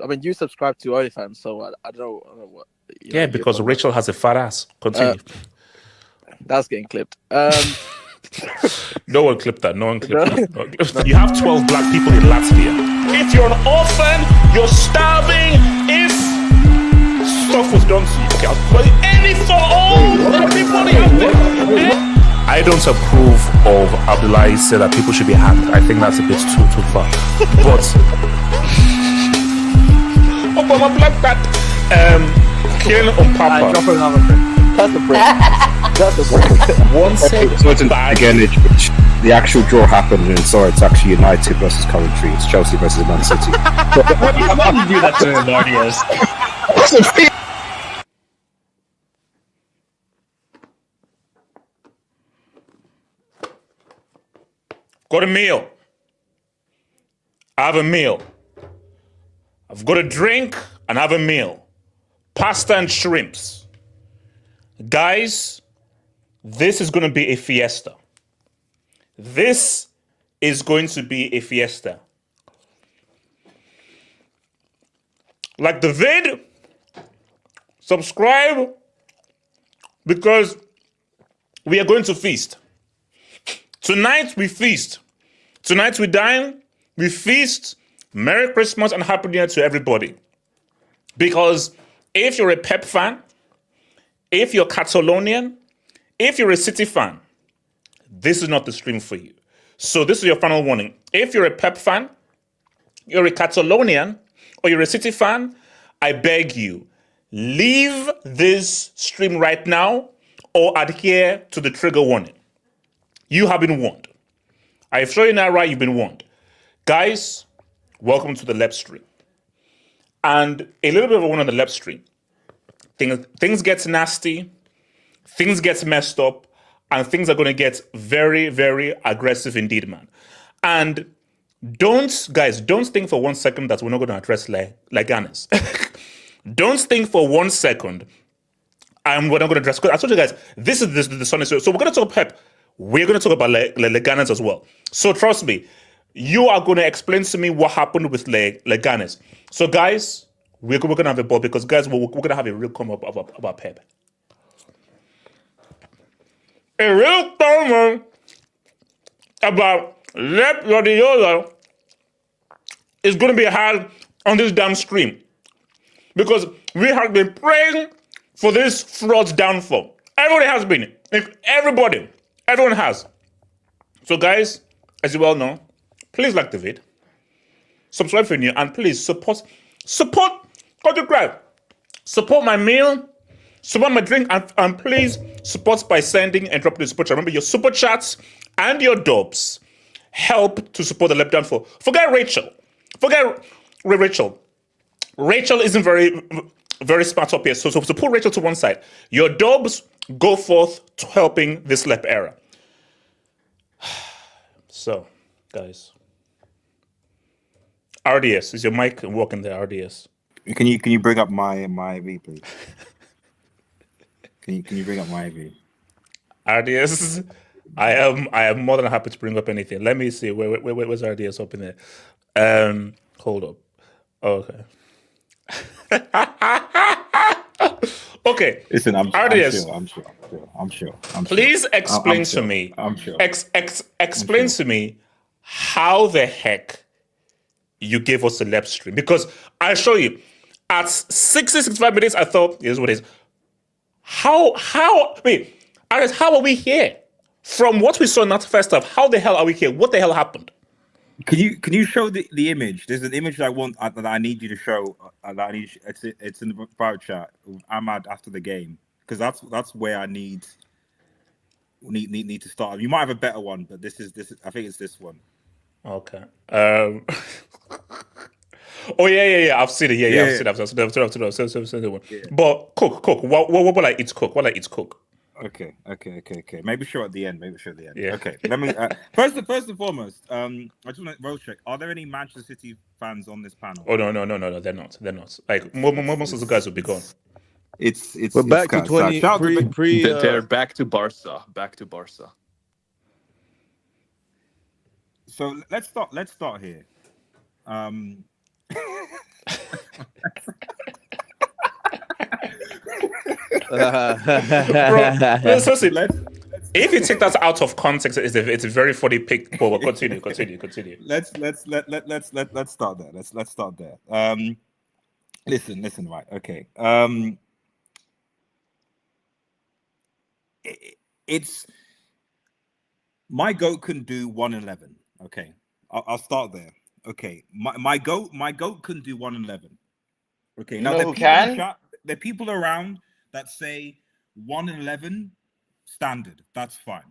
I mean, you subscribe to OnlyFans, so I don't know what. Yeah, because Rachel has a fat ass. Continue. That's getting clipped. No one clipped that. No one clipped that. You have 12 black people in Latvia. If you're an orphan, you're starving. If stuff was done to you, well, any for all, everybody out there. I don't approve of Abdullahi said that people should be hanged. I think that's a bit too far. But Obama black that killing on Papa. Drop another thing. That's a break. That's a break. One second. So it's again, the actual draw happened, and so it's actually United versus Coventry. It's Chelsea versus Man City. Why did you do that to him, Mardias? Got a meal. I have a meal. I've got a drink and I have a meal. Pasta and shrimps. Guys, this is going to be a fiesta. This is going to be a fiesta. Like the vid, subscribe, because we are going to feast. Tonight we feast. Tonight we dine, we feast. Merry Christmas and Happy New Year to everybody. Because if you're a Pep fan, if you're Catalonian, if you're a City fan, this is not the stream for you. So this is your final warning. If you're a Pep fan, you're a Catalonian, or you're a City fan, I beg you, leave this stream right now or adhere to the trigger warning. You have been warned. I show you now, right? You've been warned. Guys, welcome to the LEP stream. And a little bit of a one on the LEP stream. Things get nasty, things get messed up, and things are going to get very, very aggressive indeed, man. And don't think for 1 second that we're not going to address Leganes. Don't think for 1 second we're not going to address, because I told you guys, this is the Sunday story. So we're going to talk Pep. We're going to talk about Leganes as well. So trust me, you are going to explain to me what happened with Leganes. So guys, we're going to have a ball, because guys, we're going to have a real comment about Pep. A real comment about LEP Guardiola is going to be had on this damn stream. Because we have been praying for this fraud's downfall. Everybody has been. Everyone has. So guys, as you well know, please like the vid, subscribe if you're new, and please support Content Crowd. Support my meal, support my drink, and please support by sending and dropping the super chat. Remember, your super chats and your dubs help to support the LEP downfall. Forget Rachel. Rachel isn't very smart up here, so put Rachel to one side. Your dubs go forth to helping this LEP era. So, guys, RDS, is your mic working there? RDS. Can you bring up my IV, please? Can you bring up my IV? RDS, I am more than happy to bring up anything. Let me see where's RDS up in there. Hold up. Okay. Okay. Listen, I'm sure. Please explain to me. I'm sure. Explain to me how the heck you gave us a LEP stream, because I show you at 65 minutes. I thought, here's what it is. How are we here? From what we saw in that first half, how the hell are we here? What the hell happened? Can you show the image? There's an image that I need you to show. It's in the private chat with Ahmad after the game. because that's where I need to start. You might have a better one, but this is I think it's this one. Okay. Oh yeah. I've seen it. Yeah. I've seen it. One. Yeah. But cook. What like it's cook? What like it's cook? Okay. Maybe show at the end. Yeah. Okay. Let me first and foremost. I just want to roll check. Are there any Manchester City fans on this panel? Oh no. They're not. Like most of the guys will be gone. We're back to 20 pre. They're back to Barca. So let's start here. Bro, seriously, if you take that out of context, it's a very funny pick. But continue. Let's start there. Let's start there. Listen. Right. Okay. It's my goat can do 111. Okay, I'll start there. Okay, my goat couldn't do 111. Okay, now who can? There are people around that say 111 standard. That's fine.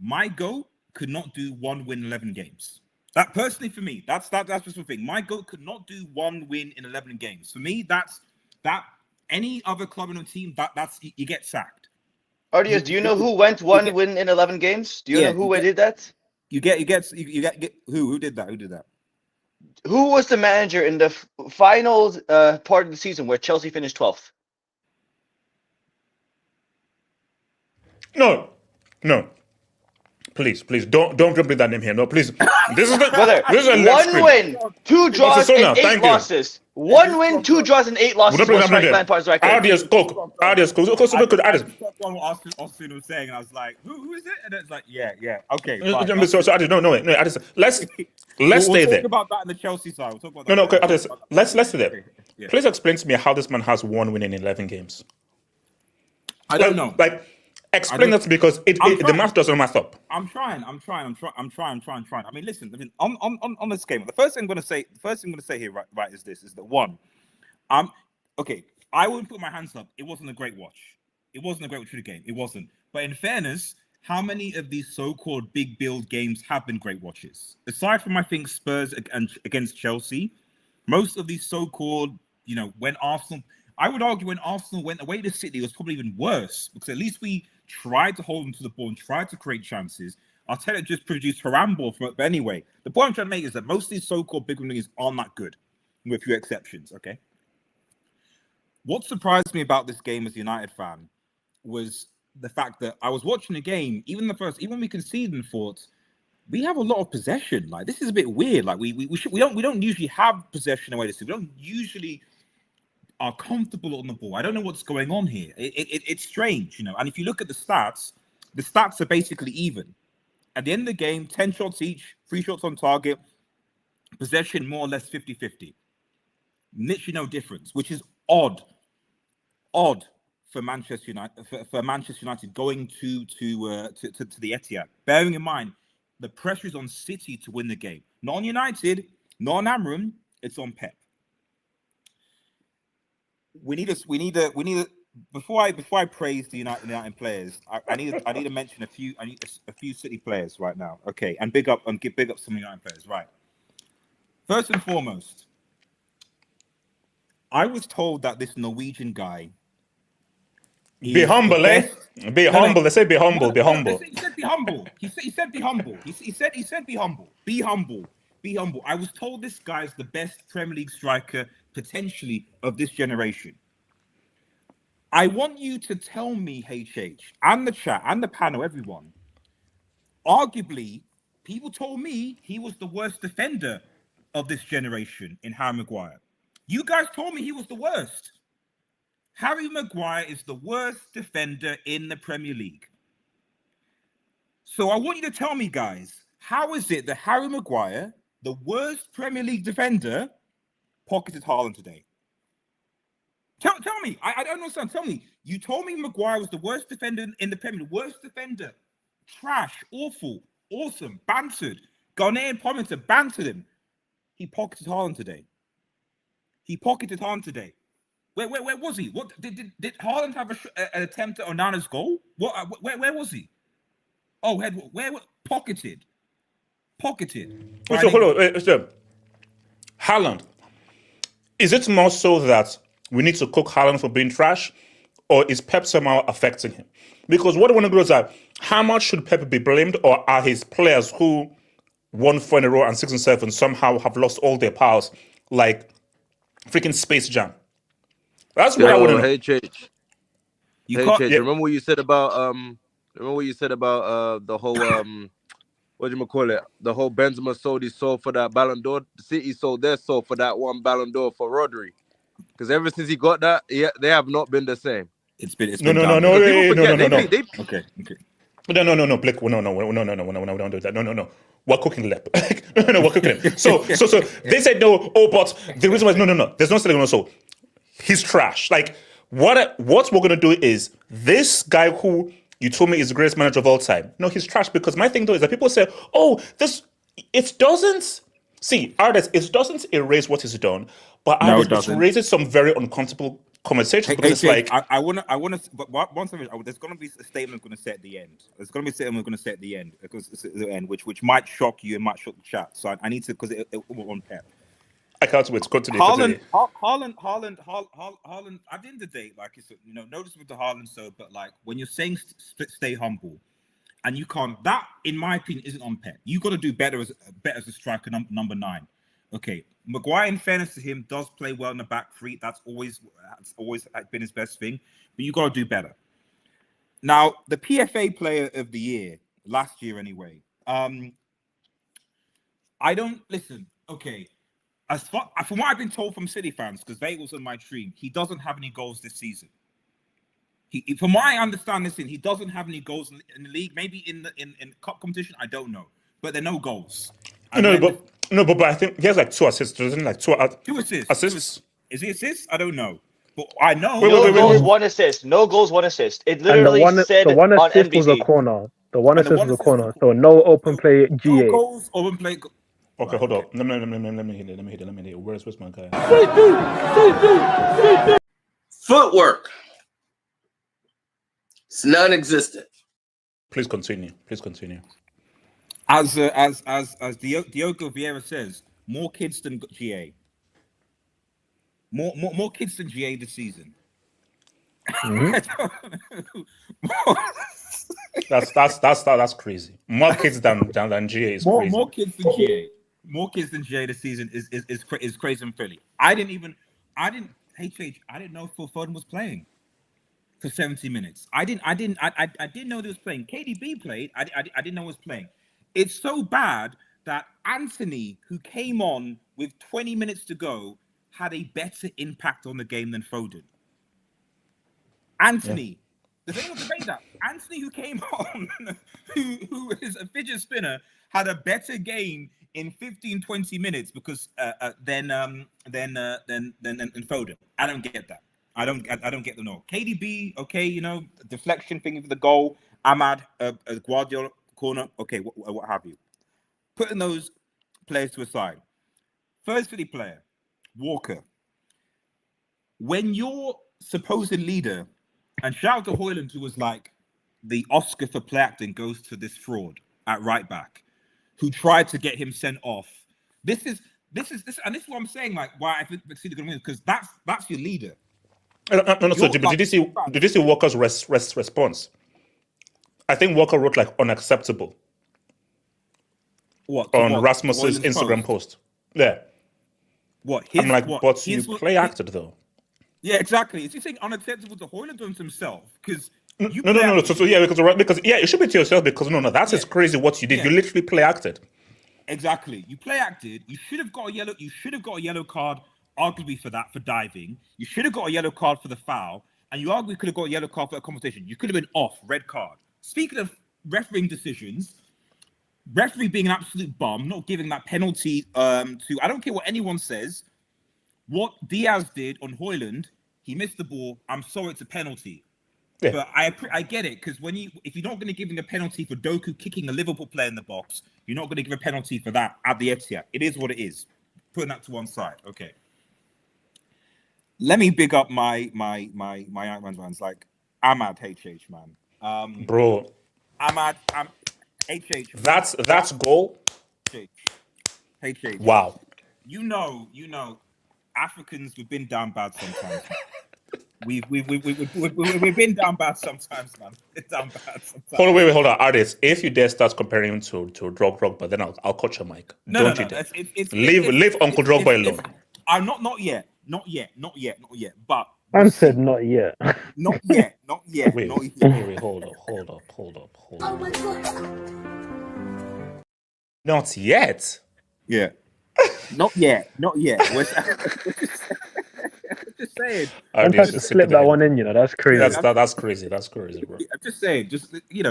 My goat could not do 1 win 11 games. That personally for me, that's just the thing. My goat could not do 1 win in 11 games. For me, that's any other club in a team that's you get sacked. RDS, do you know who went 1 win in 11 games? Do you know who did that? You get who did that? Who was the manager in the final part of the season where Chelsea finished 12th? No. Please, don't bring that name here. No, please. This is a 1 win, 2 draws, and 8 losses. 1 win, 2 draws, and 8 losses. RDS cook. Austin was saying, I was like, who is it? And it's like, yeah. Okay. So let's stay there. Talk about that in the Chelsea side. We'll talk about that. No, okay. Let's stay there. Yeah. Please explain to me how this man has 1 win in 11 games. I don't know. Explain that because the math doesn't math up. I'm trying. I mean, listen. On this game, the first thing I'm going to say here, right, is that one. Okay. I wouldn't put my hands up. It wasn't a great watch. It wasn't a great watch of the game. It wasn't. But in fairness, how many of these so-called big build games have been great watches? Aside from I think Spurs against Chelsea, most of these so-called, when Arsenal. I would argue when Arsenal went away to City, it was probably even worse because at least we tried to hold them to the ball and tried to create chances. Arteta just produced handball from it. But anyway, the point I'm trying to make is that most of these so-called big wins aren't that good, with a few exceptions, okay? What surprised me about this game as a United fan was the fact that I was watching the game, even when we conceded and thought, we have a lot of possession. Like, this is a bit weird. Like, we don't usually have possession away to City. We don't usually are comfortable on the ball. I don't know what's going on here. It's strange, And if you look at the stats are basically even. At the end of the game, 10 shots each, 3 shots on target, possession more or less 50-50. Literally no difference, which is odd for Manchester United for Manchester United going to the Etihad. Bearing in mind the pressure is on City to win the game, not on United, not on Amram. It's on Pep. We need a before I praise the United players, I need to mention a few City players right now. Okay, and give big up some United players. Right. First and foremost, I was told that this Norwegian guy. Be humble, eh? Be humble. They say be humble. Be humble. He said be humble. He said be humble. He said be humble. Be humble. Be humble. I was told this guy's the best Premier League striker potentially of this generation. I want you to tell me, HH, and the chat, and the panel, everyone. Arguably, people told me he was the worst defender of this generation in Harry Maguire. You guys told me he was the worst. Harry Maguire is the worst defender in the Premier League. So I want you to tell me, guys, how is it that Harry Maguire, the worst Premier League defender, pocketed Haaland today? Tell me. I don't understand. Tell me. You told me Maguire was the worst defender in the Premier League. Worst defender. Trash. Awful. Awesome. Bantered. Ghanaian commentator bantered him. He pocketed Haaland today. Where was he? What did Haaland have an attempt at Onana's goal? Where was he? Oh, where pocketed? So hold on, wait. Haaland. Is it more so that we need to cook Haaland for being trash, or is Pep somehow affecting him? Because what I want to go is that how much should Pep be blamed, or are his players who won 4 in a row and 6 and 7 somehow have lost all their powers, like freaking Space Jam? That's what I want to know. HH. You can't. Remember what you said about the whole what do you call it? The whole Benzema sold his soul for that Ballon d'Or. The City sold their soul for that one Ballon d'Or for Rodri. Because ever since he got that, they have not been the same. It's been No. done. No. Okay. No, Blake. No, don't do that. No. We're cooking LEP. No, we're cooking him. So they said no. Oh, but the reason was no. There's no selling. So he's trash. Like what we're gonna do is this guy who you told me is the greatest manager of all time. No, he's trash because my thing though is that people say, oh, it doesn't erase what he's done, but it raises some very uncomfortable conversations because it's like I want to. But once there's going to be a statement I'm going to say at the end. There's going to be a statement I'm going to say at the end because it's at the end, which might shock you and might shock the chat. So I need to because it will on Pep. I can't wait. Continue. Haaland. At the end of the day, like it's notice with the Haaland. So, but like when you're saying stay humble, and you can't. That, in my opinion, isn't on Pep. You got to do better as a striker, number 9. Okay, Maguire, in fairness to him, does play well in the back three. That's always been his best thing. But you got to do better. Now, the PFA Player of the Year last year, anyway. I don't listen. Okay, from what I've been told from City fans, because they was on my stream, he doesn't have any goals this season. From what I understand, he doesn't have any goals in the league. Maybe in cup competition, I don't know. But there are no goals. But I think he has like 2 assists. Doesn't like 2 assists? Assists? Is he assists? I don't know. But I know. No goals, 1 assist. No goals, 1 assist. It literally said the one on assist was a NBC. corner. The one assist was a corner. So no open play GA. No goals, open play. Okay, hold on. Let me hit it. Where's my guy? Footwork. It's non-existent. Please continue. As Diogo Vieira says, more kids than GA. More kids than GA this season. That's crazy. More kids than GA is crazy. More kids than GA. More kids than GA this season is crazy and Philly. I didn't know Phil Foden was playing for 70 minutes. I didn't know he was playing. KDB played. I didn't know he was playing. It's so bad that Anthony, who came on with 20 minutes to go, had a better impact on the game than Foden. Anthony, the thing was debate that Anthony, who came on, who is a fidget spinner, had a better game in 15-20 minutes because than Foden. I don't get that. I don't get the no. KDB, okay, deflection thing for the goal. Ahmad, Guardiola corner, okay, what have you. Putting those players to a side. First City player, Walker. When your supposed leader, and shout out to Højlund, who was like the Oscar for play acting goes to this fraud at right back, who tried to get him sent off. This is what I'm saying. Like why I think City are going to win because that's your leader. Did you see Walker's response? I think Walker wrote like unacceptable. On Rasmus's Instagram post. Yeah. I'm like, but you play acted though. Yeah, exactly. Is he saying unacceptable to Højlund or himself? Because no. Because it should be to yourself because that's just crazy what you did. You literally play acted. Exactly. You play acted. You should have got a yellow. You should have got a yellow card, arguably for diving. You should have got a yellow card for the foul, and you arguably could have got a yellow card for a competition. You could have been off, red card. Speaking of refereeing decisions, referee being an absolute bum, not giving that penalty to I don't care what anyone says. What Diaz did on Højlund, he missed the ball. I'm sorry, it's a penalty. Yeah. But I get it because if you're not going to give him a penalty for Doku kicking a Liverpool player in the box, you're not going to give a penalty for that at the Etihad. It is what it is. Putting that to one side, okay. let me big up my Outman fans like Ahmad HH man. Bro, Ahmad HH. that's goal. HH. Wow. You know, Africans, we've been down bad sometimes. We've been down bad sometimes, man. It's down bad sometimes. Hold on, artists. If you dare start comparing him to Drogba, then I'll cut your mic. No, Don't you dare. Leave Uncle Drogba alone. I'm not yet. But Man said not yet. not yet. Wait, not yet. wait, hold up. Not yet. Yeah. Not yet. We're just saying. I'm trying to slip that one in, that's crazy. That's crazy. That's crazy, bro. I'm just saying,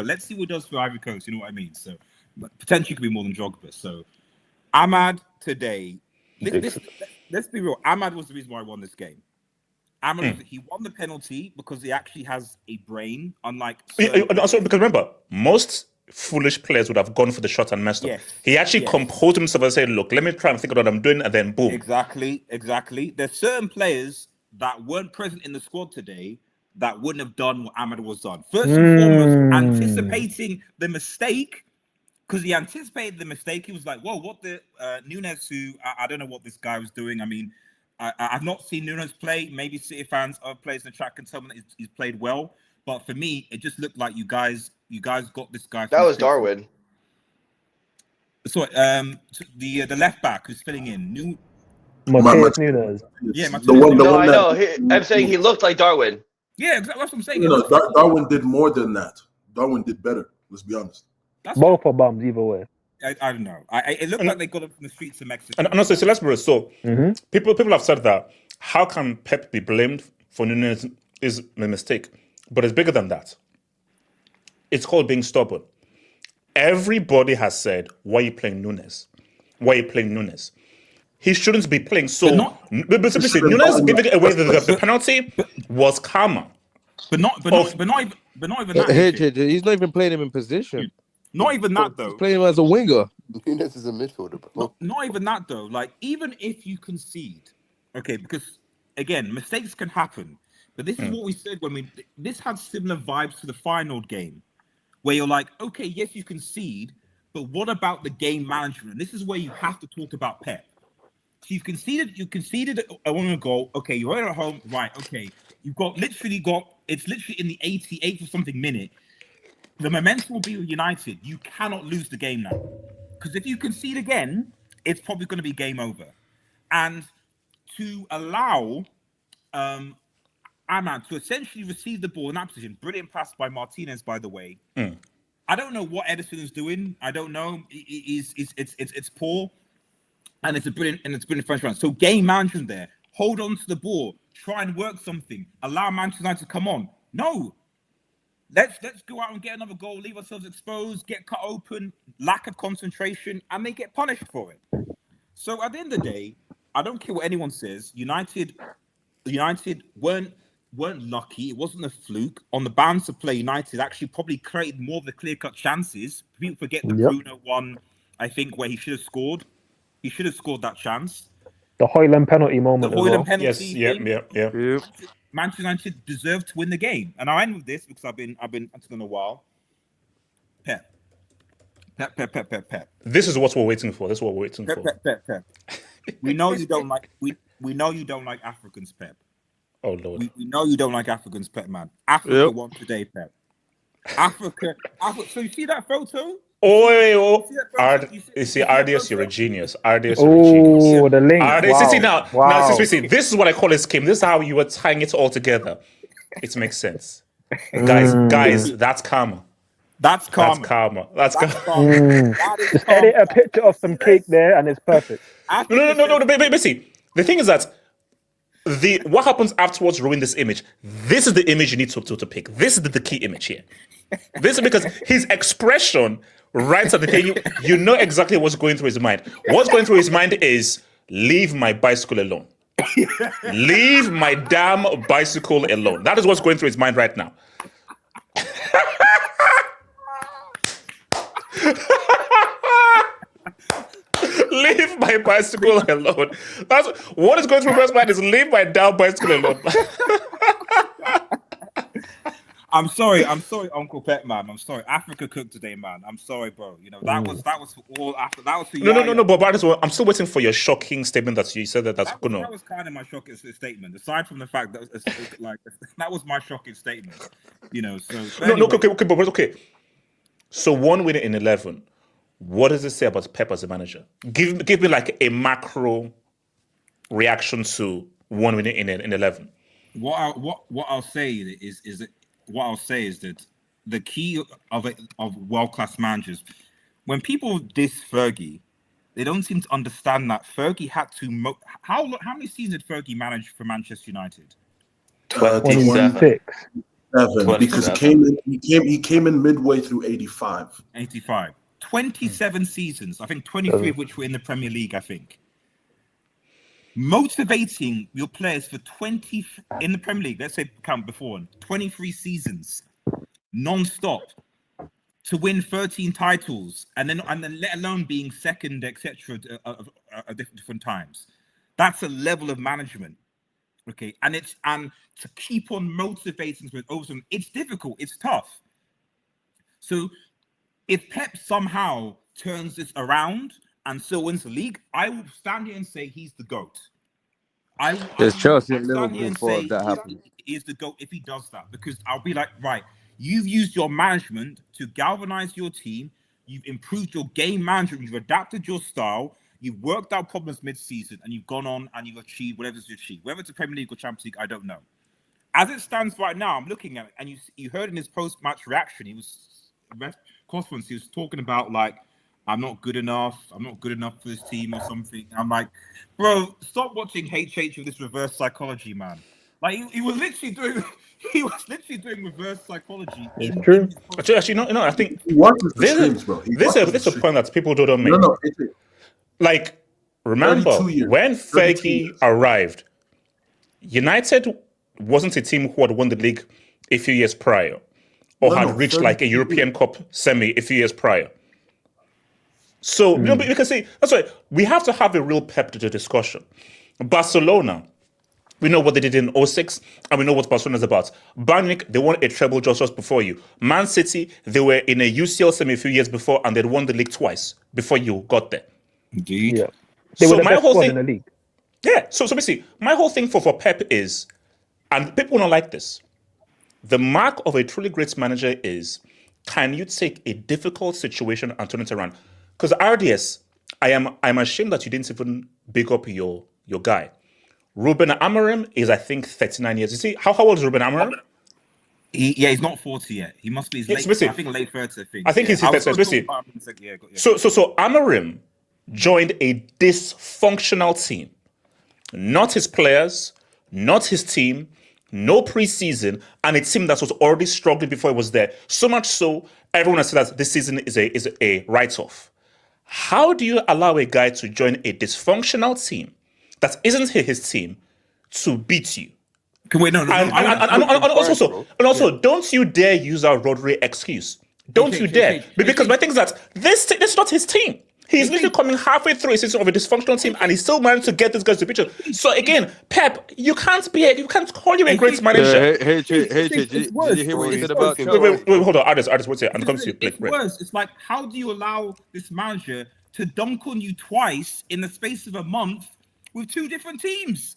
let's see what it does for Ivory Coast. You know what I mean? So, potentially could be more than Drogba. So, Ahmad today. Let's be real. Ahmad was the reason why I won this game. He won the penalty because he actually has a brain, unlike. Also, because remember, most foolish players would have gone for the shot and messed up. Yes. He actually composed himself and said, "Look, let me try and think of what I'm doing," and then boom. Exactly. There's certain players that weren't present in the squad today that wouldn't have done what Ahmad was done. First and foremost, anticipating the mistake, because he anticipated the mistake. He was like, "Whoa, what the Nunes? Who I don't know what this guy was doing. I mean, I've not seen Nunes play. Maybe City fans, other players in the track can tell me that he's played well. But for me, it just looked like you guys got this guy. That was Darwin. So the left back who's filling in Mateus Nunes. Yeah, the one I know. that, I'm saying he looked like Darwin. Yeah, exactly. That's what I'm saying. Darwin did more than that. Darwin did better. Let's be honest. Both are bums either way. I don't know. It looked like they got up from the streets of Mexico. And also, so let's be real. So people have said that how can Pep be blamed for Nunes is a mistake, but it's bigger than that. It's called being stubborn. Everybody has said, "Why are you playing Nunes? Why are you playing Nunes? He shouldn't be playing." So, but seriously, Nunes giving away the penalty was karma. But not even that. He's not even playing him in position. Not even that though. He's playing him as a winger. Nunes is a midfielder, bro. Not even that though. Like even if you concede, okay, because again, mistakes can happen. But this is what we said when this had similar vibes to the final game, where you're like, okay, yes, you concede, but what about the game management? And this is where you have to talk about Pep. So you conceded a one goal. Okay, you're right at home, right? Okay, it's literally in the 88th or something minute. The momentum will be with United. You cannot lose the game now, because if you concede again, it's probably going to be game over. And to allow Ahmad to essentially receive the ball in that position, brilliant pass by Martinez, by the way. I don't know what Edison is doing. I don't know. It's poor, and it's a brilliant French run. So game management there. Hold on to the ball. Try and work something. Allow Manchester United to come on. No. Let's go out and get another goal. Leave ourselves exposed. Get cut open. Lack of concentration, and they get punished for it. So at the end of the day, I don't care what anyone says. United weren't lucky. It wasn't a fluke. On the balance of play, United actually probably created more of the clear-cut chances. People forget the Bruno one, I think, where he should have scored. He should have scored that chance. The Højlund penalty moment. The Højlund penalty. Yes, yeah. Manchester United deserved to win the game. And I'll end with this because I've been until a while. Pep. This is what we're waiting for. Pep. We know you don't like we know you don't like Africans, Pep. Oh Lord. We know you don't like Africans, Pep, man. Africa won today, Pep. Africa. So you see that photo? You see, RDS, you're a genius. RDS, you're a genius. Oh, the link. RDS, Wow. Now, this is what I call a scheme. This is how you were tying it all together. It makes sense. Guys, that's karma. That's karma. Just edit a picture of some cake there, and it's perfect. No. But see, the thing is that what happens afterwards ruin this image. This is the image you need to pick. This is the key image here. This is because his expression right at the thing, you know exactly what's going through his mind. What's going through his mind is, leave my bicycle alone. Leave my damn bicycle alone. That is what's going through his mind right now. Leave my bicycle alone. That's what is going through my mind is leave my damn bicycle alone. I'm sorry, Uncle Pet, man. I'm sorry. Africa cooked today, man. I'm sorry, bro. You know, that was for all after that was for No, but I'm still waiting for your shocking statement that you said that was kind of my shocking statement. Aside from the fact that like that was my shocking statement. You know, so okay. So 1 win in 11. What does it say about Pep as a manager? Give me like a macro reaction to 1 win in 11. What I'll say is that the key of world-class managers, when people diss Fergie, they don't seem to understand that Fergie had to how many seasons did Fergie manage for Manchester United? 26. 7, because he came in midway through 85. 27 seasons, I think 23 of which were in the Premier League, I think. Motivating your players for 20 in the Premier League, let's say count before 23 seasons, non-stop, to win 13 titles, and then let alone being second, etc. at different times. That's a level of management. Okay, and to keep on motivating with over, it's difficult, it's tough. So if Pep somehow turns this around and still wins the league, I will stand here and say he's the GOAT. There's Chelsea and Liverpool for that happens. He is the GOAT if he does that, because I'll be like, right, you've used your management to galvanize your team, you've improved your game management, you've adapted your style, you've worked out problems mid-season, and you've gone on and you've achieved whatever's you achieved. Whether it's a Premier League or Champions League, I don't know. As it stands right now, I'm looking at it, and you heard in his post-match reaction, he was talking about like, I'm not good enough for this team or something. I'm like, bro, stop watching HH with this reverse psychology, man. Like he was literally doing reverse psychology. It's true. Actually, no, I think this is a point that people don't make. No, like, remember when Fergie arrived, United wasn't a team who had won the league a few years prior, or had reached like a European Cup semi a few years prior. So, you can say, that's why we have to have a real Pep discussion. Barcelona, we know what they did in 06, and we know what Barcelona is about. Bayern Munich, they won a treble just before you. Man City, they were in a UCL semi a few years before, and they'd won the league twice before you got there. Indeed. Yeah. They were the best squad in the league. Yeah, so basically, my whole thing for Pep is, and people don't like this, the mark of a truly great manager is, can you take a difficult situation and turn it around? Because RDS, I'm ashamed that you didn't even big up your guy. Ruben Amorim is, I think, 39 years. You see, how old is Ruben Amorim? He's not 40 yet. He must be late 30s, I think he's 30s. So Amorim joined a dysfunctional team. Not his players, not his team, no preseason, and a team that was already struggling before he was there. So much so, everyone has said that this season is a write-off. How do you allow a guy to join a dysfunctional team that isn't his team to beat you? Also, don't you dare use our Rodri excuse. Don't you dare. Because my thing is that this is not his team. He's literally coming halfway through a season of a dysfunctional team, and he still managed to get this guys to picture. So again, Pep, you can't call you a great manager. Did you hear what he said about Chelsea? Wait, hold on, artist, what's it? And comes to you. It's worse. It's like, how do you allow this manager to dunk on you twice in the space of a month with two different teams?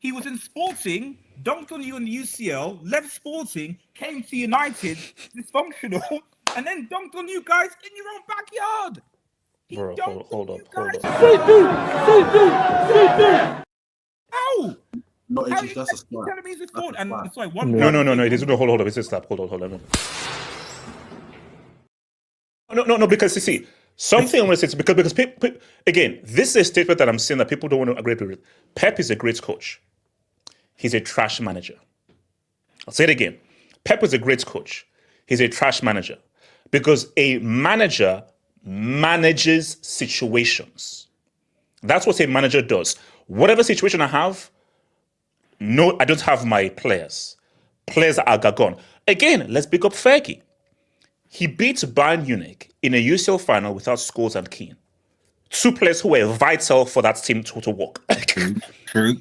He was in Sporting, dunked on you in the UCL, left Sporting, came to United, dysfunctional, and then dunked on you guys in your own backyard. Bro, hold up. How? No, that's a slap. No, it isn't. Hold up. It's a slap. Hold on. No, because you see, something I want to say, because people, again, this is a statement that I'm saying that people don't want to agree with. Pep is a great coach. He's a trash manager. I'll say it again. Pep is a great coach. He's a trash manager. Because a manager manages situations. That's what a manager does. Whatever situation I have, no, I don't have my players. Players are gone. Again, let's pick up Fergie. He beat Bayern Munich in a UCL final without Scholes and Keane. two players who were vital for that team to work. True.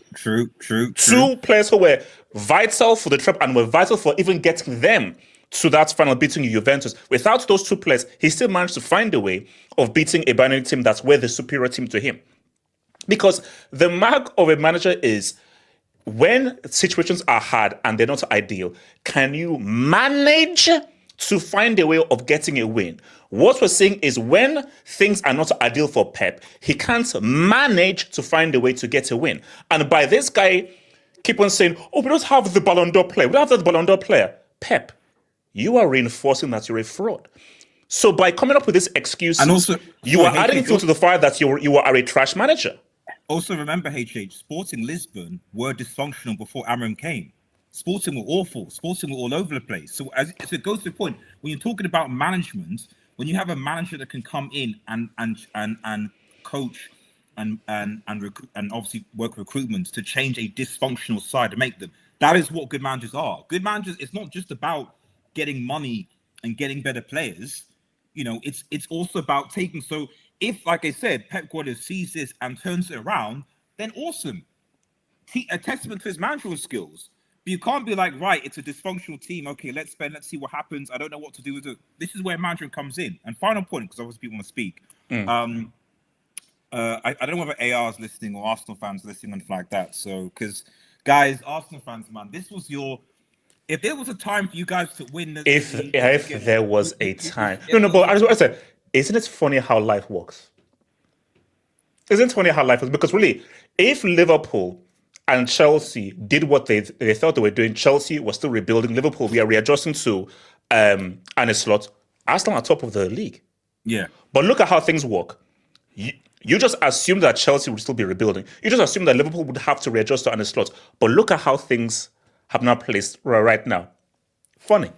Two players who were vital for the trip and were vital for even getting them to that final, beating Juventus. Without those two players, he still managed to find a way of beating a Bayern team that's were the superior team to him. Because the mark of a manager is when situations are hard and they're not ideal, can you manage to find a way of getting a win? What we're seeing is when things are not ideal for Pep, he can't manage to find a way to get a win. And by this guy keep on saying, oh, we don't have the Ballon d'Or player. We don't have the Ballon d'Or player. Pep, you are reinforcing that you're a fraud. So by coming up with this excuse, and also, you are adding fuel to the fire that you are a trash manager. Also remember, Sporting Lisbon were dysfunctional before Amorim came. Sporting were awful. Sporting were all over the place. So as it goes to the point, when you're talking about management, when you have a manager that can come in and coach and obviously work recruitment to change a dysfunctional side to make them, that is what good managers are. Good managers, it's not just about getting money and getting better players. You know, it's also about taking. So if, like I said, Pep Guardiola sees this and turns it around, then awesome. A testament to his managerial skills. But you can't be like, right, it's a dysfunctional team. Okay, let's see what happens. I don't know what to do with it. This is where management comes in. And final point, because obviously people want to speak. I don't know whether AR is listening or Arsenal fans listening and like that. So, because guys, Arsenal fans, man, this was your. If there was a time for you guys to win, if there was a time, but I just want to say, isn't it funny how life works? Isn't it funny how life works? Because really, if Liverpool and Chelsea did what they thought they were doing, Chelsea was still rebuilding. Liverpool, we are readjusting to Arne Slot. Arsenal are top of the league. Yeah, but look at how things work. You just assume that Chelsea would still be rebuilding. You just assume that Liverpool would have to readjust to Arne Slot. But look at how things have not placed right now. Funny.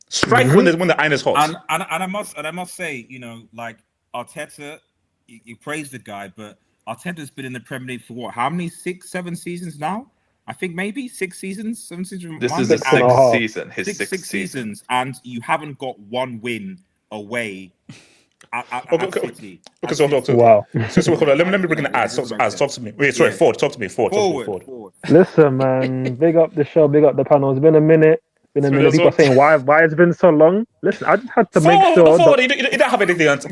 Strike when the iron is hot. And I must say, you know, like Arteta, you praise the guy, but Arteta's been in the Premier League for what? How many? 6, 7 seasons now? I think maybe 6 seasons, 7 seasons. This is his 6th season. His six seasons, and you haven't got one win away. At City. Wow. So hold on. Let me bring in Az. Talk to me. Wait, sorry, Ford. Talk to me. Ford. Listen, man. Big up the show. Big up the panel. It's been a minute. People are saying why it's been so long. Listen, I just had to make sure. Ford, you don't have anything to answer.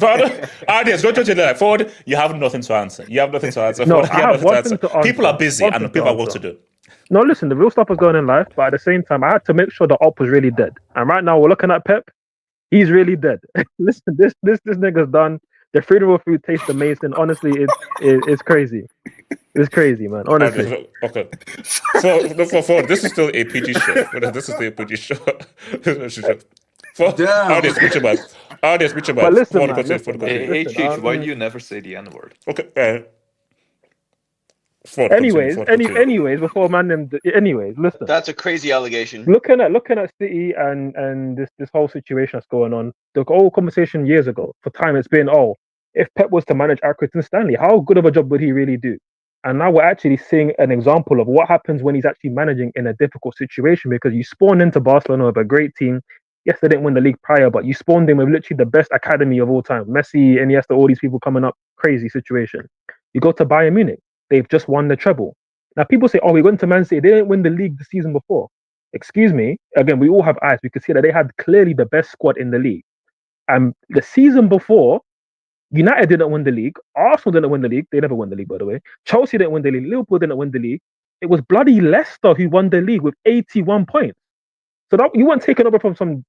Ford, you have nothing to answer. You have nothing to answer. No, Ford, I have one thing to answer. People are busy and people have work to do. No, listen, the real stuff was going in life, but at the same time, I had to make sure the op was really dead. And right now, we're looking at Pep. He's really dead. Listen, this nigga's done. The funeral food tastes amazing. Honestly, it's crazy. It's crazy, man. Honestly. Okay. So, Ford, this is still a PG show. This is the PG show. Audience, speech about. But listen, man, Hey, why do you never say the N-word? Okay. Anyways, before anyways, listen. That's a crazy allegation. Looking at City and this whole situation that's going on, the whole conversation years ago, for time it's been, if Pep was to manage Accrington Stanley, how good of a job would he really do? And now we're actually seeing an example of what happens when he's actually managing in a difficult situation, because you spawned into Barcelona with a great team. Yes, they didn't win the league prior, but you spawned in with literally the best academy of all time. Messi, Iniesta, all these people coming up, crazy situation. You go to Bayern Munich. They've just won the treble. Now, people say, we went to Man City. They didn't win the league the season before. Excuse me. Again, we all have eyes. We can see that they had clearly the best squad in the league. And the season before, United didn't win the league. Arsenal didn't win the league. They never won the league, by the way. Chelsea didn't win the league. Liverpool didn't win the league. It was bloody Leicester who won the league with 81 points. So that, you weren't taken over from some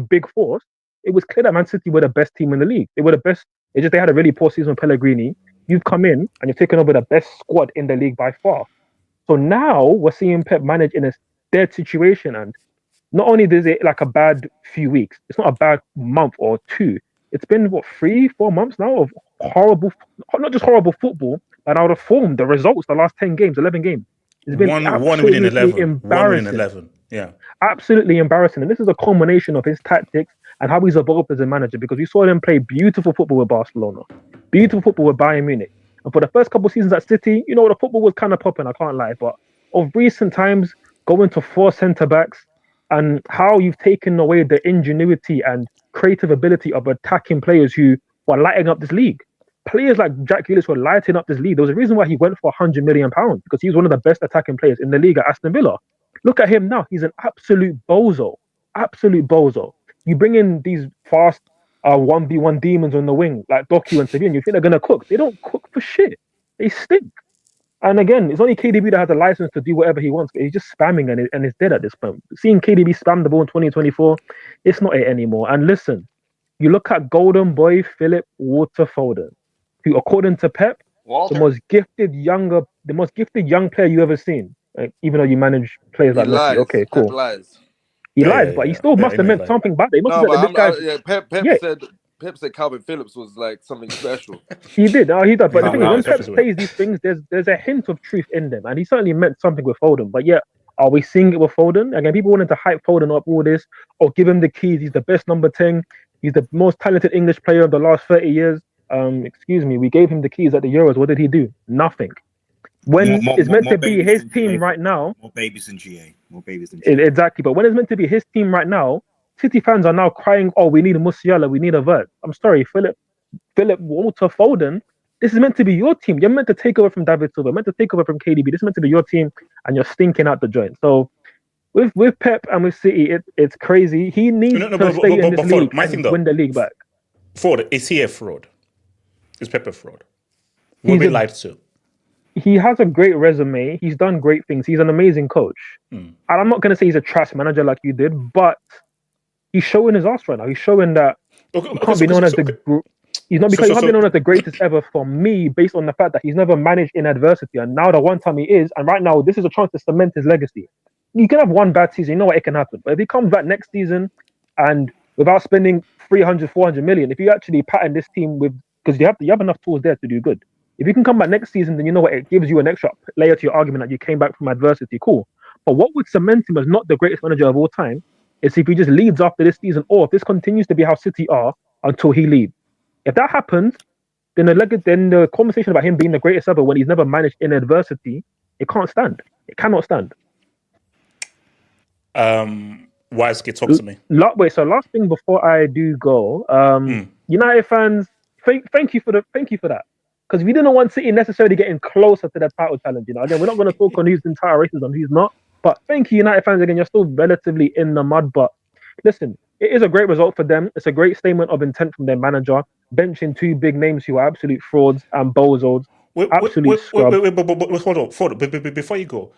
big force. It was clear that Man City were the best team in the league. They were the best. They had a really poor season with Pellegrini. You've come in and you've taken over the best squad in the league by far. So now we're seeing Pep manage in a dead situation. And not only is it like a bad few weeks, it's not a bad month or two. It's been, 3-4 months now of horrible, not just horrible football, but out of form. The results, the last 10 games, 11 games. It's been one win in 11. Embarrassing. 1 win in 11. Yeah. Absolutely embarrassing. And this is a culmination of his tactics and how he's evolved as a manager, because we saw him play beautiful football with Barcelona, beautiful football with Bayern Munich. And for the first couple of seasons at City, the football was kind of popping, I can't lie. But of recent times, going to 4 centre-backs and how you've taken away the ingenuity and creative ability of attacking players who are lighting up this league. players like Jack Grealish were lighting up this league. There was a reason why he went for £100 million because he's one of the best attacking players in the league at Aston Villa. Look at him now. He's an absolute bozo. Absolute bozo. You bring in these fast 1v1 demons on the wing like Doku and Sevilla, you think they're going to cook. They don't cook for shit. They stink. And again, it's only KDB that has a license to do whatever he wants, but he's just spamming and it's dead at this point. Seeing KDB spam the ball in 2024, it's not it anymore. And listen, you look at Golden Boy Philip Walter Foden, who, according to Pep, the most gifted young player you ever seen. Like, even though you manage players like Messi, okay, cool. Pep lies. He lies, but he still must have meant something bad. He must have said that this guy. Pep said Calvin Phillips was like something special. He did. He does. But the thing is, when Pep says these things, there's a hint of truth in them, and he certainly meant something with Foden. But yet, are we seeing it with Foden? Again, people wanted to hype Foden up all this, or give him the keys. He's the best number 10. He's the most talented English player of the last 30 years. Excuse me, we gave him the keys at the Euros. What did he do? Nothing. When it's meant to be his team right now, more babies in GA. Exactly. But when it's meant to be his team right now, City fans are now crying, "Oh, we need a Musiala, we need a Vert." I'm sorry, Philip Walter Foden. This is meant to be your team. You're meant to take over from David Silva, meant to take over from KDB. This is meant to be your team, and you're stinking out the joint. So, with Pep and with City, it's crazy. He needs to stay in this league and win the league back. Ford, is he a fraud? Is Pep a fraud? Will be lied to. He has a great resume. He's done great things. He's an amazing coach. And I'm not going to say he's a trash manager like you did, but he's showing his ass right now. He's showing that he can't be known as the greatest ever for me, based on the fact that he's never managed in adversity. And now the one time he is, and right now this is a chance to cement his legacy. You can have one bad season, you know what, it can happen. But if he comes back next season and without spending 300, 400 million, if you actually pattern this team with, because you have enough tools there to do good. If you can come back next season, then you know what, it gives you an extra layer to your argument that you came back from adversity. Cool. But what would cement him as not the greatest manager of all time is if he just leads after this season, or if this continues to be how City are until he leaves. If that happens, then the conversation about him being the greatest ever when he's never managed in adversity, it can't stand. It cannot stand. Wisely, talk to me. So last thing before I do go, United fans, thank you for that. Because we didn't want City necessarily getting closer to the title challenge. Again, we're not going to talk on who's entire races and who's not. But thank you, United fans. Again, you're still relatively in the mud. But listen, it is a great result for them. It's a great statement of intent from their manager, benching two big names who are absolute frauds and bozos. Hold on. Before you go,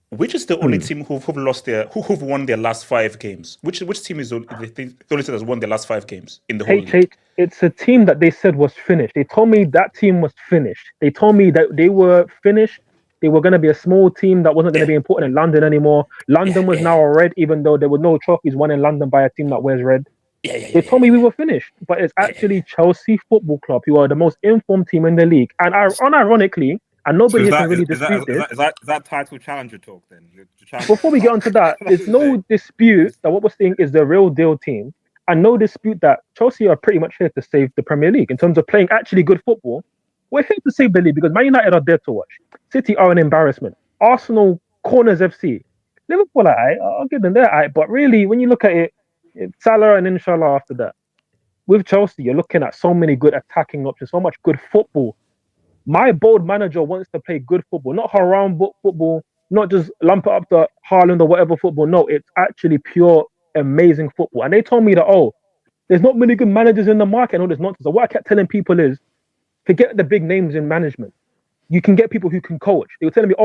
which is the only team who've won their last 5 games? Which team is the only team that's won their last 5 games in the whole league? It's a team that they said was finished. They told me that team was finished. They told me that they were finished. They were going to be a small team that wasn't going to be important in London anymore. London was now red, even though there were no trophies won in London by a team that wears red. They told me we were finished, but it's actually Chelsea Football Club who are the most informed team in the league. And unironically, and nobody can really dispute this. Is that title challenger talk then? Before we get onto that, there's no dispute that what we're seeing is the real deal team, and no dispute that Chelsea are pretty much here to save the Premier League in terms of playing actually good football. We're here to save the league because Man United are there to watch. City are an embarrassment. Arsenal corners FC. Liverpool are I'll give them their but really, when you look at it, it's Salah and inshallah after that. With Chelsea, you're looking at so many good attacking options, so much good football. My bold manager wants to play good football, not haram football, not just lump it up to Haaland or whatever football. No, it's actually pure, amazing football. And they told me that, there's not many good managers in the market and all this nonsense. So what I kept telling people is, forget the big names in management. You can get people who can coach. They were telling me,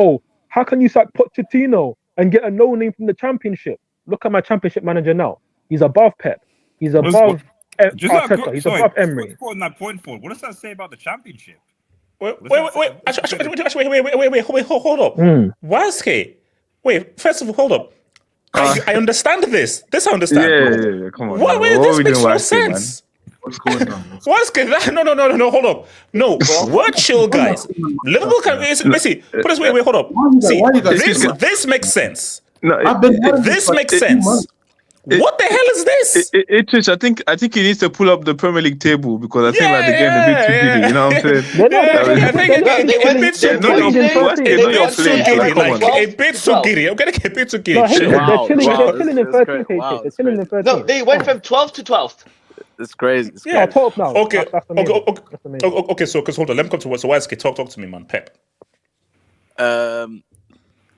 how can you sack Pochettino and get a no-name from the Championship? Look at my Championship manager now. He's above Pep. He's above Arteta. He's above Emery. Putting that point forward, what does that say about the Championship? Wait, hold up. Waske, first of all, hold up. I understand this. This I understand. Yeah, come on. This makes no sense. What's going on? No, hold up. No, we're chill guys. Liverpool can basically put us wait, hold up. See, this makes sense. No, this makes sense. What the hell is this? I think he needs to pull up the Premier League table because I think they're getting a bit too giddy. You know what I'm saying? A bit too giddy. I'm getting a bit too giddy. They're chilling in 13th. No, they went from 12th to 12th. It's crazy. It's Yeah, crazy. top now. Okay, That's amazing. That's amazing. okay. So, because hold on, let me come to so YSK. Talk to me, man. Pep. I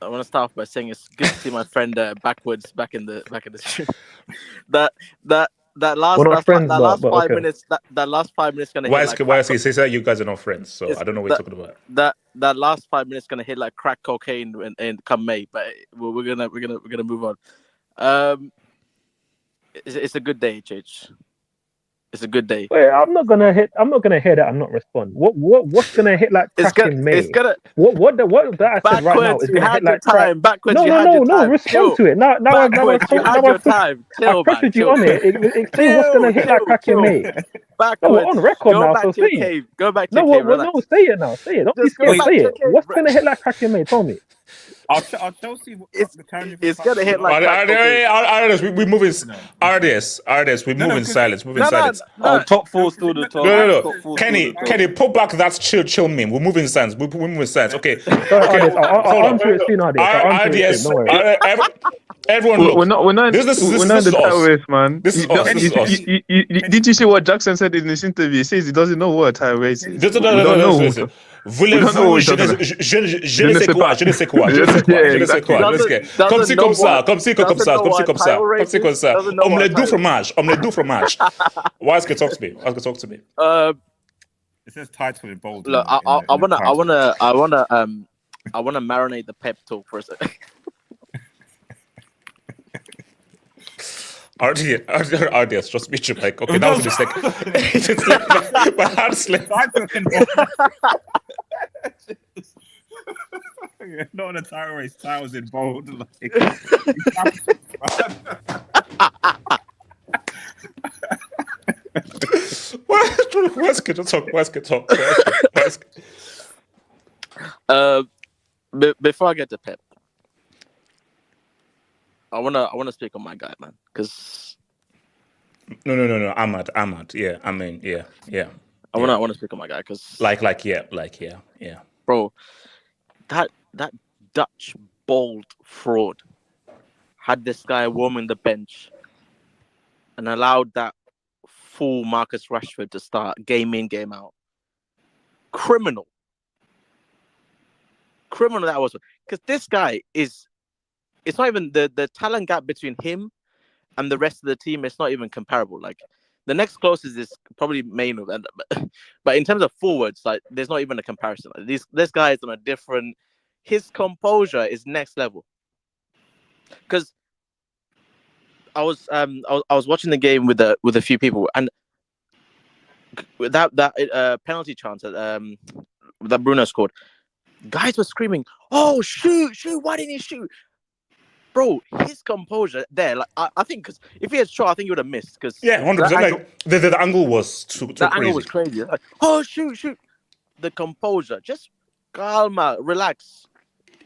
want to start off by saying it's good to see my friend backwards back in the stream. that last We're not friends, last but 5 okay. minutes that last 5 minutes gonna hit like YSK says that you guys are not friends, so I don't know what you're talking about. That last 5 minutes gonna hit like crack cocaine and come May, but we're gonna move on. It's a good day, HH. It's a good day. Wait, I'm not gonna hear that and not respond. What's gonna hit like crack in May? It's gonna what that I said right now is gonna hit like crack. No. Respond to it. Now I've pressured you on it. Say what's gonna hit like crack in May. No, we're on record now, so say it. Go back to your cave. No, say it now. Say it. Don't be scared. Say it. What's gonna hit like crack in May? Tell me. I'll Chelsea. It's gonna hit like we move in RDS. We move in silence. Move in silence. Top four still the top. No. Kenny, pull back that chill meme. We're moving silence. We move in silence. Okay. I'll answer it soon, RDS. Don't worry. Everyone, look. We're not this the title race, man. This is us. Did you see what Jackson said in his interview? He says he doesn't know what a title race is. No. Voulez-vous, je ne sais quoi. Comme si, comme ça. Omelette du fromage. Why is it talk to me? It says title in bold. Look, I wanna marinate the pep talk for a second. RDS, just meet you, like, okay, that was a mistake. It's like, my heart slipped. Not on a title race, titles in bold. Like, Where's good talk? Before I get to Pep, I wanna speak on my guy, man, because no, Ahmad, yeah, I mean, yeah. I wanna speak on my guy because yeah, bro, that Dutch bold fraud had this guy warming the bench and allowed that fool Marcus Rashford to start game in, game out. Criminal that was, because this guy is. It's not even the talent gap between him and the rest of the team. It's not even comparable. Like the next closest is probably Mainu, but in terms of forwards, like there's not even a comparison. Like, this guy is on a different. His composure is next level. Because I was watching the game with a few people, and that penalty chance that Bruno scored, guys were screaming, "Oh, shoot! Why didn't he shoot?" Bro, his composure there, like I think, because if he had shot, I think he would have missed. Because 100%. Like the angle was too crazy. Angle was crazy. Like, oh shoot! The composure, just calma, relax.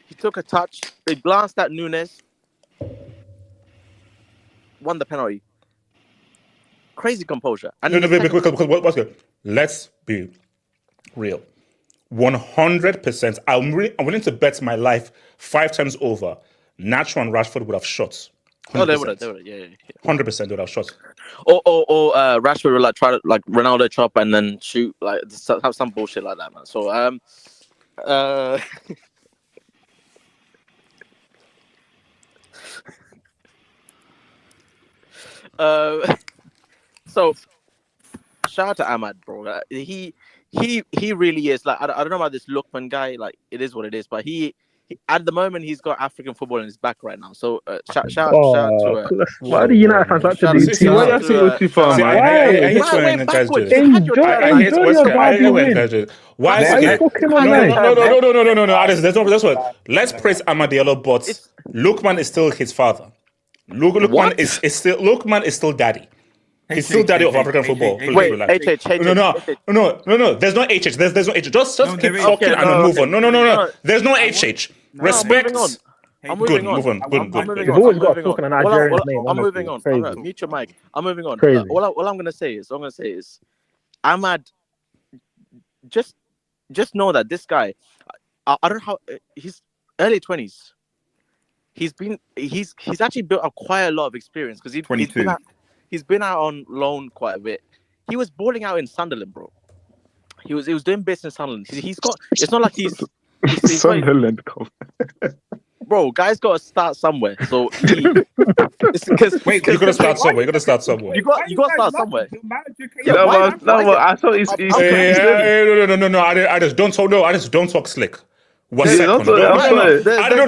He took a touch. They glanced at Nunes. Won the penalty. Crazy composure. And what's good? Let's be real. 100%. I'm willing to bet my life 5 times over. Nacho and Rashford would have shot. 100%. Oh, they would have, yeah. 100% they would have shot. Or Rashford would like try to like Ronaldo chop and then shoot, like have some bullshit like that, man. So so shout out to Ahmad, bro. He really is, like, I don't know about this Lookman guy, like it is what it is, but he at the moment he's got African football in his back right now. So shout to why do United fans like to do too much? Why do too far, man? I hate when guys do this. Enjoy your bad win. Why is it? No. That's what. Let's praise Amadiello, but Lookman is still his father. Lookman is still daddy. He's still daddy of African football. Wait, HH. No. There's no HH. There's no HH. Just keep talking and move on. No. There's no HH. Respect. I'm moving on. Move on. Good. You've always got to talk in a Nigerian name. I'm moving on. Mute your mic. I'm moving on. All I'm gonna say is, Ahmad, just know that this guy, I don't know how, he's early 20s. He's actually built up quite a lot of experience because he's He's been out on loan quite a bit. He was balling out in Sunderland, bro. He was doing business in Sunderland. He's got. It's not like he's Sunderland. Bro, guys got to start somewhere. So because you got to start somewhere. You got to start somewhere. You got to start somewhere. I thought it's No. I just don't talk. No, I just don't talk slick. One Yeah, second.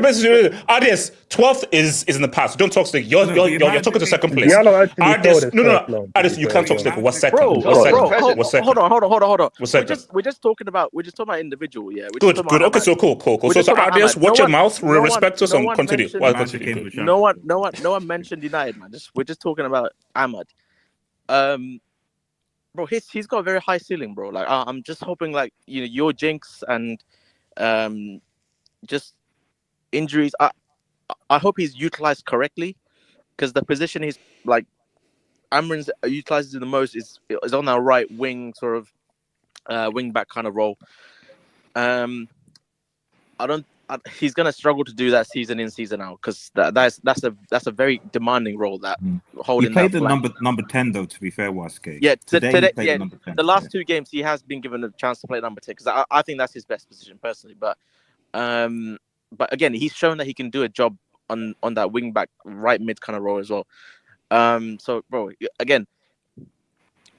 that's Adios. 12th is in the past. Don't talk slick. You're talking to second place. Adios. No. Adios. You can't talk slick. One second. Hold on. We're just talking about individual. Yeah. Good. Okay. So cool. So Adios. Watch your mouth. Respect us and continue. No one mentioned United, man. We're just talking about Ahmad. Bro, he's got a very high ceiling, bro. Like I'm just hoping, like, your jinx and just injuries. I hope he's utilized correctly, because the position he's like Amrin's utilizes the most is on that right wing, sort of wing back kind of role. He's gonna struggle to do that season in, season out, because that's a very demanding role. That holding. He played that the number 10 though. To be fair, Waske. Yeah, today number 10, the last 2 games he has been given a chance to play number 10, because I think that's his best position personally. But again, he's shown that he can do a job on that wing back right mid kind of role as well. So bro, again,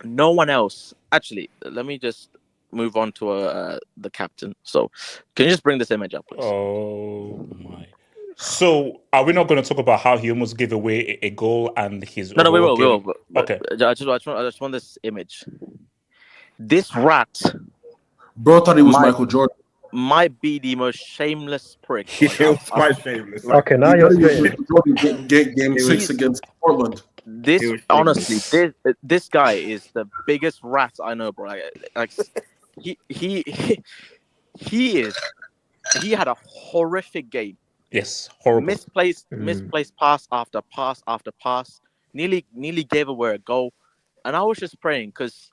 no one else. Actually, let me just move on to the captain. So can you just bring this image up, please? Oh my. So are we not going to talk about how he almost gave away a goal and his No, we will. But okay. I just want this image. This rat, bro, thought he was Michael Jordan. Might be the most shameless prick. He was quite shameless. Okay, now you're saying game 6 against Portland. This honestly, this guy is the biggest rat I know, bro. Like he had a horrific game. Yes, horrible. Misplaced pass after pass after pass. Nearly gave away a goal, and I was just praying, because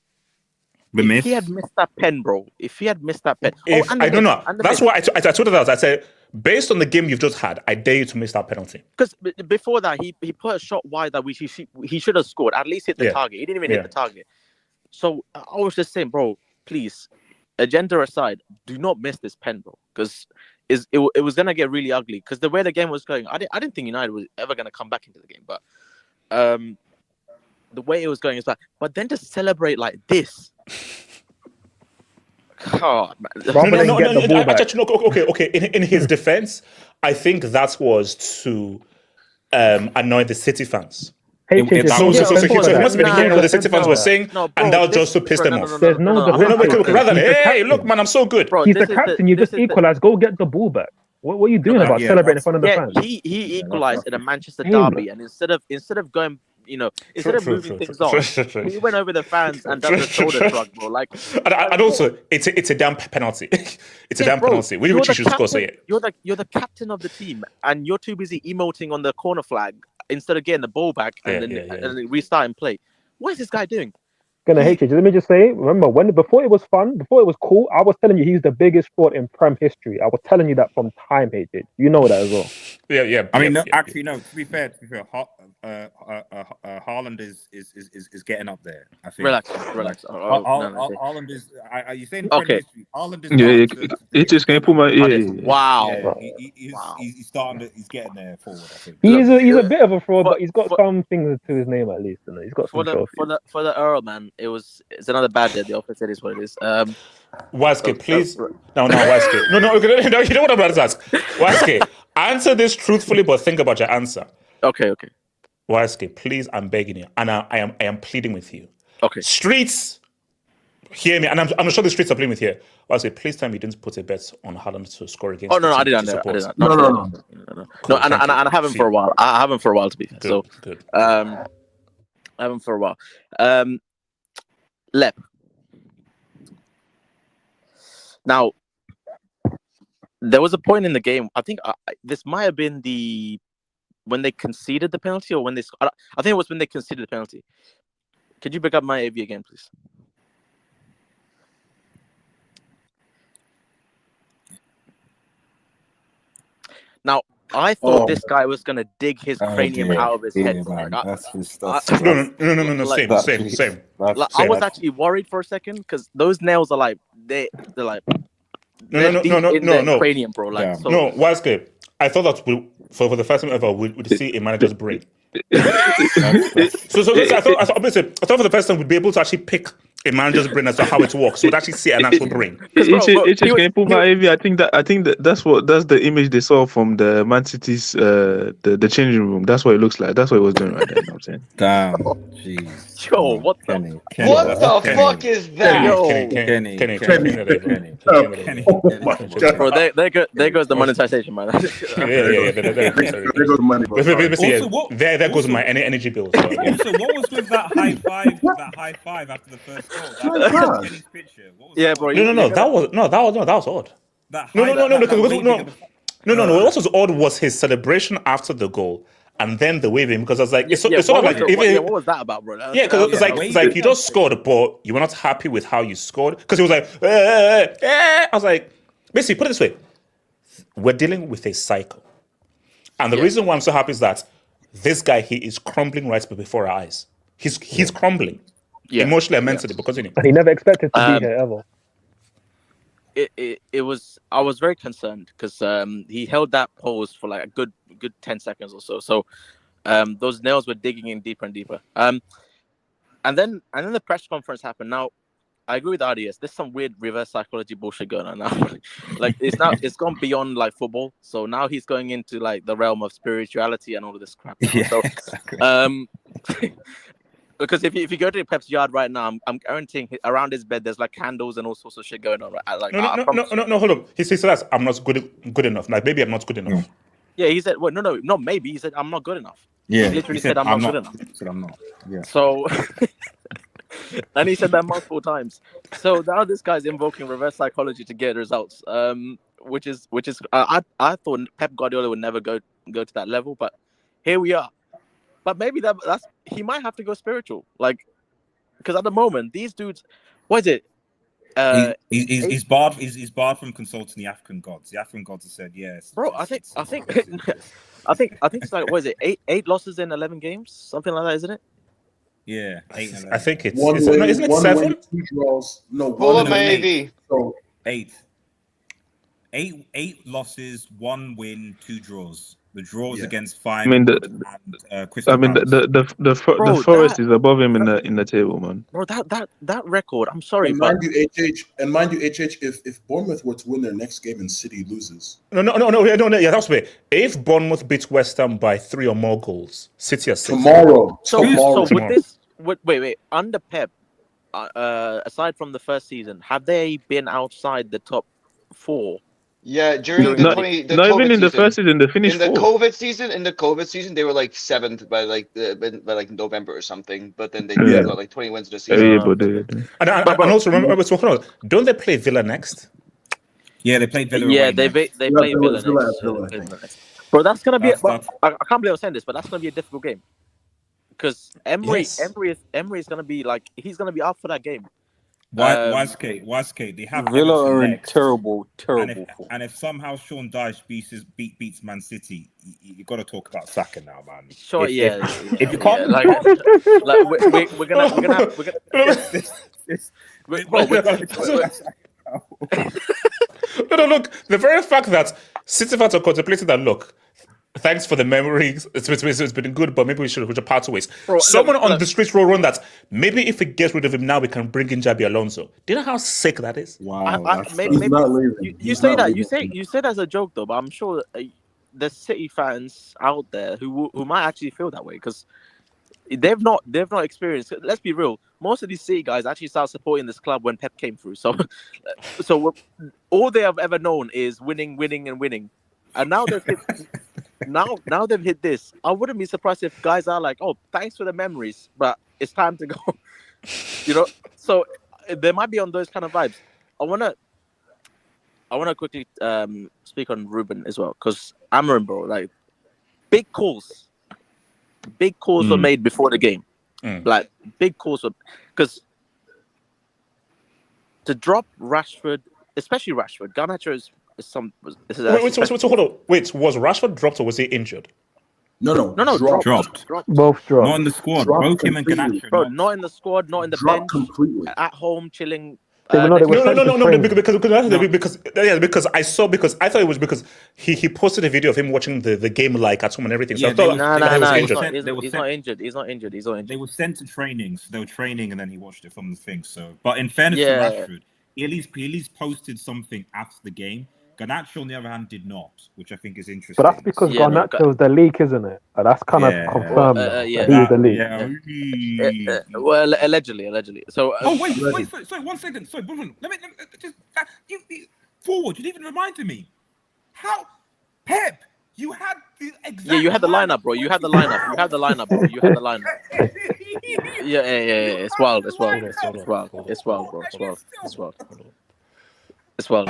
if he had missed that pen, bro. If he had missed that pen, I don't know. That's why I told that. I said, based on the game you've just had, I dare you to miss that penalty. Because before that, he put a shot wide that he should have scored. At least hit the target. He didn't even hit the target. So I was just saying, bro, please, agenda aside, do not miss this pen, bro. Because it was gonna get really ugly. Because the way the game was going, I didn't think United was ever gonna come back into the game. But the way it was going is bad. But then to celebrate like this. God, man. Okay. In his defense, I think that was to annoy the City fans. So he must be hearing what the City fans were saying, and that was just to piss them off. There's Rather, hey, look, man, I'm so good. Bro, he's the captain. You just equalize. Go get the ball back. What are you doing about celebrating in front of the fans? He equalized in a Manchester derby, and instead of going, instead of moving things on, he went over the fans and done the shoulder shrug, bro. Like, and also, it's a damn penalty. It's a damn penalty. Which you should score. Say it. You're the captain of the team, and you're too busy emoting on the corner flag instead of getting the ball back and then restarting play. What is this guy doing? Gonna hate you. Let me just say, remember before it was fun, before it was cool, I was telling you he's the biggest fraud in Prem history. I was telling you that from time, HJ. You know that as well. Yeah. I mean, actually, no. To be fair, Haaland is getting up there. I think. Relax. Haaland is. Are you saying? Okay. Haaland is. It just can't put my. Wow. He's starting. He's getting there forward. I think. He's a bit of a fraud, but he's got some things to his name at least. He's got some for the Earl, man. It's another bad day. The office it is what it is. Waske, please. No, Waske. No. You know what I'm about to ask. Waske, answer this truthfully, but think about your answer. Okay. Waske, please, I'm begging you, and I am pleading with you. Okay. Streets, hear me, and I'm sure the streets are pleading with you. Waske, please tell me you didn't put a bet on Haaland to score against. Oh no, I didn't. No, and I haven't for a while. I haven't for a while, to be fair. So good. I haven't for a while. LEP. Now, there was a point in the game. I think this might have been when they conceded the penalty, or when they. I think it was when they conceded the penalty. Could you pick up my AV again, please? Now, I thought this guy was gonna dig his cranium out of his head, bro. man. No. Same. Like, I was actually worried for a second because those nails are like they're like deep in their cranium, bro. Like so. No, Wildescape. I thought that for the first time ever we'd see a manager's brain. So I thought for the first time we'd be able to actually pick a manager's brain as to how it works. So we'd actually see an actual brain. Can you pull my AV? I think that's the image they saw from the Man City's the changing room. That's what it looks like. That's what it was doing right there. You know what I'm saying? Damn, jeez. Yo, what the fuck is that? Kenny. Bro, there goes the monetization, man. There goes my energy bill. So, yeah. Also, what was with that high five? That high five after the first goal. Kenny's picture. Yeah, bro. No. That was odd. No. What was odd was his celebration after the goal. And then the waving, because I was like, it's sort of like, what was that about, bro? Because it's like you just scored, but you were not happy with how you scored. Because he was like, I was like, basically, put it this way, we're dealing with a cycle, and the reason why I'm so happy is that this guy, he is crumbling right before our eyes. He's crumbling emotionally and mentally. Because he never expected to be here ever. It was, I was very concerned because he held that pose for like a good 10 seconds or so. So those nails were digging in deeper and deeper. And then the press conference happened. Now, I agree with RDS. There's some weird reverse psychology bullshit going on now. Like it's gone beyond like football. So now he's going into like the realm of spirituality and all of this crap. Yeah, so, exactly. Because if you go to Pep's yard right now, I'm guaranteeing around his bed there's like candles and all sorts of shit going on. Right? Like, no, hold up. He says that I'm not good enough. Like maybe I'm not good enough. Yeah, he said, well, no, not maybe. He said, I'm not good enough. Yeah, he literally said, I'm not good enough. He said, I'm not. Yeah. So, and he said that multiple times. So now this guy's invoking reverse psychology to get results. Which is I thought Pep Guardiola would never go to that level, but here we are. But maybe that's he might have to go spiritual, like, because at the moment these dudes, what is it? He's barred from consulting the African gods. The African gods have said yes. Bro, I think it's like, what is it? Eight losses in 11 games, something like that, isn't it? Yeah, 8. I think it's one isn't win, it one 7? win, 2 draws. No, Pull one up maybe. So 8 losses, 1 win, 2 draws. The draws against Fine. I mean the Forest is above him in the table, man. Bro, that record. I'm sorry, and but mind you, if Bournemouth were to win their next game and City loses, yeah, that's weird. If Bournemouth beats West Ham by 3 or more goals, City are 6. Tomorrow. So with this, wait, under Pep, aside from the first season, have they been outside the top 4? Yeah, during the not COVID even in the season. first season, they finished in the 4th. COVID season, they were like 7th by like November or something. But then they got like 20 wins this season. And also remember, don't they play Villa next? Yeah, they played Villa. Yeah, they play Villa next. Bro, that's gonna be. I can't believe I'm saying this, but that's gonna be a difficult game because Emery is gonna be like, he's gonna be out for that game. Wildescape, they have Villa are in terrible and if somehow Sean Dyche beats Man City, you got to talk about Saka now, man. Sure, if you can't, we're gonna look, the very fact that City fans are contemplating that, look, thanks for the memories. It's been good, but maybe we should part ways. Someone on the streets will run that. Maybe if we get rid of him now, we can bring in Jabi Alonso. Do you know how sick that is? Wow, maybe you say that. You say that as a joke though, but I'm sure there's City fans out there who might actually feel that way because they've not experienced. Let's be real. Most of these City guys actually started supporting this club when Pep came through. So all they have ever known is winning, and winning. And now they've hit, now they've hit this. I wouldn't be surprised if guys are like, "Oh, thanks for the memories, but it's time to go." So they might be on those kind of vibes. I wanna quickly speak on Ruben as well because Amarim, bro, like big calls were made before the game. Like big calls were because to drop Rashford, especially Rashford, Garnacho is Hold on. Wait, was Rashford dropped or was he injured? No, dropped. Both dropped. Not in the squad. Dropped Both him and completely. Garnacho. Bro, not in the squad, not in the Dropped bench, completely. at home chilling. They were sent to training. Because I thought it was because he posted a video of him watching the game like at home and everything. So I thought he was injured. He's not injured. He's not injured. They were sent to training, so they were training, and then he watched it from the thing. So, but in fairness to Rashford, he at least posted something after the game. Garnacho, on the other hand, did not, which I think is interesting. But that's because Garnacho's the leak, isn't it? And that's kind of confirmed. He's the leak. Well, allegedly. So. Wait, sorry, 1 second. Sorry, Bruno. Let me just forward. You didn't even remind me. How, Pep? You had the exact. Yeah, you had the lineup, bro. You had the lineup, bro. Yeah. It's wild, bro. It's wild.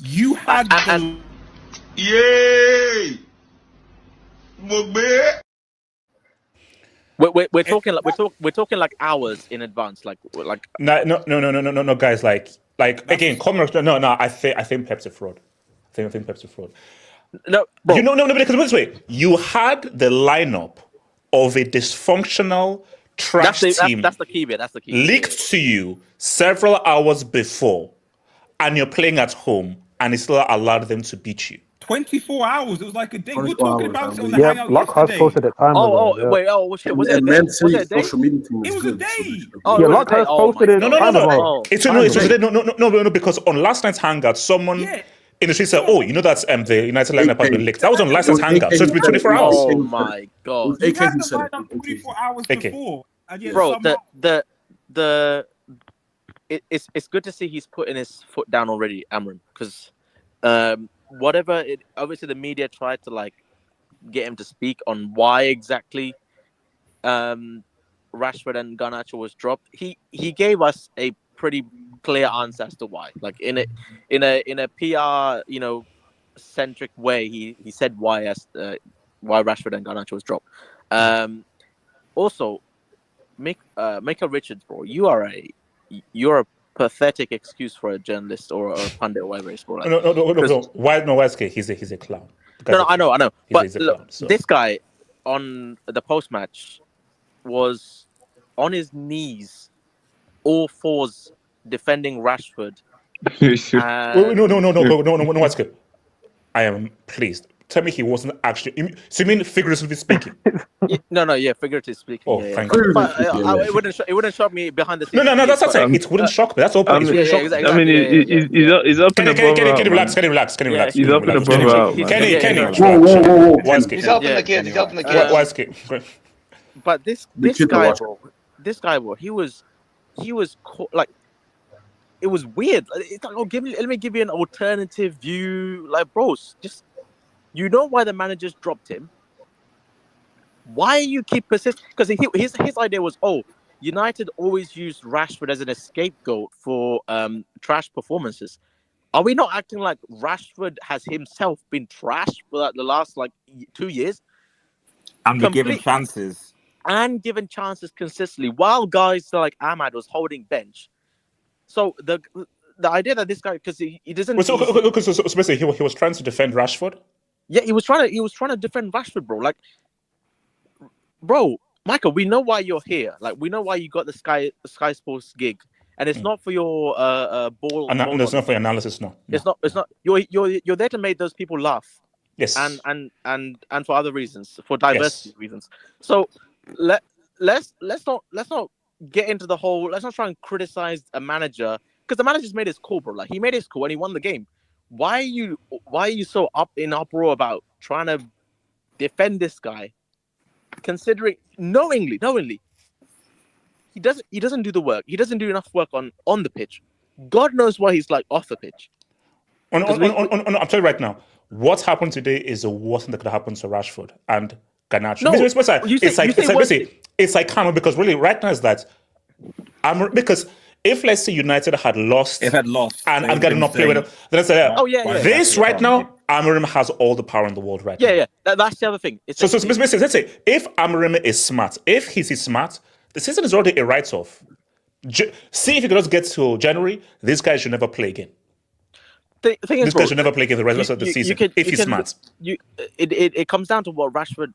You had Yay! We're talking like hours in advance, like. No, guys, like again, I think Pep's a fraud. I think Pep's a fraud. No, bro. Because this way, you had the lineup of a dysfunctional trash team. That's the key bit. Leaked to you several hours before, and you're playing at home, and it still allowed them to beat you. 24 hours. It was like a day. We're talking about it on the Yeah, Hangout Lockhart yesterday. posted it time ago. Wait, was it a day? Man Was it a City's day? social media team It is was a good. day. Yeah, Lockhart posted it time ago. No, because on last night's Hangout, someone in the street said, "Oh, you know that's the United lineup has been leaked." That was on last night's Hangout, so it's been 24 hours. Oh my god! You had the lineup 24 hours before. Bro, it's good to see he's putting his foot down already, Amram, because obviously the media tried to like get him to speak on why exactly Rashford and Garnacho was dropped. He gave us a pretty clear answer as to why. Like in a PR centric way, he said why Rashford and Garnacho was dropped. Also, Micah Richards, bro, you're a pathetic excuse for a journalist or a pundit or whatever it's called. No. Why is he's a clown? No, I know. But look, this guy on the post match was on his knees, all fours, defending Rashford. No, Wesker. I am pleased. Tell me he wasn't actually. So you mean figuratively speaking? Figuratively speaking. Oh, thank you. But it wouldn't shock me behind the scenes. No, that's not saying it wouldn't shock me. That's all. Exactly. I mean, he's up in the ball. Can you relax? He's up in the ball. Kenny. Whoa. He's helping the kids. But this guy, bro, he was like, it was weird. It's like, let me give you an alternative view. Like, bros, just. You know why the managers dropped him? Why you keep persisting? Because his idea was, United always used Rashford as an scapegoat for trash performances. Are we not acting like Rashford has himself been trashed for the last 2 years? And be given chances. And given chances consistently, while guys like Ahmad was holding bench. So the idea that this guy, because he doesn't. So basically, he was trying to defend Rashford. Yeah, he was trying to defend Rashford, bro. Like, bro, Michael, we know why you're here. Like, we know why you got the Sky Sports gig, and it's not for your ball. It's not for your analysis, no. It's not. You're there to make those people laugh. Yes. And for other reasons, for diversity reasons. So let's not get into the whole. Let's not try and criticize a manager, because the manager's made his call, bro. Like, he made his call and he won the game. Why are you so in uproar about trying to defend this guy, considering knowingly he doesn't do the work. He doesn't do enough work on the pitch. God knows why he's like off the pitch. I'm telling you right now, what's happened today is the worst thing that could happen to Rashford and Garnacho. No, it's like karma, because really right now is that because if, let's say, United had lost, and got enough play with them, then I say, this right now, Amorim has all the power in the world right now. Yeah. That's the other thing. So basically, let's say, if Amorim is smart, if he's smart, the season is already a write-off. See if he does get to January, this guy should never play again. Thing is, This guy should never play again the rest of the season if he's smart. It comes down to what Rashford,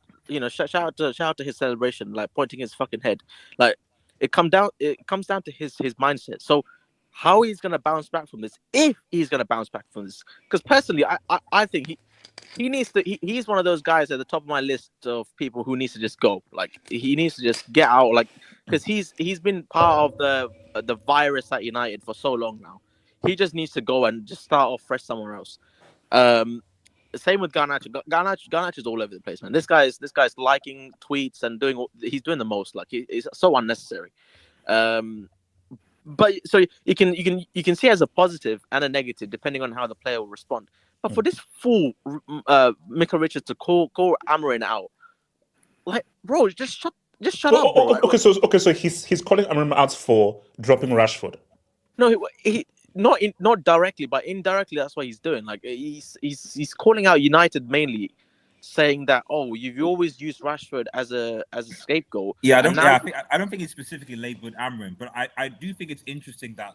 shout out to his celebration, like pointing his fucking head. Like it comes down to his mindset. So how he's gonna bounce back from this, if he's gonna bounce back from this. Because personally, I think he needs to. He's one of those guys at the top of my list of people who needs to just go. Like he needs to just get out. Like because he's been part of the virus at United for so long now. He just needs to go and just start off fresh somewhere else. Same with Garnacho. Garnacho's all over the place, man. This guy's liking tweets and he's doing the most. Like it's so unnecessary. But so you can see as a positive and a negative depending on how the player will respond. But for this fool, Mika Richards to call Amarin out, like bro, just shut up, bro. Okay, so he's calling Amarin out for dropping Rashford. No, he not directly, but indirectly. That's what he's doing. Like he's calling out United mainly, saying that you've always used Rashford as a scapegoat. Yeah, I don't think it's specifically labeled Amarin, but I do think it's interesting that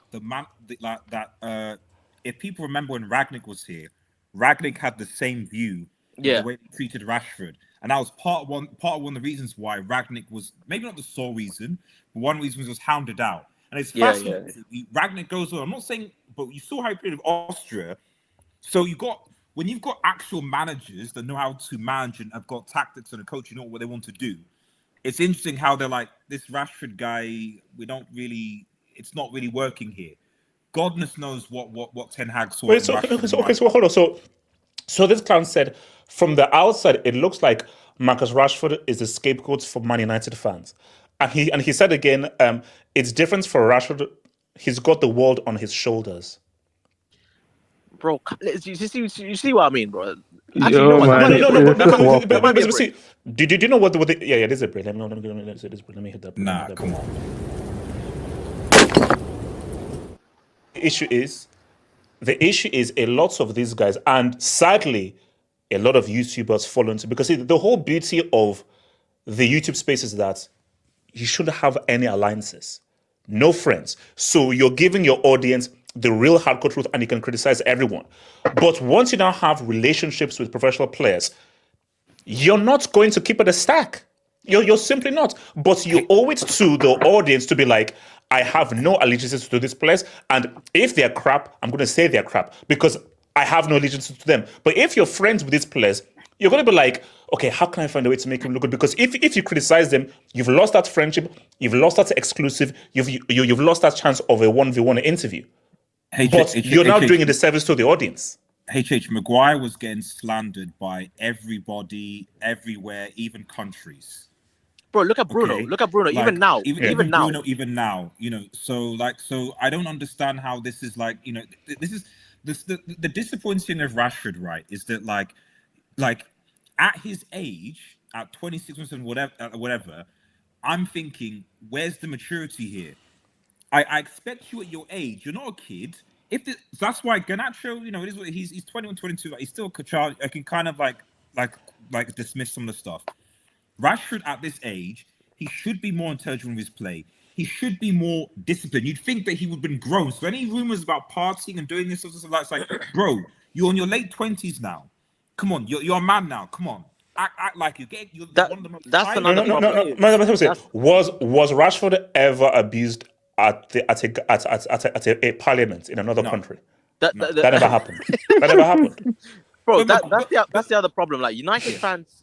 if people remember when Ragnick was here, Ragnick had the same view. The way he treated Rashford, and that was part of one of the reasons why Ragnick was maybe not the sole reason, but one reason was hounded out. And it's fascinating. Ragnick goes on. I'm not saying, but you saw how he played with Austria. So when you've got actual managers that know how to manage and have got tactics and a coach, you know what they want to do. It's interesting how they're like, this Rashford guy, it's not really working here. Godness knows what Ten Hag saw. Wait, so hold on. So this clown said, from the outside, it looks like Marcus Rashford is the scapegoat for Man United fans. And he said again, it's different for Rashford. He's got the world on his shoulders. Bro, you see what I mean, bro? Did you know what the yeah, this is a break. Let me hit that. Nah, come on. The issue is a lot of these guys, and sadly, a lot of YouTubers fall into, because the whole beauty of the YouTube space is that you shouldn't have any alliances, no friends. So you're giving your audience the real hardcore truth, and you can criticize everyone. But once you now have relationships with professional players, you're not going to keep it a stack. You're simply not. But you owe it to the audience to be like, I have no allegiances to these players, and if they're crap, I'm going to say they're crap because I have no allegiances to them. But if you're friends with these players, you're going to be like, okay, how can I find a way to make him look good? Because if you criticize them, you've lost that friendship, you've lost that exclusive, you've lost that chance of a 1v1 interview. But you're now doing a disservice to the audience. Maguire was getting slandered by everybody, everywhere, even countries. Bro, look at Bruno. Okay. Look at Bruno. Even now. So I don't understand how this is like. This is the disappointing thing of Rashford, right? Is that like at his age, at 26 and whatever, I'm thinking, where's the maturity here? I expect you at your age. You're not a kid. That's why Garnacho, it is what he's 21, 22. Like, he's still a child. I can kind of like dismiss some of the stuff. Rashford at this age, he should be more intelligent with his play. He should be more disciplined. You'd think that he would have been grown. So any rumors about partying and doing this sort of stuff, it's like, bro, you're in your late 20s now. Come on, you're a man now. Come on, act like you're one of the most. That's another problem. Was Rashford ever abused at a parliament in another country? That never happened. That never happened. Bro, that's the other problem. Like United fans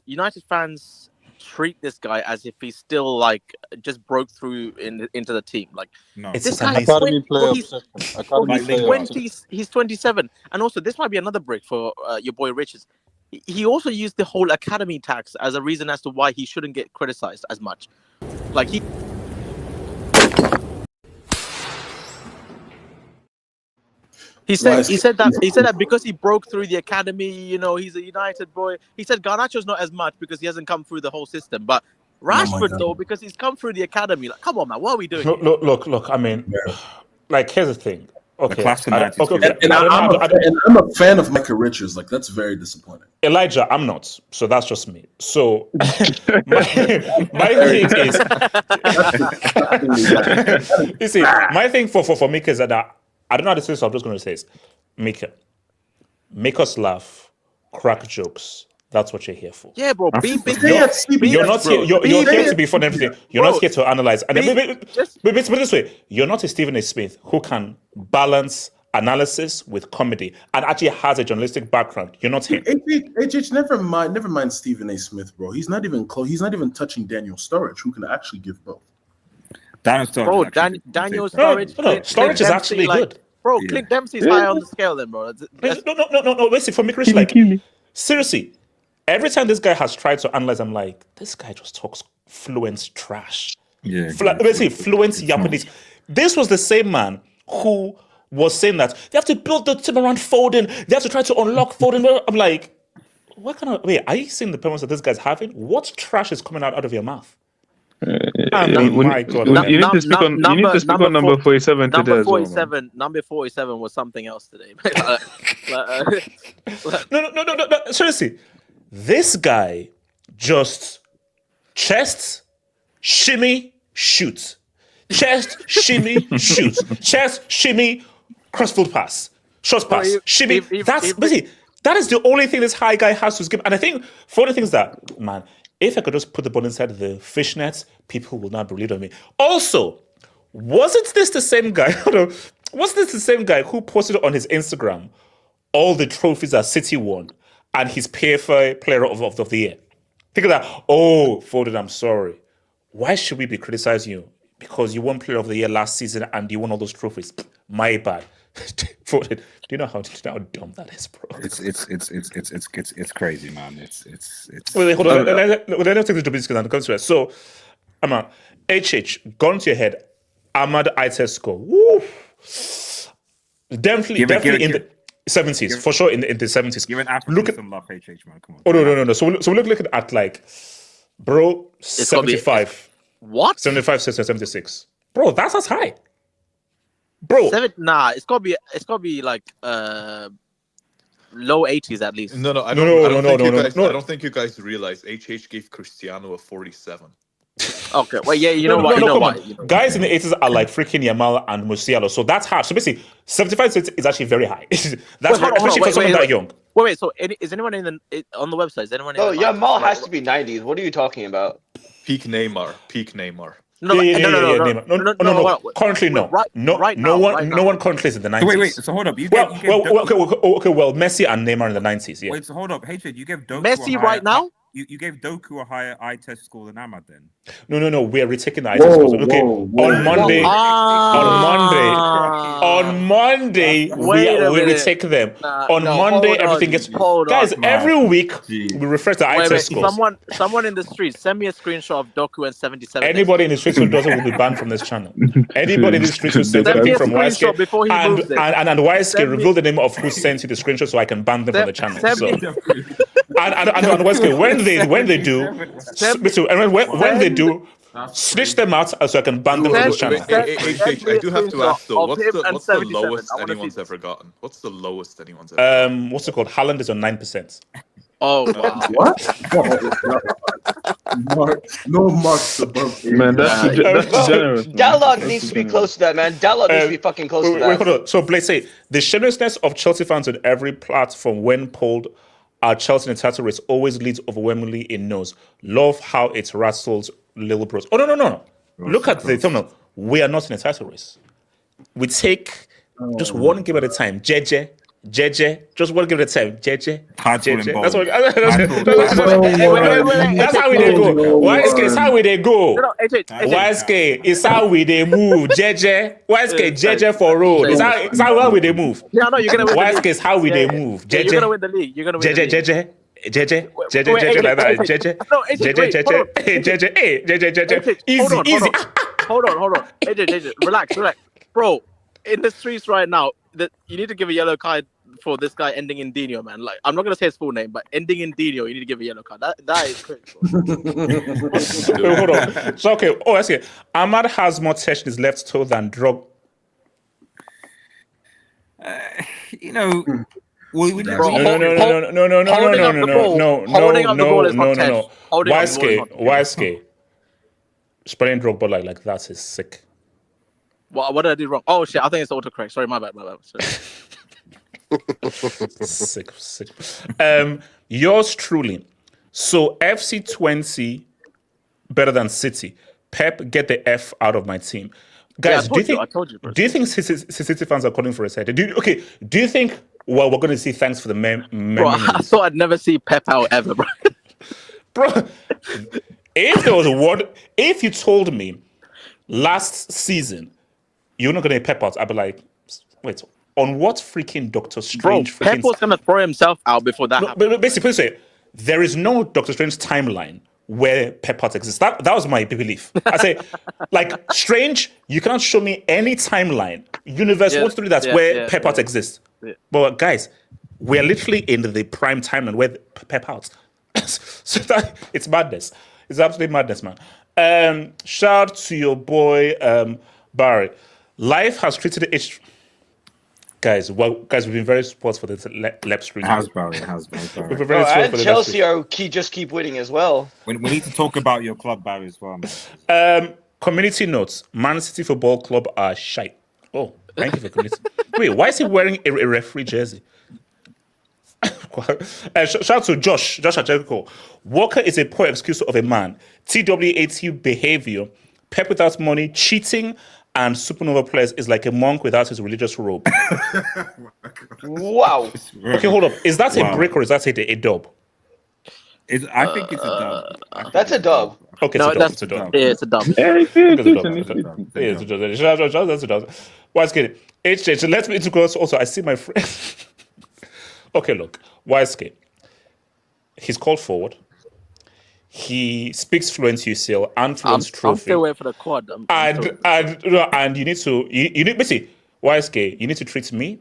treat this guy as if he's still like just broke through into the team. Like this guy, he's 27, and also this might be another break for your boy Richards. He also used the whole academy tax as a reason as to why he shouldn't get criticized as much. Like He said that because he broke through the academy, he's a United boy. He said Garnacho's not as much because he hasn't come through the whole system, but Rashford though, because he's come through the academy. Like, come on, man, what are we doing? Look. I mean, like, here's the thing. Okay. The class of I- 92. okay. And I don't know, I'm a fan of Micah Richards. Like, that's very disappointing. Elijah, I'm not. So that's just me. So my thing is, you see, my thing for Mika is that I don't know how to say this, so I'm just going to say this. Mika, make us laugh, crack jokes. That's what you're here for. Yeah, bro. Be You're not here. You're here to be fun and everything. You're not here to analyze. And but this way, you're not a Stephen A. Smith who can balance analysis with comedy and actually has a journalistic background. You're not him. HH, never mind Stephen A. Smith, bro. He's not even close. He's not even touching Daniel Sturridge, who can actually give both. Daniel Sturridge. Bro, Daniel Sturridge. Sturridge is actually good. Bro, Clint Dempsey's higher on the scale then, bro. No. Listen, for me, Chris, like, seriously, every time this guy has tried to analyze, I'm like, this guy just talks fluent trash. Yeah. Basically, fluent Japanese. This was the same man who was saying that they have to build the team around Foden. They have to try to unlock Foden. I'm like, what kind of... Wait, are you seeing the performance that this guy's having? What trash is coming out of your mouth? My God. You need to speak on number 47 today. Number 47, number 47 was something else today. No. Seriously. This guy just chest, shimmy, shoot. Chest, shimmy, shoot. Chest, shimmy, crossfield pass. Short pass. Shimmy. That is the only thing this high guy has to give. And I think for the things that, man, if I could just put the ball inside the fishnets, people will not believe on me. Also, wasn't this the same guy? Was this the same guy who posted on his Instagram all the trophies that City won and his PFA Player of the Year? Think of that. Oh, Foden, I'm sorry. Why should we be criticizing you? Because you won Player of the Year last season and you won all those trophies. My bad. Foden, do you know how dumb that is, bro? It's crazy, man. It's. Wait, hold on. Let me take the Jobinski and come to it. So, Ahmad, gone to your head. Ahmad Aites score. Woo. Definitely in the 70s, for sure in the 70s. Give an African some love, HH, man. Come on. Oh no. So we're looking at like, bro, 75. What? 75, 76. Bro, that's as high. Bro, it's gotta be like low 80s at least. No. I don't think you guys realize HH gave Cristiano a 47. Okay, well, yeah, you know what? Guys in the 80s are like freaking Yamal and Musiala, so that's half. So basically, 75 is actually very high. That's especially for someone that young. Wait. So is anyone on the website? Is anyone? Yamal has to be 90s. What are you talking about? Peak Neymar. No. Currently, no. No one currently is in the 90s. Wait. So hold up. Well, Messi and Neymar in the 90s. Yeah. Wait. So hold up. HJ, you gave Doku Messi right now. You gave Doku a higher eye test score than Ahmad then. No. We're retaking the eye test scores. Okay. On Monday, we retake them. On Monday, everything gets. Guys, every week we refresh the eye test scores. Someone in the street, send me a screenshot of Doku and 77. Anybody in the streets who does it will be banned from this channel. Anybody in the streets who sends anything from YSK and YSK reveal the name of who sent you the screenshot so I can ban them from the channel. So and YSK, when they do, snitch them out so I can ban them from this channel. I do have to ask though, what's the lowest anyone's ever gotten? What's the lowest anyone's ever gotten? What's it called? Haaland is on 9%. Oh wow. What? No marks above. Man, that's generous. Dalot needs to be close to that, man. Dalot needs to be fucking close to that. Wait, hold on. So Blake say the shamelessness of Chelsea fans on every platform when polled are Chelsea in the title race always leads overwhelmingly in no's. Love how it rattles little bros. Oh no. Look at the thumbnail. We are not in a title race. We take just one game at a time. JJ, just one game at a time. JJ. That's how we they go. YSK is how we they go. YSK is how we they move. JJ. YSK JJ for road. Is how we they move. Yeah, no, you're gonna win. YSK is how we they move. JJ. You're gonna win the league. You're gonna win. JJ. Easy. Hold on. AJ, relax. Bro, in the streets right now, you need to give a yellow card for this guy ending in Dino, man. Like, I'm not gonna say his full name, but ending in Dino, you need to give a yellow card. That is crazy. Hold on. So okay. Oh, that's it. Ahmad has more touch in his left toe than drug. You know, we Bro, No. holding up the ball is not Tesh. Holding up the ball is not YSK. Spelling Drogba like that is sick. What did I do wrong? Oh shit! I think it's autocorrect. Sorry, my bad. Sorry. Sick. Yours truly. So FC20 better than City. Pep, get the F out of my team. Guys, I told you, bro. Do you think City fans are calling for a set? Do you think we're going to see thanks for the memories? Bro, I thought I'd never see Pep out ever, bro. Bro, if there was a word, if you told me last season you're not going to Pep out, I'd be like, wait, on what freaking Doctor Strange? Bro, Pep was going to throw himself out before that happened. But basically, say there is no Doctor Strange timeline where Pep out exists. That was my belief. I say, like, Strange, you cannot show me any timeline, universe, where Pep out exists. Yeah. But guys, we're literally in the prime timeline where Pep out. So it's madness. It's absolute madness, man. Shout out to your boy Barry. Life has treated it. Guys, we've been very supportive for this LEP stream. How's Barry? And Chelsea just keep winning as well. We need to talk about your club, Barry, as well, man. Community notes: Man City Football Club are shite. Oh, thank you for community. Wait, why is he wearing a referee jersey? Shout out to Josh Ajeko. Walker is a poor excuse of a man. TWAT behavior. Pep without money, cheating, and supernova players is like a monk without his religious robe. Wow. Okay, hold up. Is that a brick or is that a dub? I think it's a dub. That's a dub. Okay, it's a dub. Yeah, it's a dub. That's a dub. Wise kid. HJ, let's be into also. I see my friend. Okay, look. Wise kid. He's called forward. He speaks fluent UCL and fluent trophy. I'm still waiting for the quad. And you need to basically YSK. You need to treat me,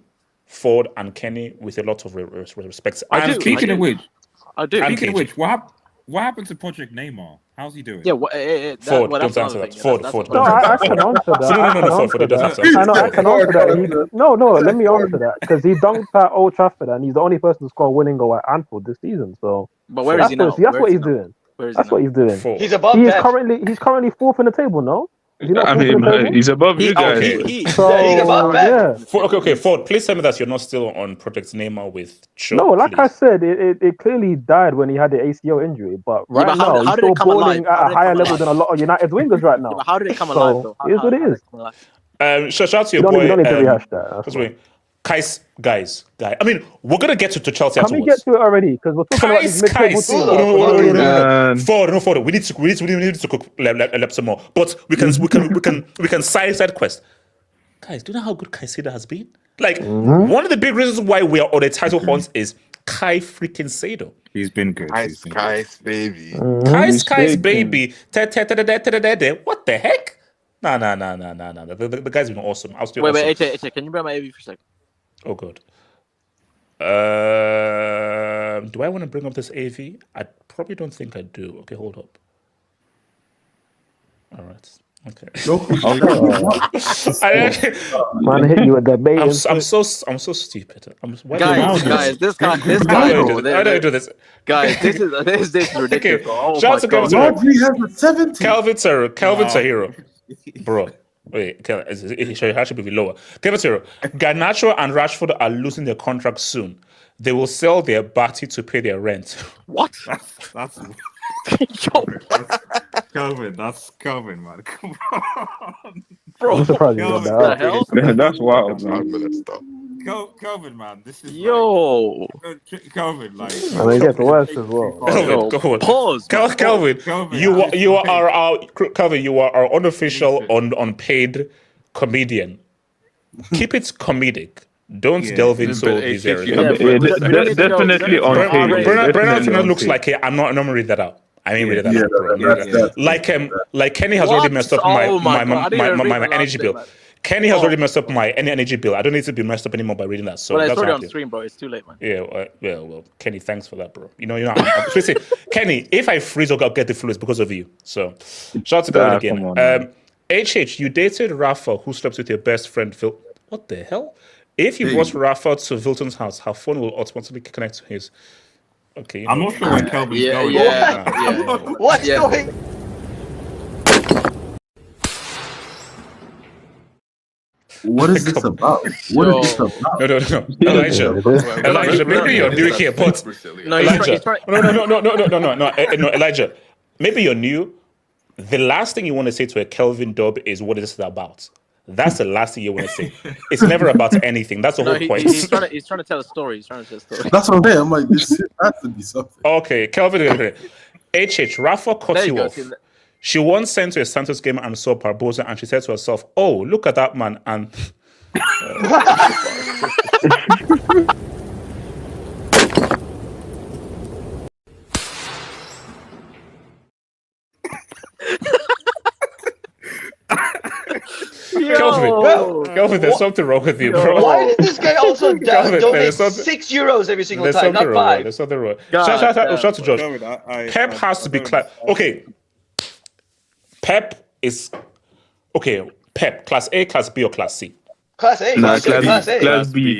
Ford, and Kenny with a lot of respect. Speaking of which, Speaking of which, what happened to Project Neymar? How's he doing? Yeah, Ford, don't answer that. Ford. No, I can answer that. No, Ford, don't answer I know, I can answer that. No, let me answer that. Because he dunked at Old Trafford and he's the only person to score a winning goal at Anfield this season. So, but where is he now? That's what he's doing. That's what he's doing. He's above. He's currently fourth in the table, no? He's above you guys. He's above that. Okay, Ford, please tell me that you're not still on Project Neymar with Cho. No, like I said, it clearly died when he had the ACL injury. But now, he's still balling at a higher level than a lot of United's wingers right now. But how did it come alive, though? It is what it is. Shout out to your boy. You don't need to rehash that. Guys. I mean, we're gonna get to Chelsea afterwards. Can we get to it already? Because we're talking about these mid-table teams. No, Ford. We need to cook LEP some more. But we can side quest. Guys, do you know how good Caicedo has been? Like one of the big reasons why we are on the title hunt is Kai freaking Sado. He's been good. Kai's baby. Kai's baby. What the heck? No. The guy's been awesome. Wait, AJ, can you bring my AV for a second? Oh, God. Do I want to bring up this AV? I probably don't think I do. Okay, hold up. All right. Okay. Man, hit you with that bait. I'm so stupid. Guys, this guy. I don't do this. Guys, this is ridiculous. Okay. Oh, shout out to Rodri has a 70. Calvin Tahiro. Bro. Wait, it should actually be lower. Kevatero, Garnacho and Rashford are losing their contracts soon. They will sell their body to pay their rent. What? That's Calvin. That's Calvin, man. Come on, bro. I'm surprised you got that. That's wild. Calvin, man. This is Calvin. Like, and it gets worse as well. Go on. Pause. Calvin, you are our unofficial, unpaid comedian. Keep it comedic. Don't delve into these areas. Definitely unpaid. Brennan looks like I'm not reading that out. I mean, read that out. Like Kenny has already messed up my energy bill. Kenny has already messed up my energy bill. I don't need to be messed up anymore by reading that. So well, that's it's already on stream, bro. It's too late, man. Yeah, well, Kenny, thanks for that, bro. Kenny, if I freeze or get the flu, it's because of you. So, shout out to God again. HH, you dated Rafa, who slept with your best friend Phil. What the hell? If you brought Rafa to Wilton's house, her phone will automatically connect to his. Okay. I'm not sure where Kelvin's going. What's going? What is this about? What is this about? No. Elijah, maybe you're new here, but Elijah, no, Elijah, maybe you're new. The last thing you want to say to a Kelvin dub is what is this about? That's the last thing you want to say. It's never about anything. That's the whole point. He's trying to tell a story. That's what I'm saying. I'm like, this has to be something. Okay, Kelvin. Rafa cut you off. She once sent to a Santos game and saw Barbosa, and she said to herself, "Oh, look at that man!" And Kelvin, there's something wrong with you, bro. Why did this guy also donate €6 every single time, not 5? There's something wrong. Shout to Josh. Pep has to be okay. Pep is okay. Pep, Class A, Class B, or Class C? Class A. Class A. Class B.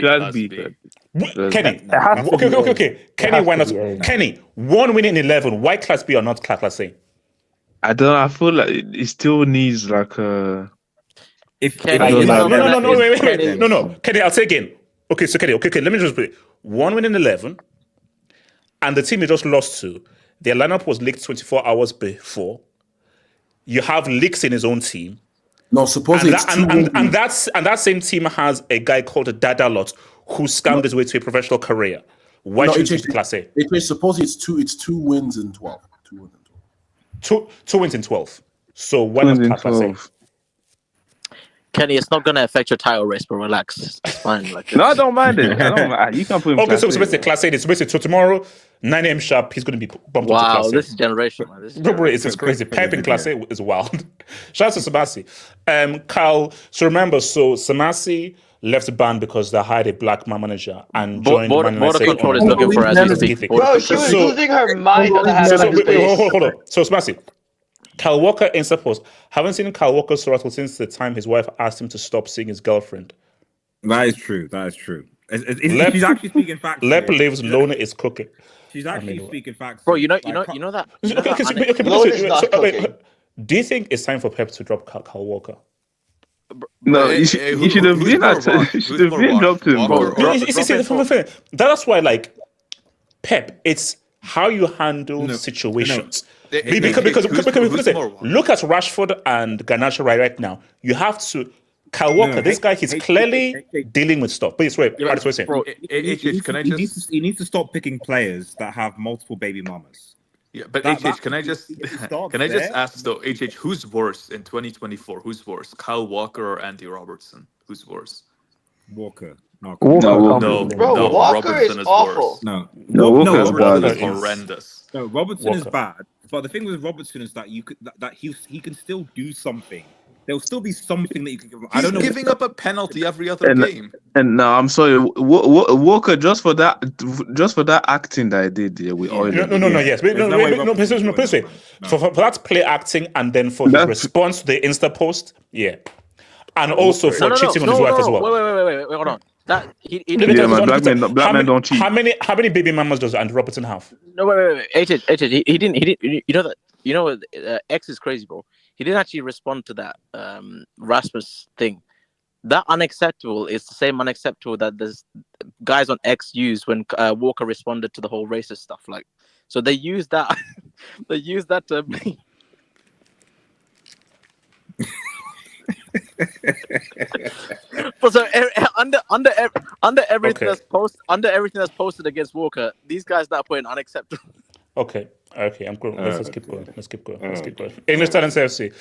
Kenny. Okay. Kenny, why not? Kenny, 1 win in 11. Why Class B or not Class A? I don't know. I feel like it still needs like a. Wait. No. Kenny, I'll say again. Okay, so Kenny, okay. Let me just put it. 1 win in 11, and the team they just lost to, their lineup was leaked 24 hours before. You have leaks in his own team. No, supposedly and that same team has a guy called Dadalot who scammed his way to a professional career. Why should you choose Class A? Supposedly it's 2 wins in 12. 2 wins in 12. Two wins in 12. So why not Class A? Kenny, it's not gonna affect your title race, but relax. It's fine. No, I don't mind it. You can put him. Okay, so basically Class A. So tomorrow, 9 a.m. sharp, he's going to be bumped into Class A. Wow, this is generation, man. It's crazy. Pep in Class A is wild. Shout out to Samasi. Carl, so remember, Samasi left the band because they hired a black man manager and joined Border Control is looking for us. Bro, she was losing her mind on the hold on. So Samasi, Kyle Walker Insta post. Haven't seen Kyle Walker Sorato since the time his wife asked him to stop seeing his girlfriend. That is true. She's actually speaking facts. Lep believes Lona is cooking. She's actually speaking facts. Bro, you know that. Do you think it's time for Pep to drop Kyle Walker? No, you should have been dropped him, bro. That's why, like, Pep, it's how you handle situations. Because look at Rashford and Garnacho right now. You have to. Kyle Walker, this guy, he's clearly dealing with stuff. Please wait. Bro, he needs to stop picking players that have multiple baby mamas. Yeah, but can I just ask though, who's worse in 2024? Who's worse, Kyle Walker or Andy Robertson? Who's worse? Walker. No, Walker Robertson is awful. Worse. No, Robertson is horrendous. No, Robertson is bad. But the thing with Robertson is that he can still do something. There'll still be something that you can give him. I don't know. Giving up a penalty every other game. And no, I'm sorry, Walker, just for that acting that I did with Oil. Yes. Please wait. For that play acting and then for his response to the Insta post, yeah. And also for cheating on his wife as well. Wait, hold on. That black men don't cheat. How many baby mamas does Andy Robertson have? No, wait. HH, he didn't. You know what? X is crazy, bro. He didn't actually respond to that Rasmus thing. That unacceptable is the same unacceptable that there's guys on X used when Walker responded to the whole racist stuff. Like, so they use that. They use that to. So under everything that's posted against Walker, these guys that point unacceptable. Okay, I'm going. Let's keep going. English Talents FC.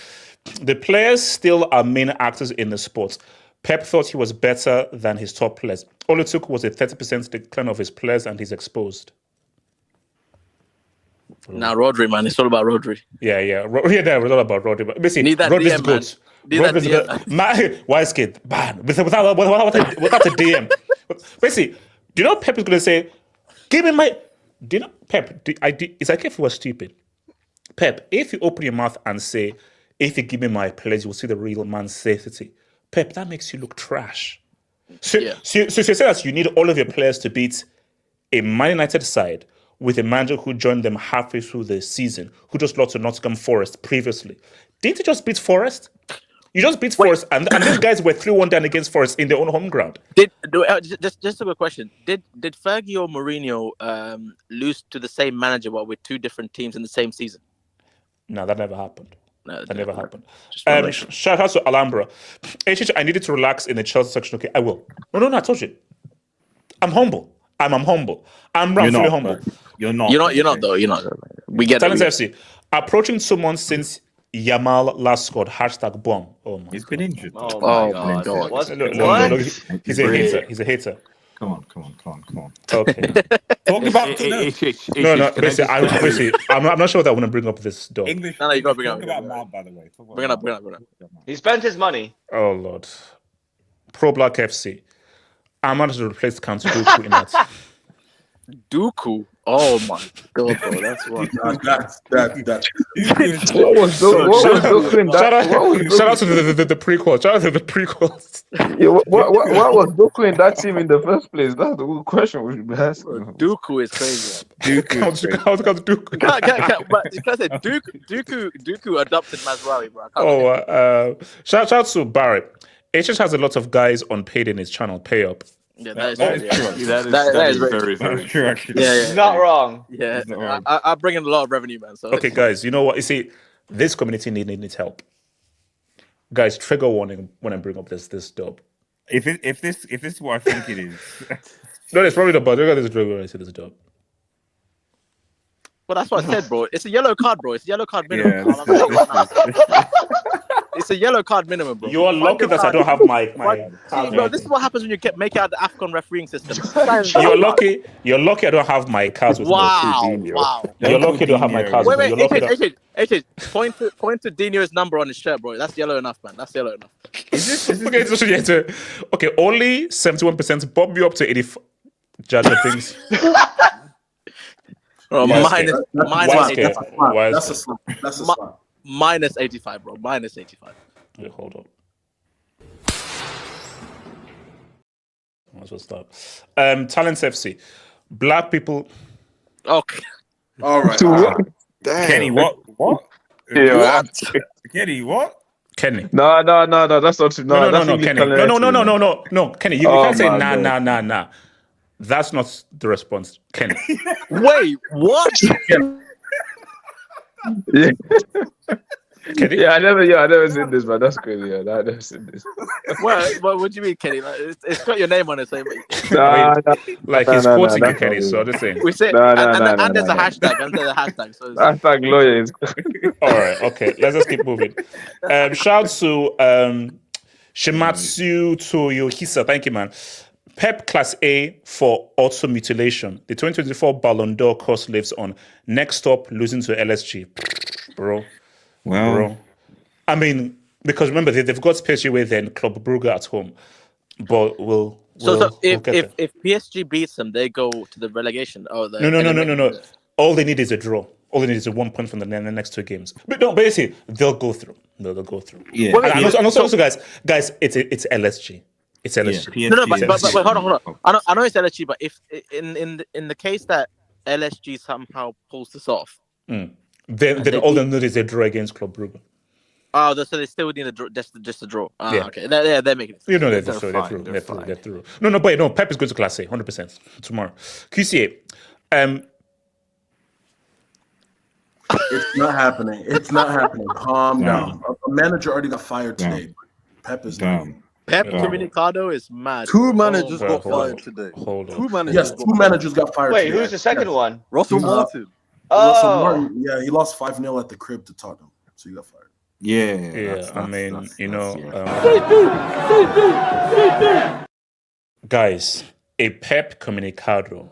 The players still are main actors in the sport. Pep thought he was better than his top players. All it took was a 30% decline of his players, and he's exposed. Now Rodri, man, it's all about Rodri. Yeah, it's all about Rodri. But basically, Rodri's DM, good. Rodri's good. My wise kid, man, without a DM. Basically, do you know what Pep is going to say? Give me my. Do you know, Pep? It's like if you were stupid. Pep, if you open your mouth and say, "If you give me my pledge, you'll see the real Man City." Pep, that makes you look trash. So you're saying that you need all of your players to beat a Man United side with a manager who joined them halfway through the season, who just lost to Nottingham Forest previously. Didn't you just beat Forest? You just beat Forest, and these guys were 3-1 down against Forest in their own home ground. Just a quick question: Did Fergie or Mourinho lose to the same manager, but with two different teams in the same season? No, that never happened. No, that never happened. Just Shout out to Alhambra. I needed to relax in the Chelsea section. Okay, I will. No, I told you. I'm humble. I'm humble. I'm fully humble. You're not. You're not though. You're not. We get Talents it. FC. Approaching 2 months since Yamal last scored. #bomb. Oh my. He's been injured. Oh my God. Look, he's a hater. He's a hater. Come on. Okay. Talk about no. Basically, I'm not sure that I want to bring up this dog. English. No, you got to bring Talk up. about Mal, by the way. Bring it up. He spent his money. Oh Lord. Pro Black FC. I'm going to replace Count Dooku in that. Dooku. Oh my God, bro. That's what. That's What was Dooku in that? Shout out to the prequel. Shout out to the prequels. Yeah, what was Dooku in that team in the first place? That's the good question we should be asking. Dooku is crazy. Count Dooku. But because Dooku adopted Mazraoui, bro. Shout out to Barrett. HH has a lot of guys unpaid in his channel. Pay up. Yeah, that is true. That is very true. Actually, yeah. Not wrong. Yeah, I bring in a lot of revenue, man. So okay, guys, you know what? You see, this community needs help. Guys, trigger warning when I bring up this dub. If this is what I think it is, no, it's probably not. But look at this trigger when I say this dub. Well, that's what I said, bro. It's a yellow card, bro. It's a yellow card minimum. It's a yellow card minimum, bro. You are lucky that I don't have my bro, this is what happens when you make it out the AFCON refereeing system. You're lucky I don't have my cards with me. Wow. You're lucky I don't have my cards with me. Wait, point to Dino's number on his shirt, bro. That's yellow enough, man. That's yellow enough. Okay, only 71%. Bob me up to 85. Jaja things. Minus 85. That's a slap. That's a slap. Minus 85, bro. Minus 85. Wait, hold on. Might as well stop. Talents FC. Black people. Okay. All right. Kenny, what? Yeah. Kenny, what? Kenny. No. That's not. No, Kenny. No, Kenny. You can't say nah. That's not the response, Kenny. Wait, what? Yeah. Kenny? Yeah, I never seen this, man. That's crazy. Yeah, I never seen this. What do you mean, Kenny? Like, it's got your name on it, so he's quoting you, Kenny. So I'm just saying. We say, and there's a hashtag. And there's a hashtag. So hashtag lawyer is. All right, okay. Let's just keep moving. Shout to Shimatsu Toyohisa. Thank you, man. Pep Class A for auto-mutilation. The 2024 Ballon d'Or course lives on. Next stop, losing to LSG. Bro. I mean, because remember, they've got PSG away then, Club Brugge at home. But if PSG beats them, they go to the relegation. No. All they need is a draw. All they need is a 1 point from the next 2 games. But no, basically, they'll go through. They'll go through. Yeah. And also, guys, it's LSG. It's LSG. Yeah, no, but hold on. I know it's LSG, but if in the case that LSG somehow pulls this off, then all they need is a draw against Club Brugge. Oh, so they still need a draw, just a draw. Okay, they're making it. You know they're through. No, Pep is going to Class A, 100% tomorrow. QCA, It's not happening. Calm down. A manager already got fired today. Pep is down. Pep Comunicado is mad. 2 managers got fired today. Hold on. 2 managers. Yes, 2 managers got fired. Wait, today. who's the second one? Russell Martin. Russell Martin. Yeah, he lost 5-0 at the crib to Tottenham, so he got fired. Guys, a Pep Comunicado.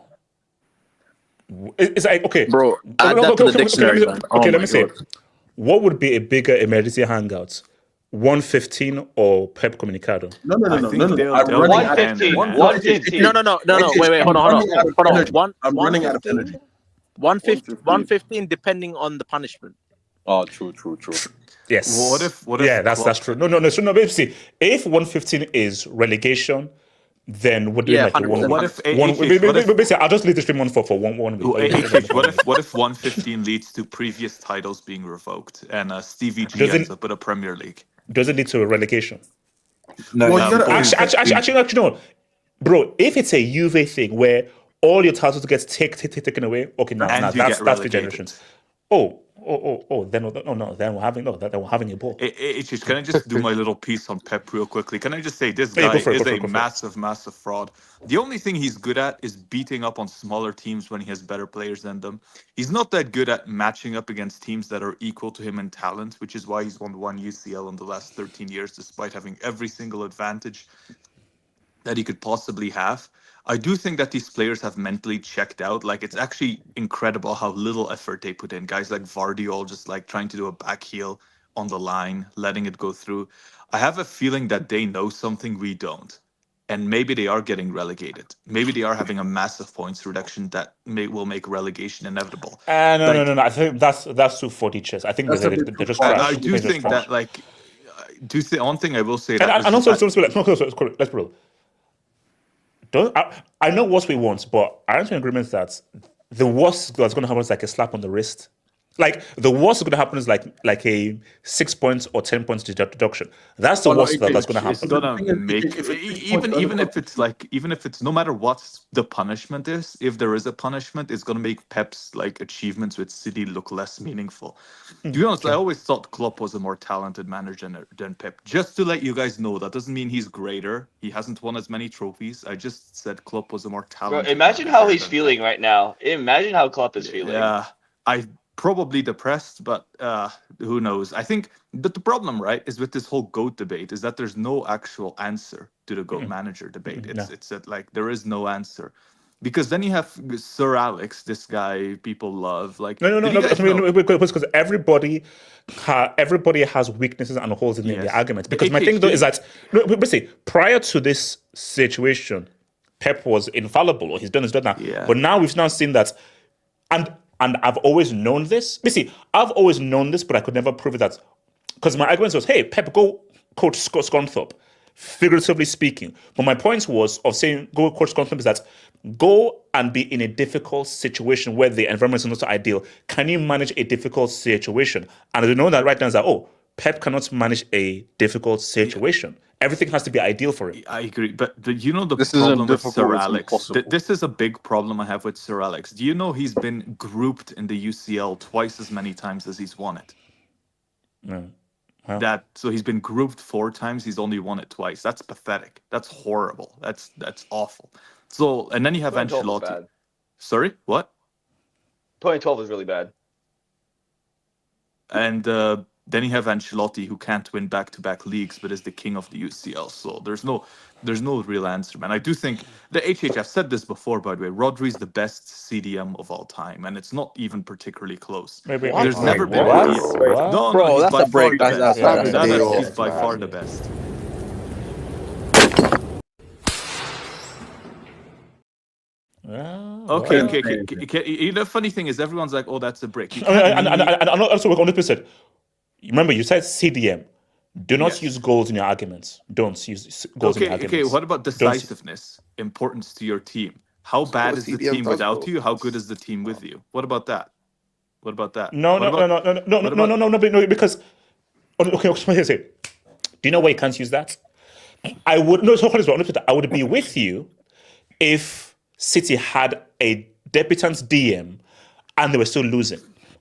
It's like, okay, bro. Let me say, what would be a bigger emergency hangout? 115 or Pep Comunicado? No. I'm running out of 115. No. Wait. Hold on. I'm running out of energy. 115 depending on the punishment. Oh, true. Yes. What if? Yeah, that's true. No. So basically, if 115 is relegation, then we're doing Yeah, like a 100%. What if basically, I'll just leave the stream on for one week. what if 115 leads to previous titles being revoked and Stevie G Does it- ends up with a Premier League? Does it lead to a relegation? No, you gotta Actually, no. Bro, if it's a Juve thing where all your titles get taken away, okay, now And you that's get the relegated. generations. Then we're having a ball. Can I just do my little piece on Pep real quickly? Can I just say this Yeah, guy go for it, is go for a it, go for it. massive fraud. The only thing he's good at is beating up on smaller teams when he has better players than them. He's not that good at matching up against teams that are equal to him in talent, which is why he's won 1 UCL in the last 13 years, despite having every single advantage that he could possibly have. I do think that these players have mentally checked out. Like, it's actually incredible how little effort they put in. Guys like Vardy all just like trying to do a back heel on the line, letting it go through. I have a feeling that they know something we don't. And maybe they are getting relegated. Maybe they are having a massive points reduction that will make relegation inevitable. No. I think that's too 40 chess. I think they're just trash. I do think that, like, one thing I will say that, and also let's be real. I know what we want, but I am in agreement that the worst that's going to happen is like a slap on the wrist. Like, the worst that's going to happen is like a 6 points or 10 points deduction. That's the worst that's going to happen. It's gonna make even if it's no matter what the punishment is, if there is a punishment, it's gonna make Pep's like achievements with City look less meaningful. To be honest, I always thought Klopp was a more talented manager than Pep. Just to let you guys know, that doesn't mean he's greater. He hasn't won as many trophies. I just said Klopp was a more talented. Bro, imagine how he's feeling right now. Imagine how Klopp is feeling. Yeah, probably depressed, but who knows? I think that the problem, right, is with this whole GOAT debate is that there's no actual answer to the GOAT manager debate. It's that, like, there is no answer. Because then you have Sir Alex, this guy people love. Like, no, because everybody has weaknesses and holes in their arguments. Because my thing though is that prior to this situation, Pep was infallible, or he's done that. Yeah. But now we've now seen that, and I've always known this. I've always known this, but I could never prove it. That because my argument was, hey, Pep, go coach Scunthorpe, figuratively speaking. But my point was of saying go coach Scunthorpe is that go and be in a difficult situation where the environment is not so ideal. Can you manage a difficult situation? And I know that right now is that, Pep cannot manage a difficult situation. Everything has to be ideal for him. I agree, but the problem with Sir Alex. This is a big problem I have with Sir Alex. Do you know he's been grouped in the UCL twice as many times as he's won it? No. Well. So he's been grouped 4 times. He's only won it twice. That's pathetic. That's horrible. That's awful. So, and then you have Ancelotti. Sorry, what? 2012 was really bad. And then you have Ancelotti, who can't win back-to-back leagues, but is the king of the UCL. So there's no real answer, man. I do think the HH. I've said this before, by the way. Rodri's the best CDM of all time, and it's not even particularly close. There's never been. No, bro, he's that's a break. He's by far the best. Okay. The funny thing is, everyone's like, "Oh, that's a brick." And also, on this said, remember, you said CDM. Do not use goals in your arguments. Don't use goals in your arguments. Okay, what about decisiveness, importance to your team? How bad is the team without you? How good is the team with you? What about that? No, because okay, do you know why you can't use that? I would be with you if City had a debutant DM and they were still losing.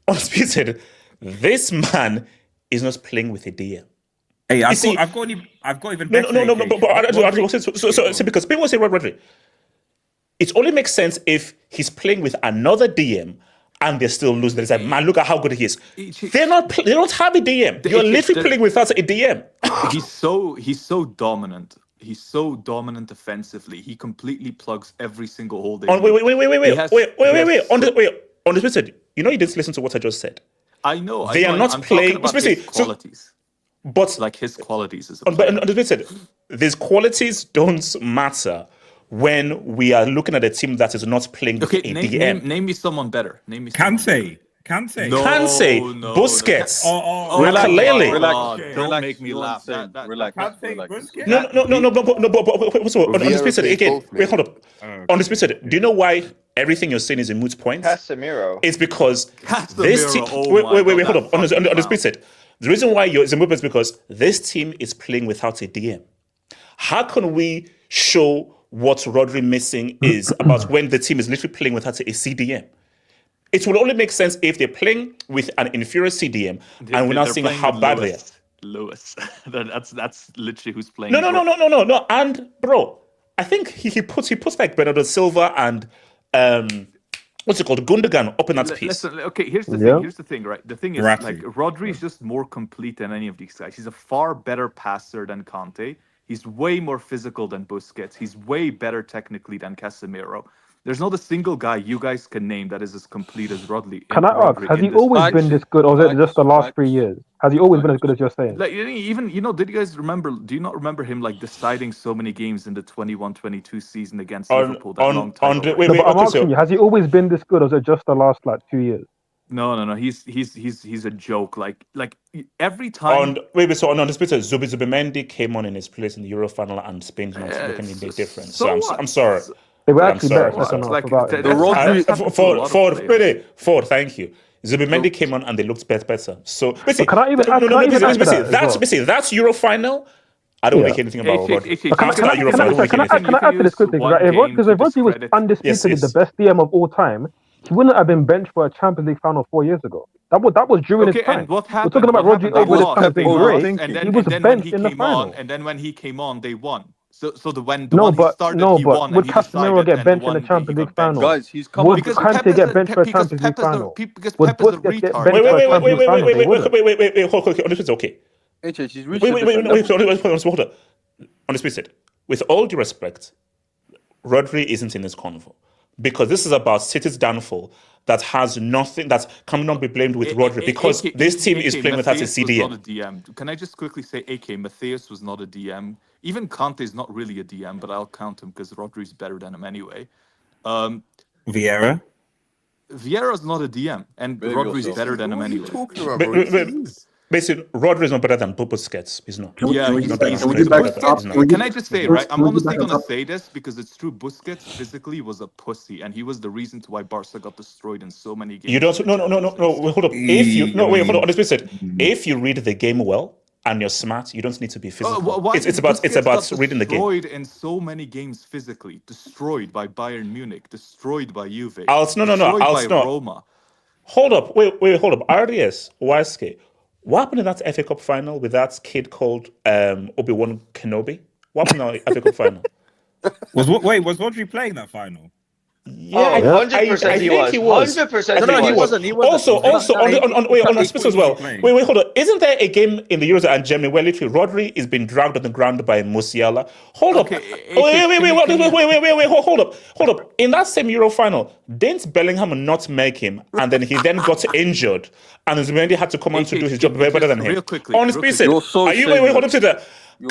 Honestly, this man is not playing with a DM. Hey, I've got even better. So because people say Rodri, it only makes sense if he's playing with another DM and they're still losing. It's like, man, look at how good he is. They don't have a DM. You're literally playing without a DM. He's so dominant. He's so dominant defensively. He completely plugs every single hole. Wait. On this message, you know, you didn't listen to what I just said. I know. They are not playing. His qualities. But like his qualities as a player. But on this message, these qualities don't matter when we are looking at a team that is not playing with a DM. Name me someone better. Kante. No, Kante, no, Busquets, Relax, Makalele. relax, Don't relax. make me You know what I'm laugh. saying? That Relax, Kante, relax. Busquets. But on Vieira Undisputed plays again. both, Wait, man. hold up. Undisputed. Do you know why everything you're saying is a moot point? Casemiro. It's because this Casemiro, team. oh Wait, my wait, God, hold that up. fucking clown. Undisputed. The reason why it's a moot point is because this team is playing without a DM. How can we show what Rodri missing is about when the team is literally playing without a CDM? It will only make sense if they're playing with an inferior CDM and we're not They're seeing playing how with bad they are. Lewis. That's literally who's playing. No. And bro, I think he puts like Bernardo Silva and what's it called, Gundogan up in that piece. Listen, okay, here's the Yeah. thing. Here's the thing, right? The thing is, Verratti. like, Rodri is just more complete than any of these guys. He's a far better passer than Conte. He's way more physical than Busquets. He's way better technically than Casemiro. There's not a single guy you guys can name that is as complete as Rodri. Can I ask, has he always been this good, or is it just the last 3 years? Has he always been as good as you're saying? Like, even, did you guys remember? Do you not remember him like deciding so many games in the 21-22 season against Liverpool? That long time. No, but I'm asking you, has he always been this good, or is it just the last like 2 years? No. He's a joke. Like every time. So on Undisputed, Zubimendi came on in his place in the Euro final and Spain not looking any different. So I'm sorry. They were I'm actually sorry. better second half Like, without him. The Rodri, Ford, thank you. Zubimendi came on and they looked better. So basically, But can I even add to that? That's Euro final. I don't want to hear anything about Rodri. Can I add to this quickly? Because if Rodri was undisputed the best DM of all time, he wouldn't have been benched for a Champions League final 4 years ago. That was during his time. And what We're happened? talking about Rodri over the Champions They League lost, break. and then, He was when benched he in the came final. on, and then when he came on, they won. So when No, he but started, he won. would and he Casemiro decided, get and benched in one the day Champions he League got benched. final? guys, he's coming. Would Kante get benched for a Champions League final? Because Would Pep is a Busquets get retard. benched for a Champions League final? They wouldn't. Wait, hold on. Okay. HH, he's Wait, reached hold on. Undisputed. With all due respect, Rodri isn't in this convo because this is about City's downfall that has nothing, that cannot be blamed with Rodri because this team is playing without a CDM. Not a DM. Can I just quickly say, AK Matthias was not a DM. Even Conte is not really a DM, but I'll count him because Rodri's better than him anyway. Vieira. Vieira's not a DM, and Rodri's better than him anyway. Talking about, bro. Basically, Rodri is not better than Busquets. He's not. Can I just say, right? I'm honestly going to say this because it's true. Busquets physically was a pussy, and he was the reason to why Barca got destroyed in so many games. You don't. No. Wait, hold up. If you read the game well and you're smart, you don't need to be physical. It's about reading the game. Destroyed in so many games physically. Destroyed by Bayern Munich. Destroyed by Juve. Destroyed by Roma. Hold up. Wait. Hold up. RDS, YSK. What happened in that FA Cup final with that kid called Obi-Wan Kenobi? What happened in that FA Cup final? Was Rodri playing that final? Yeah, 100% he was. 100% he wasn't. He wasn't. Also, on Spitz as well. Wait, hold on. Isn't there a game in the Euros and Germany where literally Rodri is being dragged on the ground by Musiala? Hold up. Hold up. In that same Euro final, didn't Bellingham not make him, and then he then got injured, and Zubimendi had to come on to do his job better than him? Real quickly, On Spitz, are you hold up to that?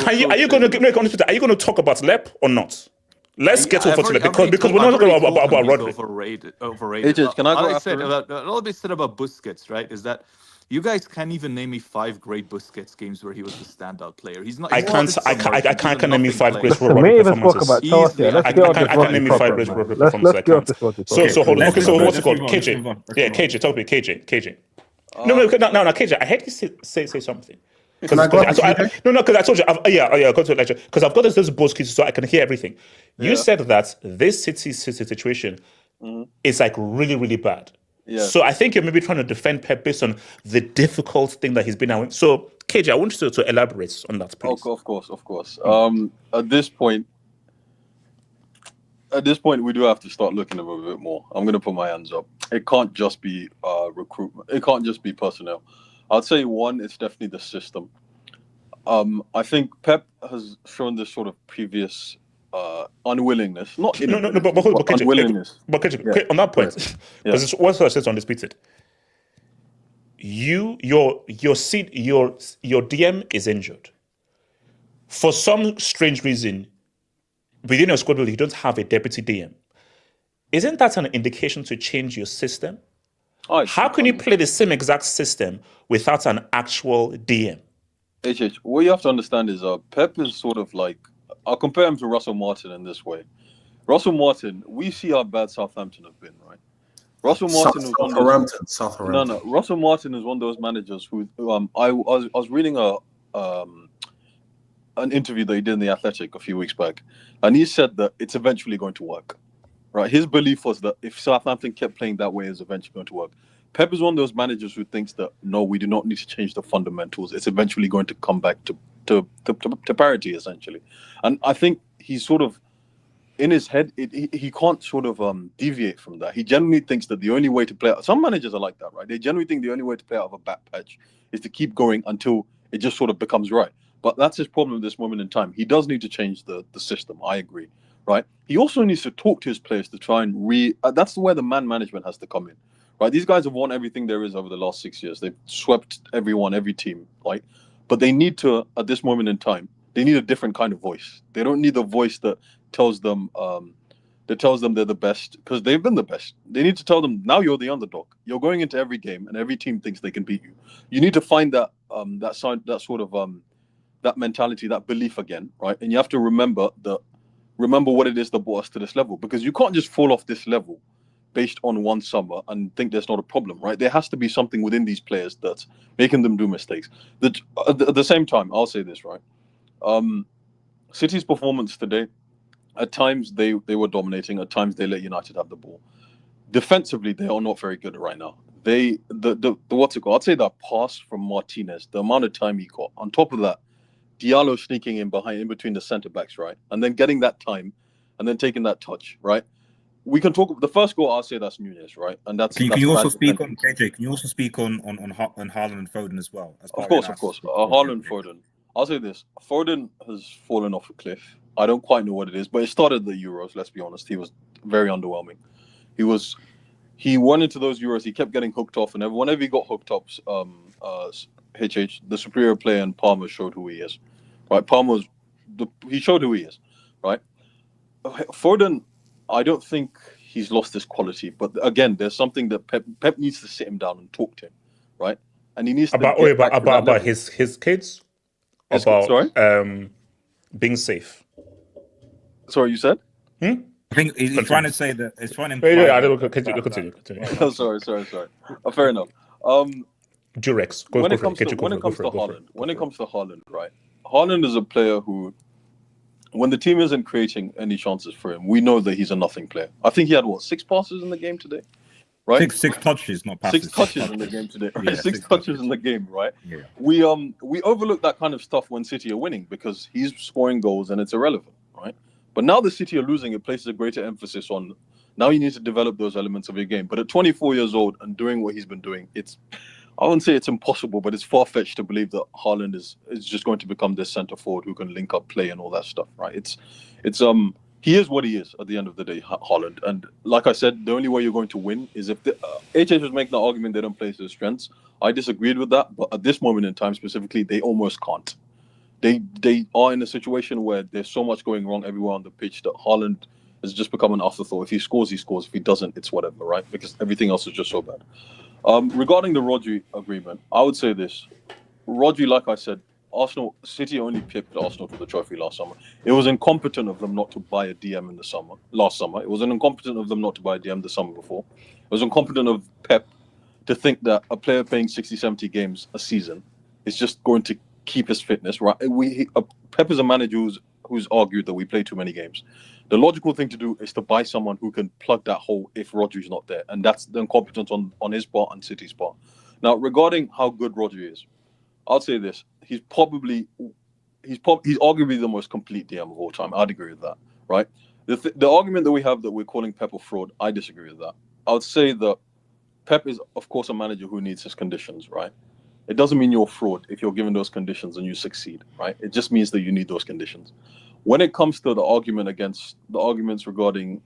Are you going to talk about LEP or not? Let's get over to that because we're not talking about Rodri. Overrated. AJ, can I go All I said about Busquets, right, is that you guys can't even name me 5 great Busquets games where he was the standout player. He's not. I can't name you 5 great Rodri performances. We even spoke about Chelsea. I can't name you 5 great performances. Let's get off this Rodri. So hold on. Okay, so what's it called? KJ. Yeah, KJ. Talk to me. KJ. No, KJ. I heard you say something. Because I told you, I'll go to a lecture because I've got this boss key so I can hear everything. You said that this City situation is like really, really bad. Yeah. So I think you're maybe trying to defend Pep based on the difficult thing that he's been out. So KJ, I want you to elaborate on that, please. Of course. At this point, we do have to start looking a little bit more. I'm going to put my hands up. It can't just be recruitment. It can't just be personnel. I'd say one, it's definitely the system. I think Pep has shown this sort of previous unwillingness, but unwillingness. But on that point, because it's what I said undisputed. Your DM is injured. For some strange reason, within your squad, you don't have a deputy DM. Isn't that an indication to change your system? How can you play the same exact system without an actual DM? What you have to understand is Pep is sort of like, I'll compare him to Russell Martin in this way. Russell Martin, we see how bad Southampton have been, right? Russell Martin was one of those. Southampton. No. Russell Martin is one of those managers who I was reading an interview that he did in the Athletic a few weeks back, and he said that it's eventually going to work. Right? His belief was that if Southampton kept playing that way, it's eventually going to work. Pep is one of those managers who thinks that no, we do not need to change the fundamentals. It's eventually going to come back to parity, essentially. And I think he's sort of in his head, he can't sort of deviate from that. He genuinely thinks that the only way to play. Some managers are like that, right? They genuinely think the only way to play out of a back patch is to keep going until it just sort of becomes right. But that's his problem at this moment in time. He does need to change the system. I agree, right? He also needs to talk to his players to try and that's where the man management has to come in, right? These guys have won everything there is over the last 6 years. They've swept every team, right? But they need to, at this moment in time, they need a different kind of voice. They don't need a voice that tells them they're the best, because they've been the best. They need to tell them, now you're the underdog. You're going into every game and every team thinks they can beat you. You need to find that that mentality, that belief again, right? And you have to remember what it is that brought us to this level, because you can't just fall off this level based on one summer and think there's not a problem, right? There has to be something within these players that's making them do mistakes. That at the same time, I'll say this, right? City's performance today, at times they were dominating, at times they let United have the ball. Defensively, they are not very good right now. What's it called? I'd say that pass from Martinez, the amount of time he got. On top of that, Diallo sneaking in between the centre backs, right? And then getting that time and then taking that touch, right? We can talk. The first goal, I'll say that's Nunez, right? And that's. Can you also speak on KJ? Can you also speak on Haaland and Foden as well? Of course. Haaland, Foden. I'll say this: Foden has fallen off a cliff. I don't quite know what it is, but it started the Euros. Let's be honest; he was very underwhelming. He went into those Euros. He kept getting hooked off, and whenever he got hooked up, the superior player in Palmer showed who he is, right? He showed who he is, right? Foden, I don't think he's lost his quality, but again, there's something that Pep needs to sit him down and talk to him, right? And he needs to about his kids, being safe. Sorry, you said? I think he's trying to say that it's trying to imply. Continue. Oh, sorry. Fair enough. Durex. When it comes to Haaland, right? Haaland is a player who, when the team isn't creating any chances for him, we know that he's a nothing player. I think he had 6 passes in the game today, right? Six touches, not passes. 6 touches in the game today, right? Yeah, 6 touches in the game, right? Yeah. We overlook that kind of stuff when City are winning because he's scoring goals and it's irrelevant, right? But now the City are losing, it places a greater emphasis on now you need to develop those elements of your game. But at 24 years old and doing what he's been doing, I wouldn't say it's impossible, but it's far-fetched to believe that Haaland is just going to become this centre forward who can link up play and all that stuff, right? He is what he is at the end of the day, Haaland. And like I said, the only way you're going to win is if HH was making the argument they don't play to their strengths. I disagreed with that, but at this moment in time specifically, they almost can't. They are in a situation where there's so much going wrong everywhere on the pitch that Haaland has just become an afterthought. If he scores, he scores. If he doesn't, it's whatever, right? Because everything else is just so bad. Regarding the Rodri agreement, I would say this. Rodri, like I said, City only picked Arsenal for the trophy last summer. It was incompetent of them not to buy a DM last summer. It was incompetent of them not to buy a DM the summer before. It was incompetent of Pep to think that a player playing 60, 70 games a season is just going to keep his fitness, right? Pep is a manager who's argued that we play too many games. The logical thing to do is to buy someone who can plug that hole if Rodri's not there, and that's the incompetence on his part and City's part. Now, regarding how good Rodri is, I'll say this: he's arguably the most complete DM of all time. I'd agree with that, right? The argument that we have that we're calling Pep a fraud, I disagree with that. I would say that Pep is, of course, a manager who needs his conditions, right? It doesn't mean you're a fraud if you're given those conditions and you succeed, right? It just means that you need those conditions. When it comes to the arguments regarding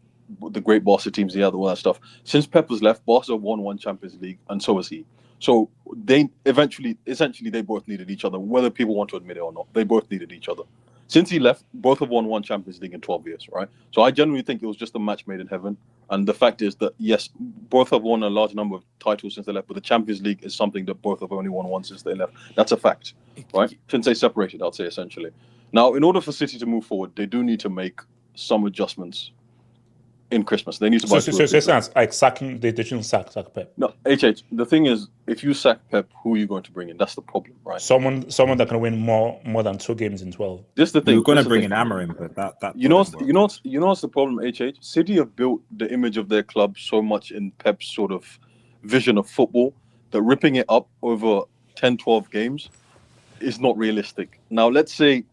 the great Barca teams he had, all that stuff, since Pep was left, Barca won 1 Champions League, and so was he. So they essentially, they both needed each other, whether people want to admit it or not. They both needed each other. Since he left, both have won Champions League in 12 years, right? So I genuinely think it was just a match made in heaven. And the fact is that, yes, both have won a large number of titles since they left, but the Champions League is something that both have only won once since they left. That's a fact, right? Since they separated, I'd say, essentially. Now, in order for City to move forward, they do need to make some adjustments in Christmas. They need to buy. So it sounds like sacking. They shouldn't sack Pep. No, HH. The thing is, if you sack Pep, who are you going to bring in? That's the problem, right? Someone that can win more than 2 games in 12. This is the thing. You're going to bring in Amorim, but that you know what's the problem, HH? City have built the image of their club so much in Pep's sort of vision of football that ripping it up over 10, 12 games is not realistic. Now, let's say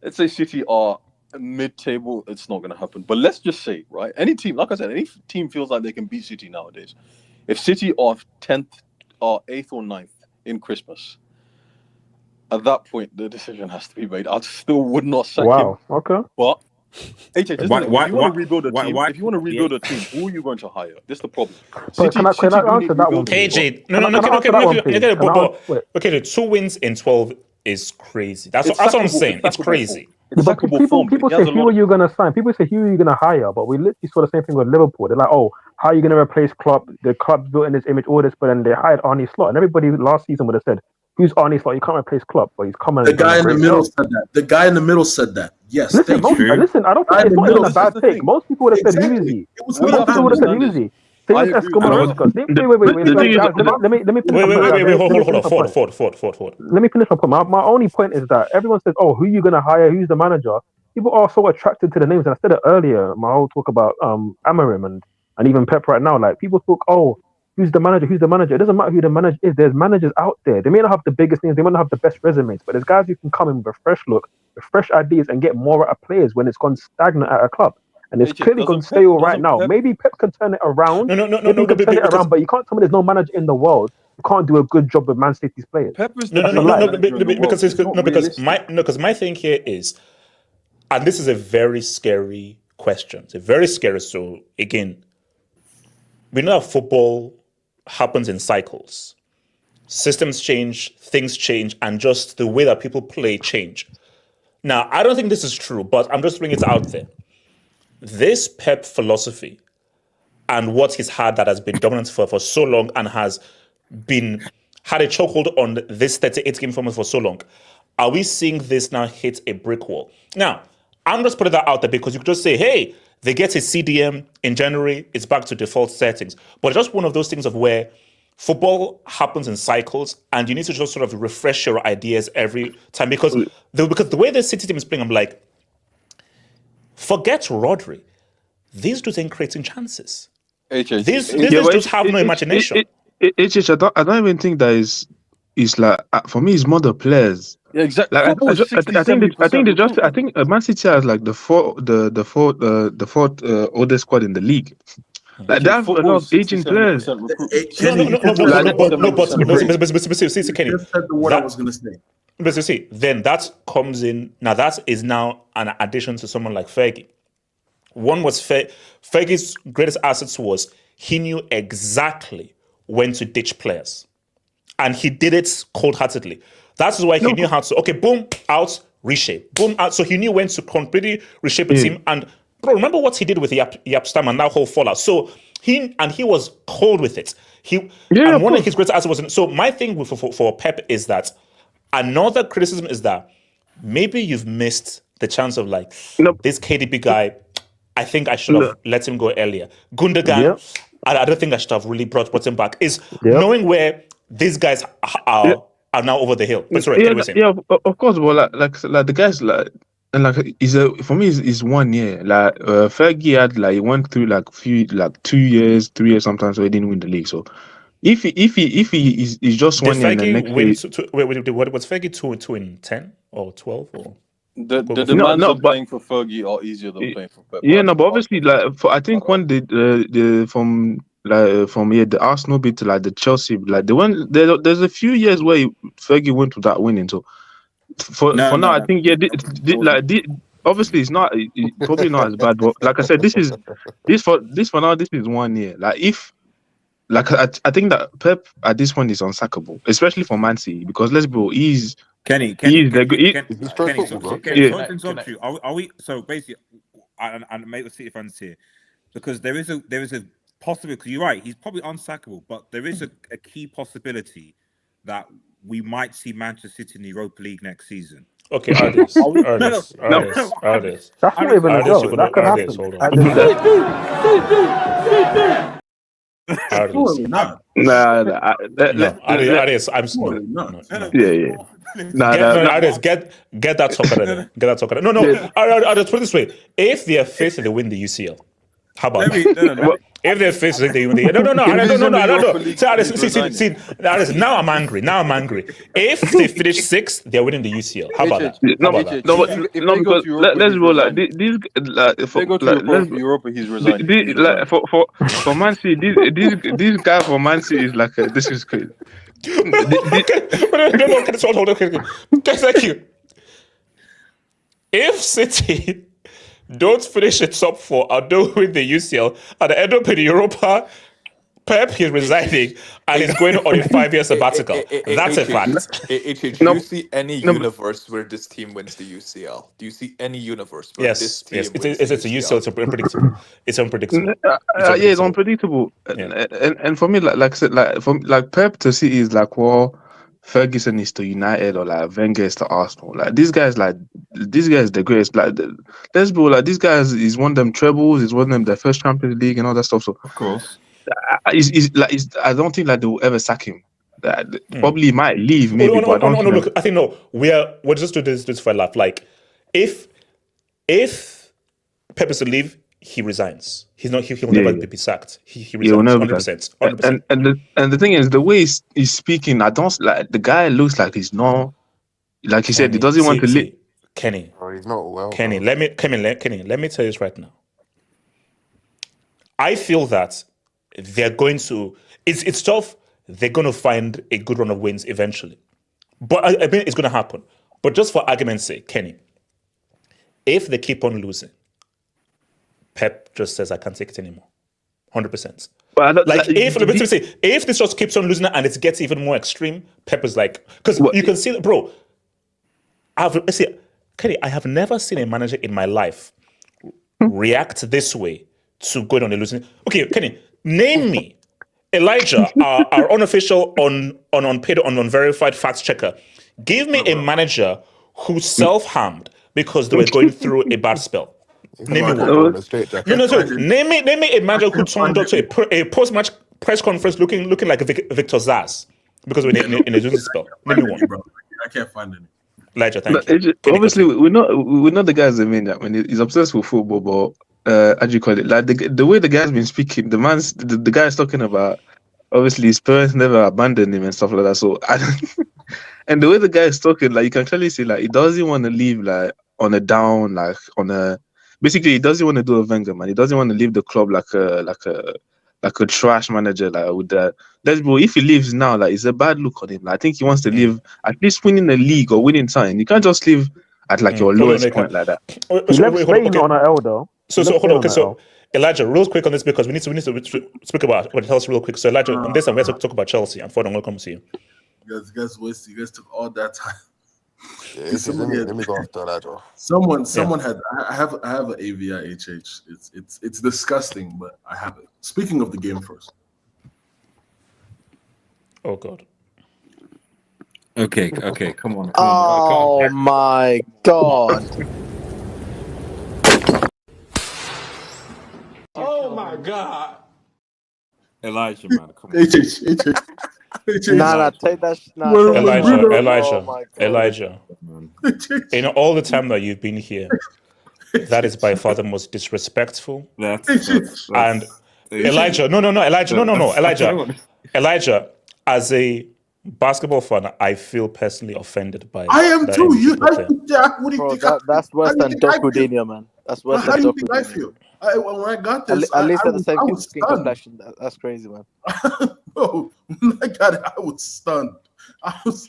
City are mid-table, it's not going to happen. But let's just say, right, any team, like I said, any team feels like they can beat City nowadays. If City are 10th or 8th or 9th in Christmas, at that point, the decision has to be made. I still would not sack him. Okay. But HH, if you want to rebuild a team, who are you going to hire? This is the problem. Can I answer that one? KJ, okay, 2 wins in 12 is crazy. That's what I'm saying. It's crazy. But people say, who are you going to sign? People say, who are you going to hire? But we literally saw the same thing with Liverpool. They're like, oh, how are you going to replace Klopp? The club built in this image, all this, but then they hired Arne Slot. And everybody last season would have said, who's Arne Slot? You can't replace Klopp, but he's coming. The guy in the middle said that. The guy in the middle said that. Yes. Listen, I don't think it's not even a bad take. Most people would have said Uzi. Most people would have said Uzi. Wait, let me finish my point. My only point is that everyone says, oh, who are you going to hire? Who's the manager? People are so attracted to the names. And I said it earlier, my whole talk about Amorim and even Pep right now. Like, people talk, oh, who's the manager? Who's the manager? It doesn't matter who the manager is. There's managers out there. They may not have the biggest names. They might not have the best resumes, but there's guys who can come in with a fresh look, with fresh ideas and get more out of players when it's gone stagnant at a club. And it's clearly gone stale right now. Maybe Pep can turn it around. No, but you can't tell me there's no manager in the world who can't do a good job with Man City's players. Because my thing here is, and this is a very scary question. It's a very scary. So again, we know that football happens in cycles. Systems change, things change, and just the way that people play change. Now, I don't think this is true, but I'm just bringing it out there. This Pep philosophy and what he's had that has been dominant for so long and has had a chokehold on this 38-game format for so long, are we seeing this now hit a brick wall? Now, I'm just putting that out there because you could just say, hey, they get a CDM in January, it's back to default settings. But just one of those things of where football happens in cycles and you need to just sort of refresh your ideas every time because the way the City team is playing, I'm like, forget Rodri. These dudes ain't creating chances. These dudes have no imagination. I don't even think that is like for me. It's more the players. Yeah, exactly. Like, I think Man City has like the fourth oldest squad in the league. Like they have a lot of aging players. But see, then that comes in. Now that is now an addition to someone like Fergie. One was Fergie's greatest assets was he knew exactly when to ditch players, and he did it cold-heartedly. That is why he knew how to. Okay, boom, out, reshape, boom, out. So he knew when to completely reshape the team. And bro, remember what he did with Yap Stam and that whole fallout. So he was cold with it. And one of his greatest assets was. So my thing for Pep is that. Another criticism is that maybe you've missed the chance of like this KDB guy. I think I should have let him go earlier. Gundogan, I don't think I should have really brought him back. Is knowing where these guys are now over the hill. But sorry, of course. But like the guys for me is 1 year. Like Fergie had he went through 2 years, 3 years sometimes, so he didn't win the league. So. If he is just 1 year, and the next what was Fergie 2 in 10 or 12 or the demands of playing for Fergie are easier than playing for Pep. Yeah, but obviously, I think when from the Arsenal bit to the Chelsea, there's a few years where Fergie went without winning. So now, I think obviously it's probably not as bad. But like I said, this for now. This is 1 year. I think that Pep at this point is unsackable, especially for Man City, because let's be honest, Kenny, He's the Kenny, Is this pro football, bro? Kenny, Yeah. sorry to interrupt you. Are we so basically? And make the City fans here, because there is a possibility. Because you're right, he's probably unsackable, but there is a key possibility that we might see Manchester City in the Europa League next season. Okay, Ardis. That's not even a joke. That could happen. Hold At on. Surely not. Ardis, I'm Surely not. Yeah. Ardis, get that talk out of there. Get that talk out of there. No. Ardis, put it this way: if they are facing to win the UCL, how about that? If they're facing the UCL, no. See, Ardis, now I'm angry. If they finish 6th, they're winning the UCL. How about that? Because let's roll like these. If they go to Europa, he's resigning. For Man City, this guy for Man City is like this is crazy. Hold on. Thank you. If City don't finish the top 4 or don't win the UCL at the end of the Europa, Pep is resigning and he's going on a 5-year sabbatical. That's a fact. Do you see any universe where this team wins the UCL? Do you see any universe where this team wins it's a UCL. It's unpredictable. It's unpredictable. It's unpredictable. And for me, like I said, like Pep to City is like, well, Ferguson is to United or like Wenger is to Arsenal. Like these guys the greatest. Like let's be like these guys. He's won them trebles. He's won them their first Champions League and all that stuff. So of course, I don't think like they will ever sack him. Probably might leave maybe. But I don't think look, I think no. We're just do this for a laugh. Like if Pep is to leave, he resigns. He will never be sacked. He resigns 100%. And the thing is, the way he's speaking, I don't like the guy looks like he's not like he said he doesn't want to leave. Kenny, he's not well. Kenny, let me tell you this right now. I feel that they're going to. It's tough. They're going to find a good run of wins eventually, but I mean it's going to happen. But just for argument's sake, Kenny, if they keep on losing, Pep just says, I can't take it anymore. 100%. If this just keeps on losing and it gets even more extreme, Pep is like, because you can see, bro, Kenny, I have never seen a manager in my life react this way to going on a losing. Okay, Kenny, name me Elijah, our unofficial, unpaid, unverified fact checker. Give me a manager who self-harmed because they were going through a bad spell. Name me one. Name me a manager who turned up to a post-match press conference looking like Victor Zaz because we're in a losing spell. Name me one. I can't find any. Elijah, thank you. Obviously, we know the guys. I mean, that when he's obsessed with football, but how do you call it? Like the way the guy's been speaking, the guy's talking about. Obviously, his parents never abandoned him and stuff like that. So, and the way the guy is talking, like you can clearly see, like he doesn't want to leave, like on a down, like on a. Basically, he doesn't want to do a Wenger, man. He doesn't want to leave the club like a trash manager, like with that. Let's go. If he leaves now, like it's a bad look on him. Like, I think he wants to leave at least winning the league or winning something. You can't just leave at like your lowest point like that. He left Spain on an L though. So hold on. Okay, so Elijah, real quick on this because we need to speak about what else real quick. So Elijah, on this, I'm going to talk about Chelsea. And Ford, I'm going to come to you. You guys wasted. You guys took all that time. Yeah, let me go after Elijah. Someone had. I have an AVI HH. It's disgusting, but I have it. Speaking of the game first. Oh God. Okay. Come on. Oh my God. Oh my God. Elijah, man, come on. HH. Nah, take that. Elijah. In all the time that you've been here, that is by far the most disrespectful. And Elijah, Elijah, as a basketball fan, I feel personally offended by. I am too. What do you think? That's worse than Dokudinho, man. That's worse than Dokudinho. How do you think I feel? When I got this, at least at the same skin complexion. That's crazy, man. Bro, when I got it, I was stunned. I was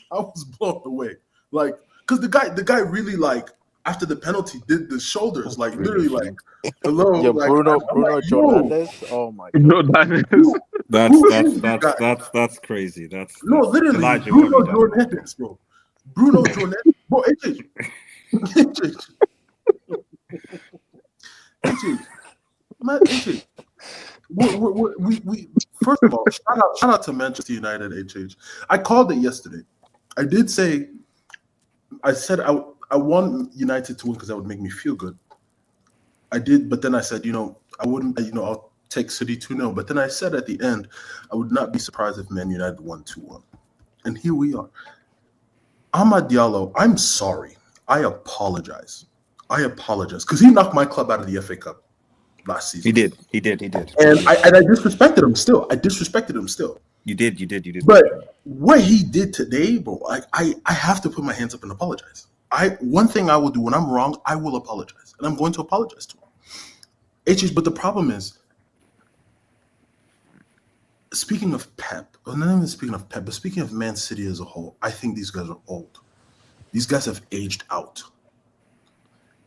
blown away. Like, cause the guy really like after the penalty did the shoulders, like literally like hello. Yo, like, Bruno Jordandes. Oh my God. That's crazy. That's literally Elijah, Bruno Jordandes, bro. Bruno Jordan. Bro, HH. Man, HH. We first of all, shout out to Manchester United, HH. I called it yesterday. I did say, I said I want United to win because that would make me feel good. I did, but then I said, I wouldn't, I'll take City 2-0. But then I said at the end, I would not be surprised if Man United won 2-1. And here we are. Amad Diallo, I'm sorry. I apologize. Because he knocked my club out of the FA Cup last season. He did. And I disrespected him still. You did. But what he did today, bro, I have to put my hands up and apologize. One thing I will do when I'm wrong, I will apologize. And I'm going to apologize to him. But the problem is, speaking of Pep, not even speaking of Pep, but speaking of Man City as a whole, I think these guys are old. These guys have aged out.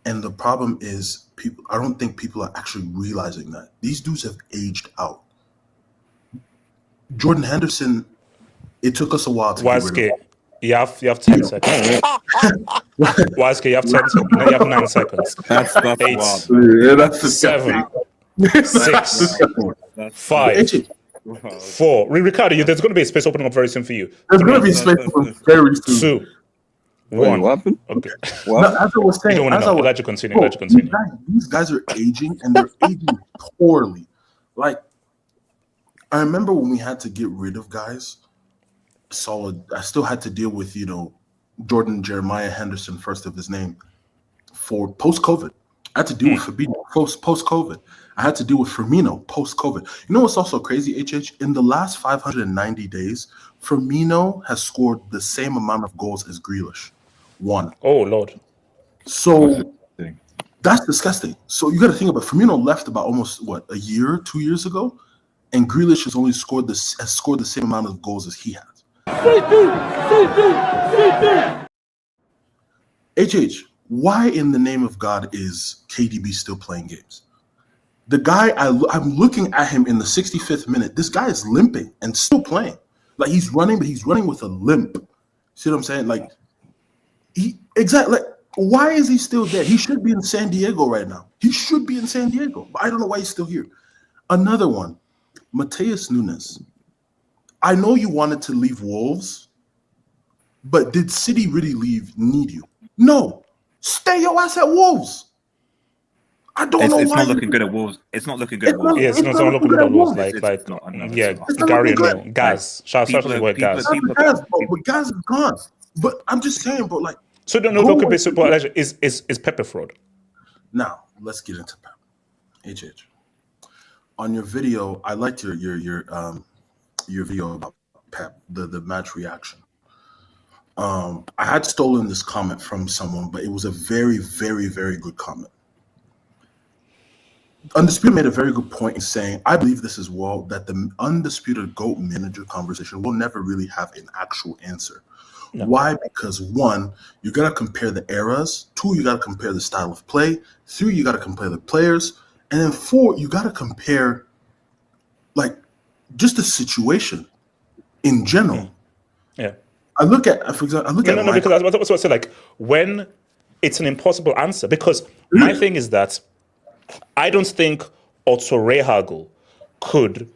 And the problem is, I don't think people are actually realizing that. These dudes have aged out. Jordan Henderson, it took us a while to get rid of him. You have 10 seconds. Waske, you have 10 seconds. No, you have 9 seconds. That's 8, wild. That's 7, 6, 5, 4. Ricardo, there's going to be a space opening up very soon for you. There's going to be space opening very soon. 2, 1. What happened? Okay. No, as I was saying, You don't want to know. Let you continue. These guys are aging, and they're aging poorly. Like, I remember when we had to get rid of guys. Solid. I still had to deal with, Jordan Jeremiah Henderson, first of his name, for post-COVID. I had to deal with Fabinho post-COVID. I had to deal with Firmino post-COVID. You know what's also crazy, HH? In the last 590 days, Firmino has scored the same amount of goals as Grealish. 1. Oh, Lord. So that's disgusting. So you got to think about Firmino left about almost, a year, 2 years ago? And Grealish has only scored the same amount of goals as he has. HH, why in the name of God is KDB still playing games? The guy, I'm looking at him in the 65th minute. This guy is limping and still playing. Like, he's running, but he's running with a limp. See what I'm saying? Like, why is he still there? He should be in San Diego right now. But I don't know why he's still here. Another one, Mateus Nunes. I know you wanted to leave Wolves, but did City really need you? No. Stay your ass at Wolves. I don't know why. It's not looking good at Wolves. It's not looking good at Wolves. Yeah, it's not looking good at Wolves. Gary O'Neill. Gaz. Shout out to the word Gaz. But Gaz is gone. But I'm just saying, bro, like. So don't be super. Is Pepe fraud? Now, let's get into Pep. HH. On your video, I liked your video about Pep, the match reaction. I had stolen this comment from someone, but it was a very, very, very good comment. Undisputed made a very good point in saying, I believe this as well, that the undisputed GOAT manager conversation will never really have an actual answer. No. Why? Because 1, you got to compare the eras. 2, you got to compare the style of play. 3, you got to compare the players. And then 4, you got to compare, just the situation in general. Yeah. I look at, for example, because I was about to say, when it's an impossible answer, because my thing is that I don't think Otto Rehagel could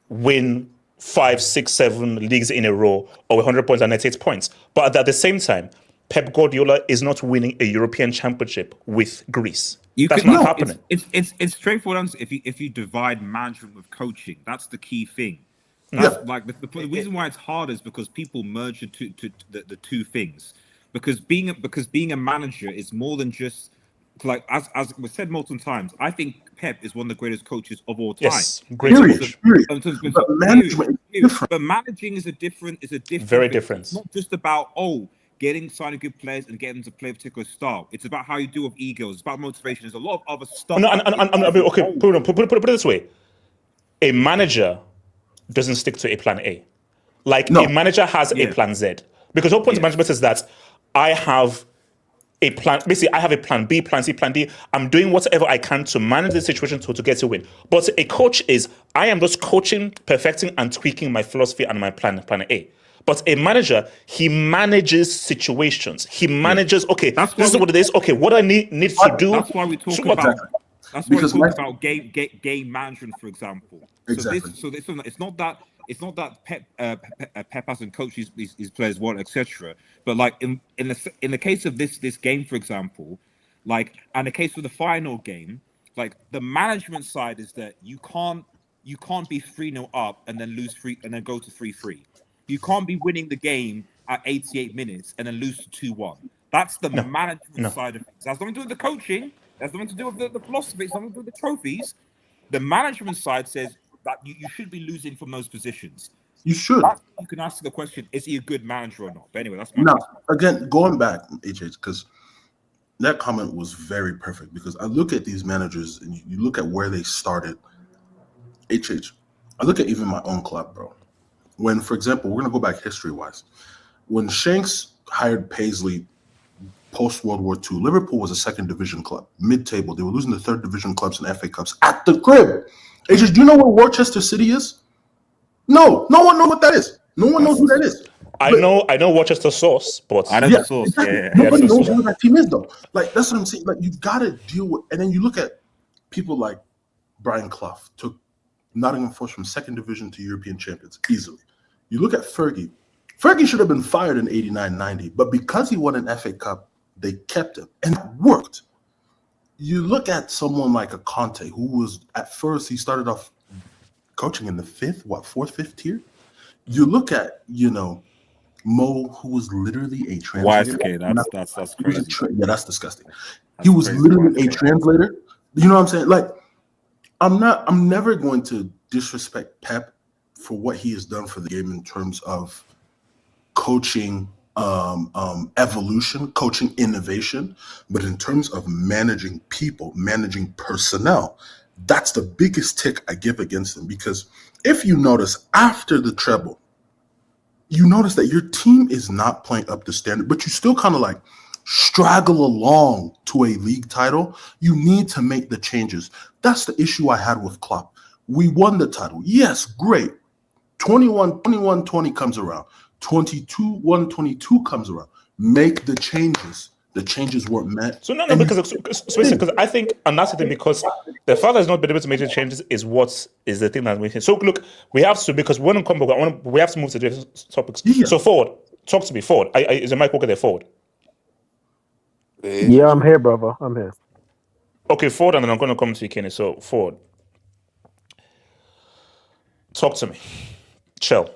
win 5, 6, 7 leagues in a row or 100 points and 98 points. But at the same time, Pep Guardiola is not winning a European championship with Greece. That's not happening. It's straightforward answer. If you divide management with coaching, that's the key thing. That's the reason why it's hard is because people merge the two things. Because being a manager is more than just as was said multiple times. I think Pep is one of the greatest coaches of all time. Yes, great coach. But managing is a different very different. It's not just about signing good players and getting them to play a particular style. It's about how you deal with egos. It's about motivation. There's a lot of other stuff. Okay, put it this way: a manager doesn't stick to a plan A. A manager has a plan Z. Because the whole point of management is that I have a plan. Basically, I have a plan B, plan C, plan D. I'm doing whatever I can to manage the situation to get a win. But a coach is, I am just coaching, perfecting, and tweaking my philosophy and my plan A. But a manager, he manages situations. He manages. Okay, this is what it is. Okay, what I needs to do. That's why we talk about. That's why we talk about game management, for example. Exactly. It's not that Pep hasn't coached his players well, etc. But like in the case of this game, for example, like, and the case of the final game, like the management side is that you can't be 3-0 up and then lose 3 and then go to 3-3. You can't be winning the game at 88 minutes and then lose to 2-1. That's the management side of things. That's nothing to do with the coaching. That's nothing to do with the philosophy. It's nothing to do with the trophies. The management side says that you should be losing from those positions. You should. You can ask the question: is he a good manager or not? But anyway, that's my now question. again going back, HH, because that comment was very perfect. Because I look at these managers and you look at where they started. HH, I look at even my own club, bro. When, for example, we're gonna go back history-wise. When Shanks hired Paisley post World War II, Liverpool was a second division club, mid-table. They were losing the third division clubs and FA Cups at the crib. HH, do you know where Worcester City is? No one knows what that is. No one knows who that is. I know Worcester Sauce, but I know the Sauce. Exactly. Yeah. Nobody knows who that team is, though. Like, that's what I'm saying. Like, you gotta deal with. And then you look at people like Brian Clough took Nottingham Forest from second division to European champions easily. You look at Fergie. Fergie should have been fired in 89-90, but because he won an FA Cup, they kept him, and it worked. You look at someone like a Conte, who was at first he started off coaching in the fourth, fifth tier. You look at Mo, who was literally a translator. That's crazy. Yeah, that's disgusting. He was literally a translator. You know what I'm saying? Like, I'm never going to disrespect Pep for what he has done for the game in terms of coaching evolution, coaching innovation, but in terms of managing people, managing personnel, that's the biggest tick I give against him. Because if you notice after the treble, you notice that your team is not playing up to standard, but you still kind of like straggle along to a league title. You need to make the changes. That's the issue I had with Klopp. We won the title. Yes, great. 21-20 comes around. 22-1-22 comes around. Make the changes. The changes weren't met. So because I think, and that's the thing, because the father has not been able to make the changes is the thing that's making. So look, we have to, because when we come back, we have to move to different topics. Yeah. So Ford, talk to me. Ford, is the mic okay there, Ford? Yeah, I'm here, brother. I'm here. Okay, Ford, and then I'm going to come to you, Kenny. So Ford, talk to me. Chill.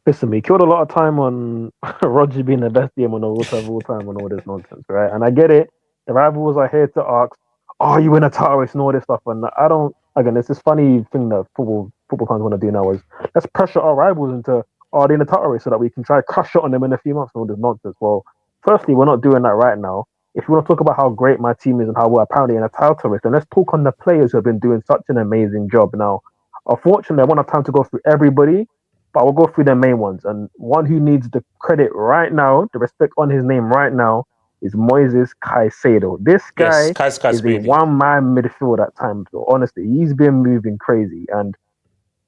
Listen, we killed a lot of time on Roger being the best DM on all time and all this nonsense, right? And I get it. The rivals are here to ask, "Are you in a title race?" and all this stuff. And I don't. Again, it's this funny thing that football fans want to do now is let's pressure our rivals into are they in a title race so that we can try to crush it on them in a few months and all this nonsense. Well, firstly, we're not doing that right now. If you want to talk about how great my team is and how we're apparently in a title race, then let's talk on the players who have been doing such an amazing job. Now, unfortunately, I won't have time to go through everybody, but we'll go through the main ones. And one who needs the credit right now, the respect on his name right now, is Moises Caicedo. This guy is a one-man midfield at times. So honestly, he's been moving crazy. And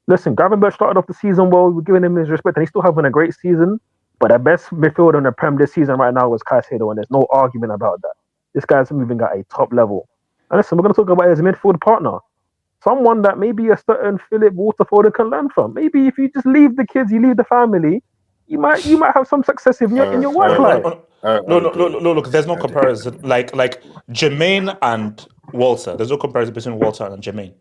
listen, Gravenberch started off the season well. We're giving him his respect, and he's still having a great season. But the best midfielder in the Prem this season right now was Caicedo, and there's no argument about that. This guy's moving at a top level. And listen, we're going to talk about his midfield partner. Someone that maybe a certain Philip Waterford can learn from. Maybe if you just leave the kids, you leave the family, you might have some success in your work life. No, look, there's no comparison. Like Jermaine and Walter. There's no comparison between Walter and Jermaine.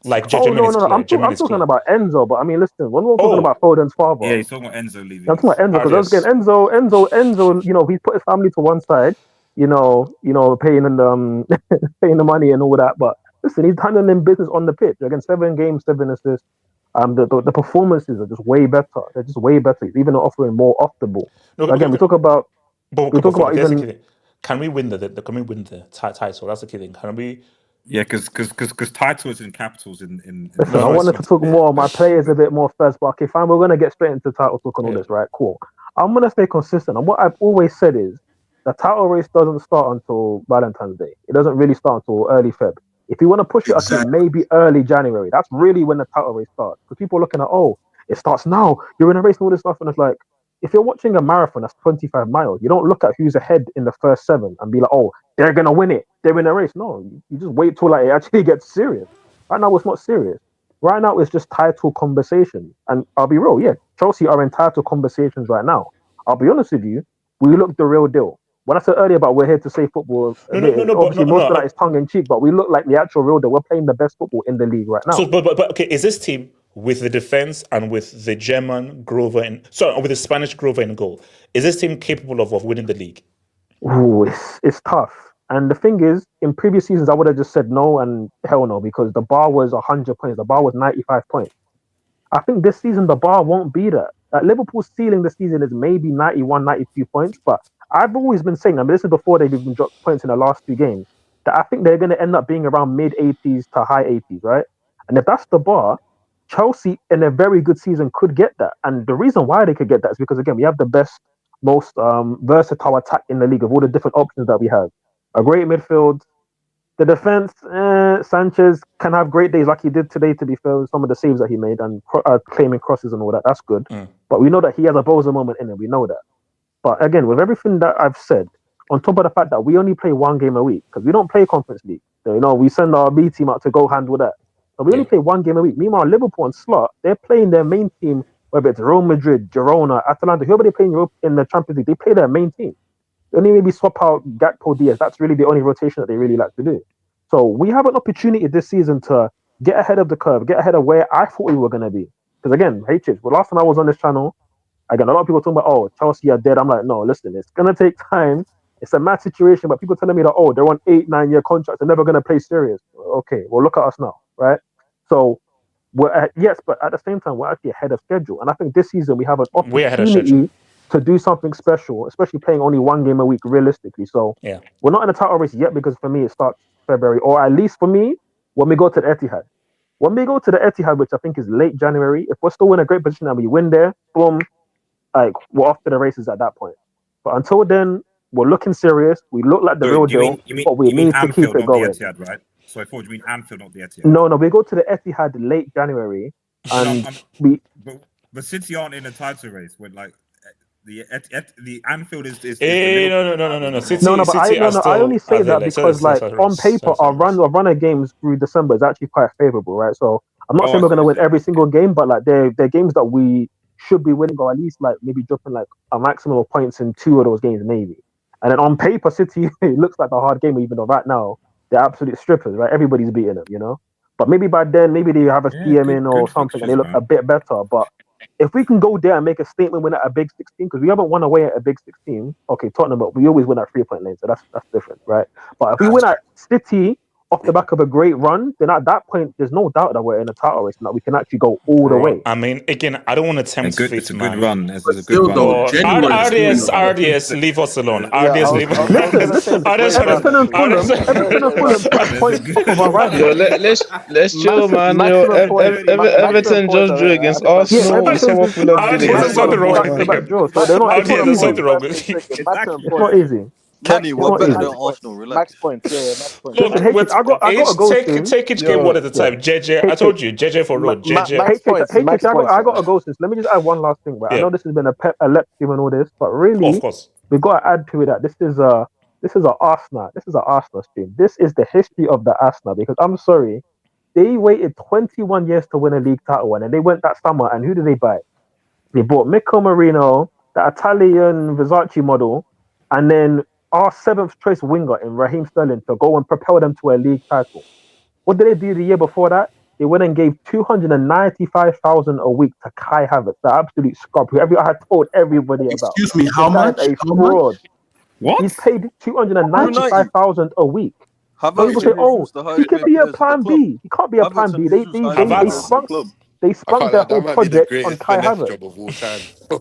Like Jermaine is clear. I'm talking about Enzo, but I mean, listen, when we're talking about Foden's father, yeah, he's talking about Enzo leaving. I'm talking about Enzo because again, Enzo, you know, he's put his family to one side, you know, paying the money and all that, but listen, he's handling business on the pitch. Again, 7 games, 7 assists. The performances are just way better. They're just way better. He's even offering more off the ball. Again, we talk about. Can we win the title? That's the key thing. Can we? Yeah, because titles and capitals in Listen, I wanted to talk more on my players a bit more first, but okay, fine. We're gonna get straight into title talk and all this, right? Cool. I'm gonna stay consistent. And what I've always said is the title race doesn't start until Valentine's Day. It doesn't really start until early Feb. If you want to push it up to maybe early January, that's really when the title race starts. Because people are looking at, It starts now. You're in a race and all this stuff, and it's like if you're watching a marathon that's 25 miles, you don't look at who's ahead in the first 7 and be like, oh, they're gonna win it. They're in a race. No, you just wait till like it actually gets serious. Right now, it's not serious. Right now, it's just title conversation. And I'll be real, yeah, Chelsea are in title conversations right now. I'll be honest with you, we look the real deal. When I said earlier about we're here to say football, obviously most of that is tongue in cheek, but we look like the actual real deal. We're playing the best football in the league right now. So, but okay, is this team with the defense and with the German Grover with the Spanish Grover in goal, is this team capable of winning the league? Ooh, it's tough. And the thing is, in previous seasons, I would have just said no and hell no because the bar was 100 points. The bar was 95 points. I think this season the bar won't be that. Liverpool's ceiling this season is maybe 91, 92 points, but I've always been saying, I mean, this is before they've even dropped points in the last 2 games, that I think they're going to end up being around mid 80s to high 80s, right? And if that's the bar, Chelsea in a very good season could get that. And the reason why they could get that is because, again, we have the best, most versatile attack in the league of all the different options that we have. A great midfield. The defense, Sanchez can have great days like he did today, to be fair, some of the saves that he made and claiming crosses and all that. That's good. But we know that he has a Boza moment in him. We know that. But again, with everything that I've said, on top of the fact that we only play 1 game a week, because we don't play Conference League. So, we send our B team out to go handle that. So we only play 1 game a week. Meanwhile, Liverpool and Slot, they're playing their main team, whether it's Real Madrid, Girona, Atalanta, whoever they play in the Champions League, they play their main team. They only maybe swap out Gakpo Diaz. That's really the only rotation that they really like to do. So we have an opportunity this season to get ahead of the curve, get ahead of where I thought we were going to be. Because again, last time I was on this channel, again, a lot of people talking about, oh, Chelsea are dead. I'm like, no, listen, it's going to take time. It's a mad situation, but people telling me that, oh, they're on 8-9 year contracts. They're never going to play serious. Okay, well, look at us now, right? So, yes, but at the same time, we're actually ahead of schedule. And I think this season we have an opportunity to do something special, especially playing only 1 game a week realistically. So, we're not in a title race yet because for me, it starts February, or at least for me, when we go to the Etihad. When we go to the Etihad, which I think is late January, if we're still in a great position and we win there, boom, like we're off to the races at that point. But until then, we're looking serious. We look like the real deal, but we need to keep it going. The Etihad, right? So I thought you mean Anfield, not the Etihad. No, we go to the Etihad late January, and but City aren't in a title race with like. The Anfield is no. City, I only say that because like on paper our run of games through December is actually quite favorable, right? So I'm not saying we're gonna win every single game, but like they're games that we should be winning, or at least like maybe dropping like a maximum of points in 2 of those games maybe. And then on paper, City it looks like a hard game, even though right now they're absolute strippers, right? Everybody's beating them, But maybe by then, maybe they have a CM in or something, and they look a bit better. But if we can go there and make a statement, win at a big 16, because we haven't won away at a big 16. Okay, Tottenham, but we always win at 3-point lane, so that's different, right? But if we win at City off the back of a great run, then at that point, there's no doubt that we're in a title race and that we can actually go all the way. I mean, again, I don't want to tempt fate. It's a good run. It's a still, good though, run. RDS, leave us alone. RDS, leave us alone. Listen, Everton and Fulham put points top of our rivals. Let's chill, man. Everton just drew against Arsenal. Some of Fulham did against It's not easy. Kenny, we're better than Arsenal. Relax. Max points, max points. Look, I got a goal soon. take each game one at a time. JJ, I told you, JJ for road. JJ. I got a goal soon. Let me just add one last thing, right? I know this has been a LEP team and all this, but really, of course, we got to add to it that this is a Arsenal. This is an Arsenal stream. This is the history of the Arsenal, because I'm sorry, they waited 21 years to win a league title, and then they went that summer, and who did they buy? They bought Mikel Marino, the Italian Versace model, and then our 7th choice winger in Raheem Sterling to go and propel them to a league title. What did they do the year before that? They went and gave 295,000 a week to Kai Havertz, the absolute scrub, who I had told everybody about. Excuse me, how much? Fraud. What? He's paid 295,000 a week. People say, "Oh, he can be a plan B." He can't be a plan B. They spunk their whole project on Kai Havertz.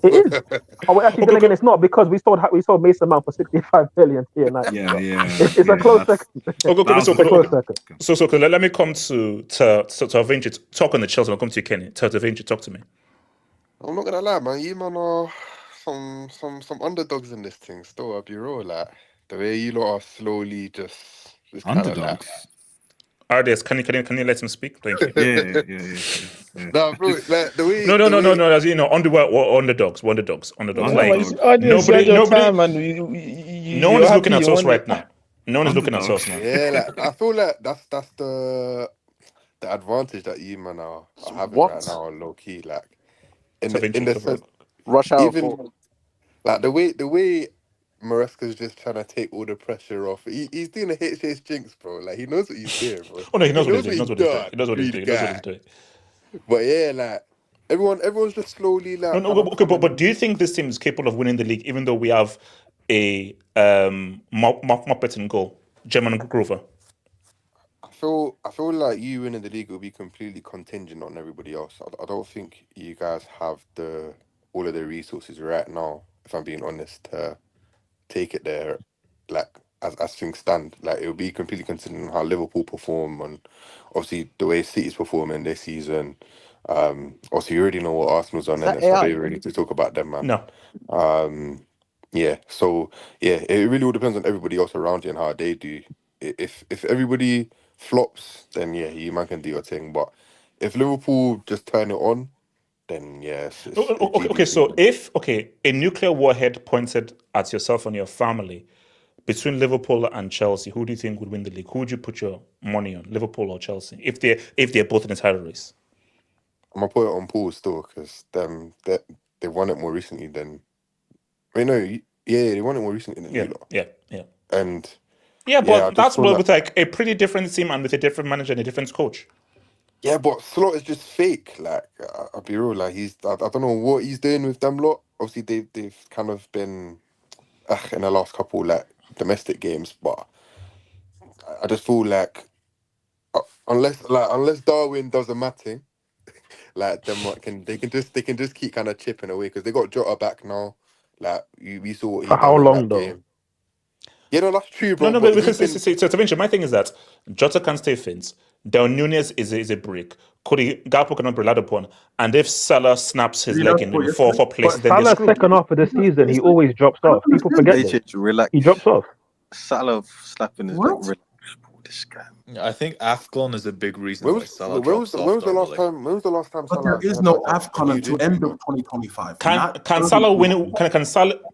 It is. Oh, well, actually, then again, it's not, because we sold Mason Mount for 65 million here. It's a close second. So let me come to Vinci. Talk on the Chelsea. I'll come to you, Kenny. To Vinci, talk to me. I'm not gonna lie, man. You man are some underdogs in this thing. Still, I'll be real. Like the way you lot are slowly just underdogs. RDS, can you let him speak? Thank you. Yeah. No, bro, like the way. No. As you know, underdogs. Like nobody. Time and No one is looking at us right now. No one is looking at us, man. Yeah, like I feel like that's the advantage that you man are having right now, low key. Like in the sense, rush hour even like the way Maresca's just trying to take all the pressure off. He's doing a hit chase jinx, bro. Like he knows what he's doing, bro. Oh no, he knows what he's doing. He knows what he's doing. But yeah, like everyone's just slowly like. Okay, but do you think this team is capable of winning the league, even though we have a Muppet in goal, German Grover? I feel like you winning the league will be completely contingent on everybody else. I don't think you guys have all of the resources right now, if I'm being honest, to take it there. Like as things stand, like it will be completely contingent on how Liverpool perform and obviously the way City's performing this season. Also, you already know what Arsenal's on, and so I don't even really need to talk about them, man. No. Yeah. So yeah, it really all depends on everybody else around you and how they do. If everybody flops, then yeah, you man can do your thing. But if Liverpool just turn it on, then yes. Okay. So if a nuclear warhead pointed at yourself and your family between Liverpool and Chelsea, who do you think would win the league? Who would you put your money on, Liverpool or Chelsea, if they're both in the title race? I'm gonna put it on pause still because they won it more recently than. Wait, no, they won it more recently than you lot. Yeah. And that's with like a pretty different team and with a different manager and a different coach. Yeah, but Slot is just fake. Like I'll be real. Like I don't know what he's doing with them lot. Obviously, they've kind of been in the last couple like domestic games, but I just feel like unless Darwin does a matting, like Denmark they can just keep kind of chipping away because they got Jota back now. Like we saw what he For how done in long that though? game. Yeah, no, that's true, bro. No, but because so my thing is that Jota can stay fit. Del Nunez is a brick. Gakpo cannot be relied upon. And if Salah snaps his leg in four places, then they're Salah's screwed. second half of the season, he always drops off. People forget this. Relax. He drops off. Salah slapping his leg. Relax. This guy. I think AFCON is a big reason When why was Salah the last time? When was the last time? But there is no AFCON until end of 2025. Can Salah win?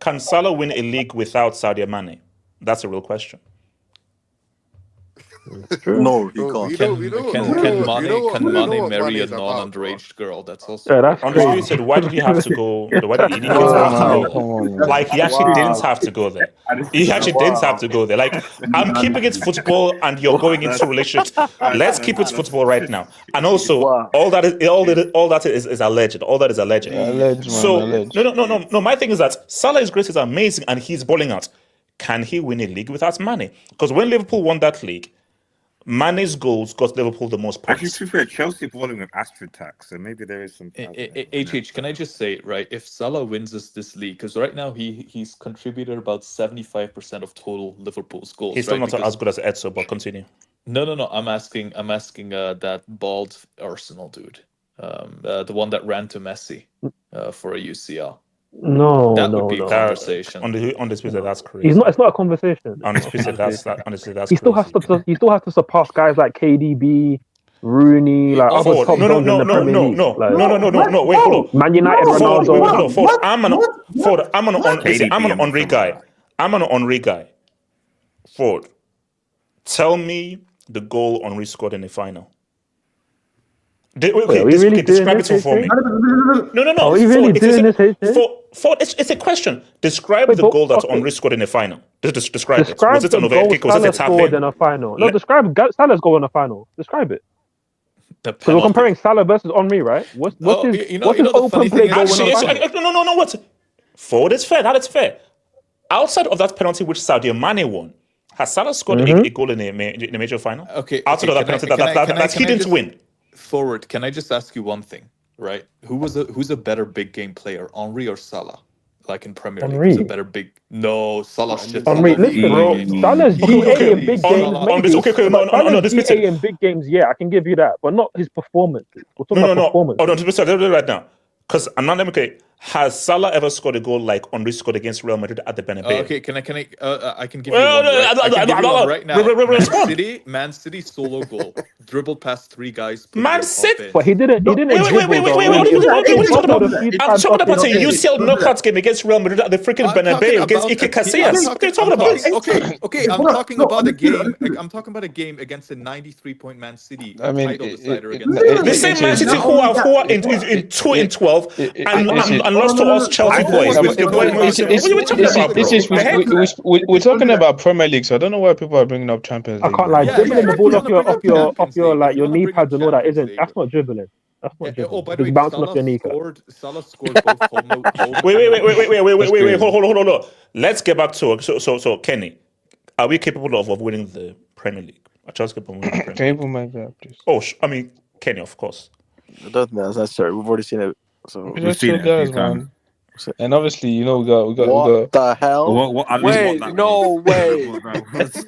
Can Salah win a league without Sadio Mane? That's a real question. No, he can't. Can Mane marry a non-underage girl? That's also Undisputed. Why did he have to go? Why did he have to go? Like he actually didn't have to go there. He actually didn't have to go there. Like I'm keeping it football, and you're going into relationships. Let's keep it football right now. And also, all that is alleged. All that is alleged. No. My thing is that Salah's grace is amazing, and he's balling out. Can he win a league without Mane? Because when Liverpool won that league, Mane's goals got Liverpool the most points. Actually, to be fair, Chelsea balling with asterisk tax, so maybe there is some. HH, can I just say, right? If Salah wins us this league, because right now he's contributed about 75% of total Liverpool's goals. He's still not as good as Edso, but continue. No. I'm asking that bald Arsenal dude, the one that ran to Messi for a UCL. That would be a conversation. On this Twitter, that's crazy. It's not a conversation. On this Twitter, that's he still has to surpass guys like KDB, Rooney, like other top dogs in the Premier League. No. Wait, hold on. Man United, Ronaldo. Ford, I'm an Henry guy. I'm an Henry guy. Ford, tell me the goal Henry scored in the final. Describe it for me. No. Are we really doing this? It's a question. Describe the goal that Henry scored in the final. Describe it. Was it an overkick? Was it a tap in? In a final? No, describe Salah's goal in a final. Describe it. Because we're comparing Salah versus Henry, right? What's his open play goal in a final? No. What? Ford is fair. That is fair. Outside of that penalty which Sadio Mane won, has Salah scored a goal in a major final? Okay. Outside of that penalty that he didn't win. Forward, can I just ask you one thing, right? Who's a better big game player, Henry or Salah? Like in Premier League, who's a better big? No, Salah's just Henry. Listen, bro, Salah's GA in big games. Salah's GA in big games, yeah, I can give you that, but not his performance. We're talking about performance. Hold on, right now, because I'm not okay. Has Salah ever scored a goal like Henry scored against Real Madrid at the Bernabeu? Okay, can I can give you one right. I can give you one right now. Man City solo goal, dribbled past 3 guys. Man City, but he didn't Wait, dribble though. what are you talking about? I'm talking about a Okay. UCL knockout game against Real Madrid at the freaking Bernabeu against Iker Casillas. What are you talking about? Okay, I'm talking about a game. I'm talking about a game against a 93-point Man City title decider against the same Man City who are in 2 and 12 and lost to us Chelsea boys. We're talking about Premier League, so I don't know why people are bringing up Champions League. I can't lie, dribbling the ball off your like your knee pads and all that that's not dribbling. That's not dribbling. Oh, by the way, bouncing off your knee. Salah scored both home. Wait, hold on. Let's get back to so Kenny, are we capable of winning the Premier League? Are Chelsea capable of winning the Premier League? Can you make that, please? Oh, I mean Kenny, of course. I don't think that's necessary. We've already seen it. So We've seen it guys, man. And obviously, we got. What the hell? Wait, no way.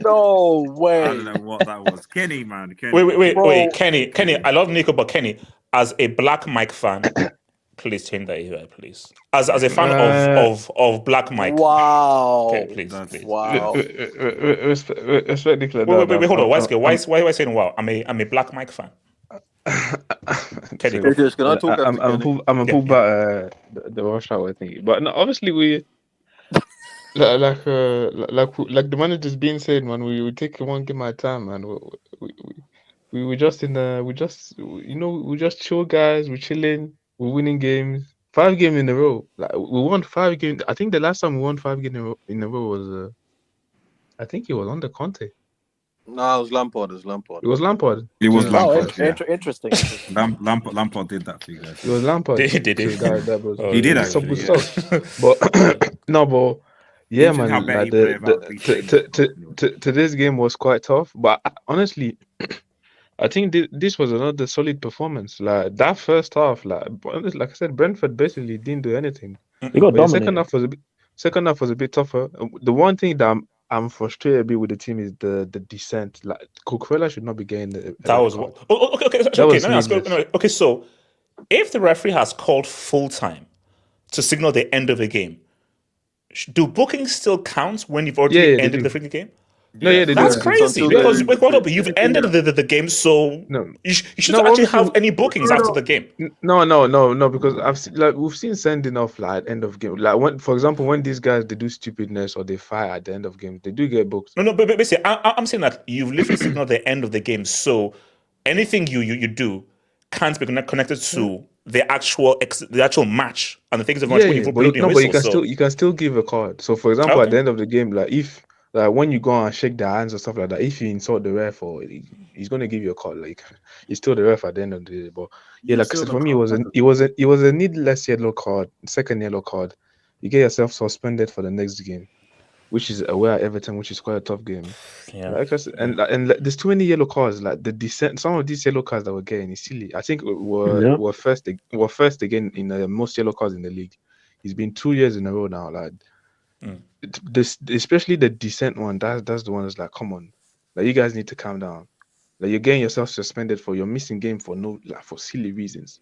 No way. I don't know what that was. Kenny, man. Wait, Kenny. I love Nico, but Kenny, as a Black Mike fan, please change that here, please. As a fan of Black Mike. Wow. Okay, please. Wow. Respect Nicola. Wait, hold on. Why are you saying wow? I'm a Black Mike fan. I'm a pull back the rush hour thing, but no, obviously we like the manager's being said, man. We take one game at a time, man. We just chill, guys. We're chilling. We're winning games. 5 games in a row. Like we won 5 games. I think the last time we won 5 games in a row was I think it was under Conte. No, it was Lampard. It was Lampard. Interesting. Lampard did that for you guys. It was Lampard. Did he? He did actually. But yeah, man. Like today's game was quite tough. But honestly, I think this was another solid performance. Like that first half, like I said, Brentford basically didn't do anything. They got dominated. Second half was a bit tougher. The one thing that I'm frustrated a bit with the team is the descent. Like Cucurella should not be getting the. That was what. Okay. So if the referee has called full time to signal the end of the game, do bookings still count when you've already ended the freaking game? They That's do. crazy because you've ended the game, so you shouldn't actually have any bookings after the game. No, because we've seen sending off like at end of game. Like for example, when these guys they do stupidness or they fire at the end of game, they do get booked. No, but basically, I'm saying that you've literally signaled the end of the game, so anything you do can't be connected to the actual match and the things that you can still give a card. So for example, at the end of the game, like if. Like when you go and shake their hands and stuff like that, if you insult the ref, or he's gonna give you a call. Like he's still the ref at the end of the day. But yeah, like I said, for me, it was a needless yellow card, second yellow card. You get yourself suspended for the next game, which is away at Everton, which is quite a tough game. Yeah, like I said, and there's too many yellow cards. Like the descent, some of these yellow cards that we're getting is silly. I think we're first again in the most yellow cards in the league. It's been 2 years in a row now. Like. This, especially the descent one, that's the one that's like, come on, like you guys need to calm down. Like you're getting yourself suspended you're missing game for silly reasons.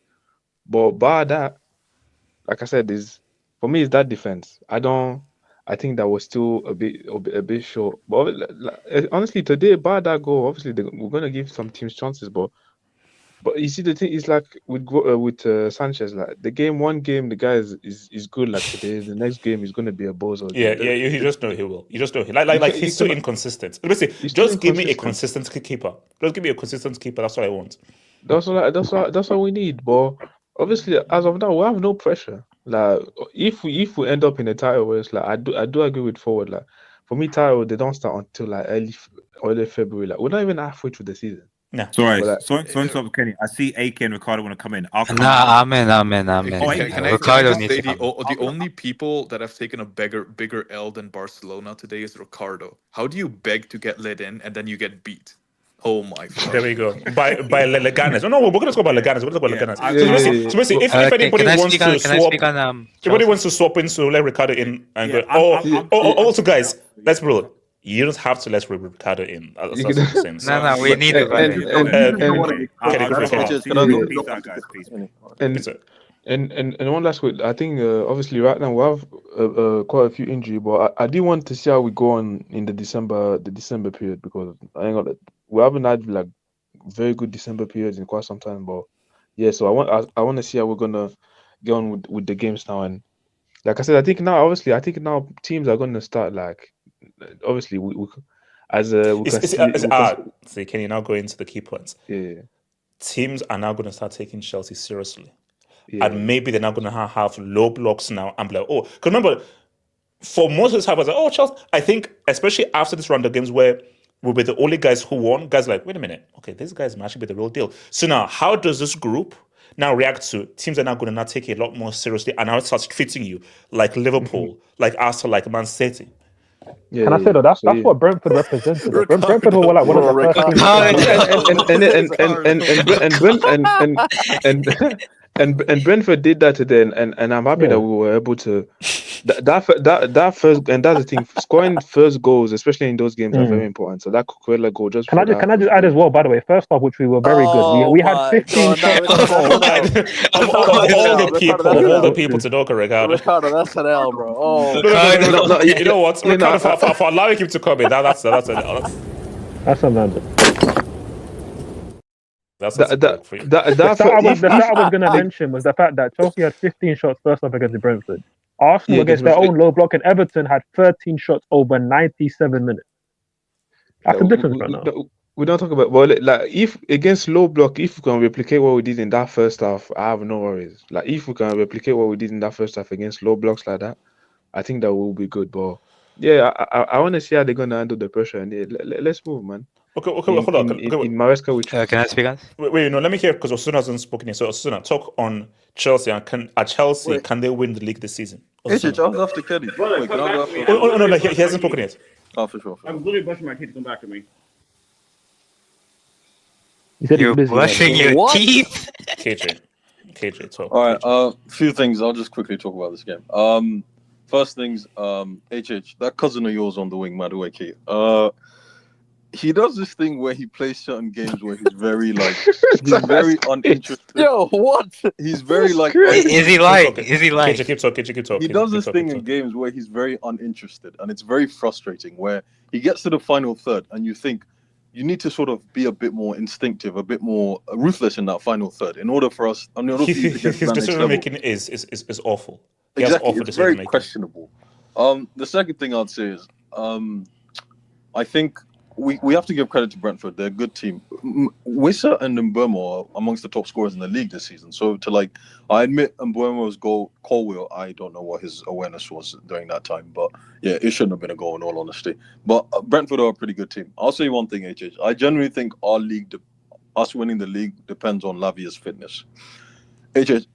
But bar that, like I said, for me it's that defense. I think that was still a bit short. But honestly, today bar that goal, obviously we're gonna give some teams chances, but you see the thing is like with Sanchez, like one game the guy is good like today, the next game is gonna be a bozo. You just know he will. You just know like he's so inconsistent. Basically, just give me a consistent keeper. Just give me a consistent keeper. That's what I want. That's what we need. But obviously, as of now, we have no pressure. Like if we end up in a title where it's like I do agree with forward. Like for me, title they don't start until like early February. Like we're not even halfway through the season. No. Sorry, Kenny. I see AK and Ricardo want to come in. Amen. Can I Ricardo just say the only people that have taken a bigger L than Barcelona today is Ricardo. How do you beg to get let in and then you get beat? Oh my God. There we go. By Leganes. No, we're gonna talk about Leganes. We're gonna talk about Leganes. So basically, if anybody wants to swap in, so let Ricardo in and go. Also, guys, let's roll. You don't have to let Ricardo in. That's what I'm saying. No, we need it. And one last quick, I think obviously right now we have quite a few injury, but I do want to see how we go on in the December period, because we haven't had like very good December periods in quite some time. But yeah, so I want to see how we're gonna get on with the games now. And like I said, I think now teams are gonna start like obviously we as we can see, can you now go into the key points? Yeah. Teams are now going to start taking Chelsea seriously. Yeah. And maybe they're not going to have low blocks now and be like, oh, because remember, for most of the time, I was like, oh, Chelsea. I think, especially after this round of games where we were the only guys who won, guys like, wait a minute, okay, these guys might actually be the real deal. So now, how does this group now react to teams that are now going to now take it a lot more seriously and now start treating you like Liverpool, like Arsenal, like Man City? Yeah, Can I say though, that's what Brentford represented. Brentford were like one of the first teams. And Brentford did that today, and I'm happy that we were able to. That first, and that's the thing. Scoring first goals, especially in those games, are very important. So that Cucurella goal just. Can I just add as well? By the way, first off, which we were very good. We had 15 shots. Of all the people to know, Ricardo, that's an L, bro. Oh, no, you know what? Ricardo, for allowing him to come in, that's a man. That's the stat I was going to mention was the fact that Chelsea had 15 shots first off against Brentford. Arsenal against their own low block, and Everton had 13 shots over 97 minutes. That's the difference right now. We don't talk about like if against low block, if we can replicate what we did in that first half, I have no worries. Like if we can replicate what we did in that first half against low blocks like that, I think that will be good. But yeah, I want to see how they're gonna handle the pressure, and let's move, man. Okay, hold on. In Maresca, can I speak, guys? Wait, no, let me hear, because Osuna hasn't spoken yet. So Osuna, talk on Chelsea. And can they win the league this season? After Kelly. Wait, can I go after? Oh, no, he hasn't spoken yet. Oh, for sure. I'm literally brushing my teeth. Come back to me. You're brushing your teeth. KJ, talk. All right. Few things. I'll just quickly talk about this game. First things. HH, that cousin of yours on the wing, Madueke. He does this thing where he plays certain games where he's very very uninterested. Yo, what? He's very like. Is he lying? Keep talking. He does this thing in games where he's very uninterested, and it's very frustrating. Where he gets to the final third, and you think you need to sort of be a bit more instinctive, a bit more ruthless in that final third, in order for us. In order for you to get to his that decision making is awful. Exactly, it's very questionable. The second thing I'd say is, I think. We have to give credit to Brentford. They're a good team. Wissa and Mbeumo are amongst the top scorers in the league this season. So I admit Mbeumo's goal, Colwill, I don't know what his awareness was during that time. But yeah, it shouldn't have been a goal in all honesty. But Brentford are a pretty good team. I'll say one thing, HH. I genuinely think us winning the league depends on Lavia's fitness. HH,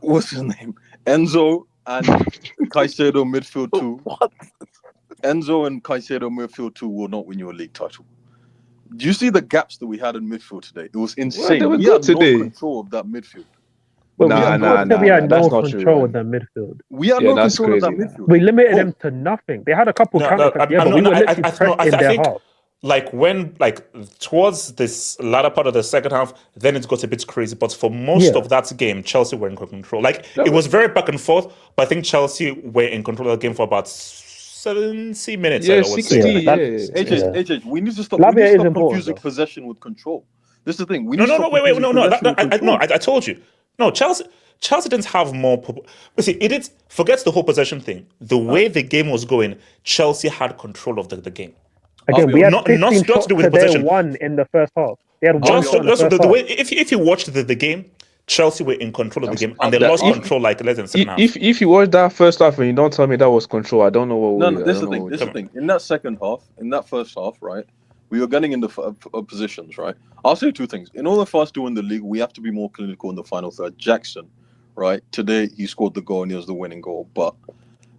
what's his name? Enzo and Caicedo midfield 2. What? Enzo and Caicedo midfield 2 will not win you a league title. Do you see the gaps that we had in midfield today? It was insane. Well, we had no control of that midfield. We had no control of that midfield. We had no control of that midfield. We limited them to nothing. They had a couple counterattacks, but we were literally pressed in their half. Towards this latter part of the second half, then it got a bit crazy. But for most of that game, Chelsea were in control. It was very back and forth, but I think Chelsea were in control of the game for about 70 minutes. Yeah, 60. HH, we need to stop confusing possession with control. This is the thing. I told you. No, Chelsea didn't have more. Forget the whole possession thing. The way the game was going, Chelsea had control of the game. Again, we had 15 shots to their 1 in the first half. They had one shot in the first half. If you watched the game, Chelsea were in control of the game, and they lost control less than second half. If you watch that first half and you don't tell me that was control, I don't know what. No, this is the thing. In that second half, in that first half, right, we were getting into positions, right. I'll say two things. In order for us to win the league, we have to be more clinical in the final third. Jackson, right, today he scored the goal and he was the winning goal, but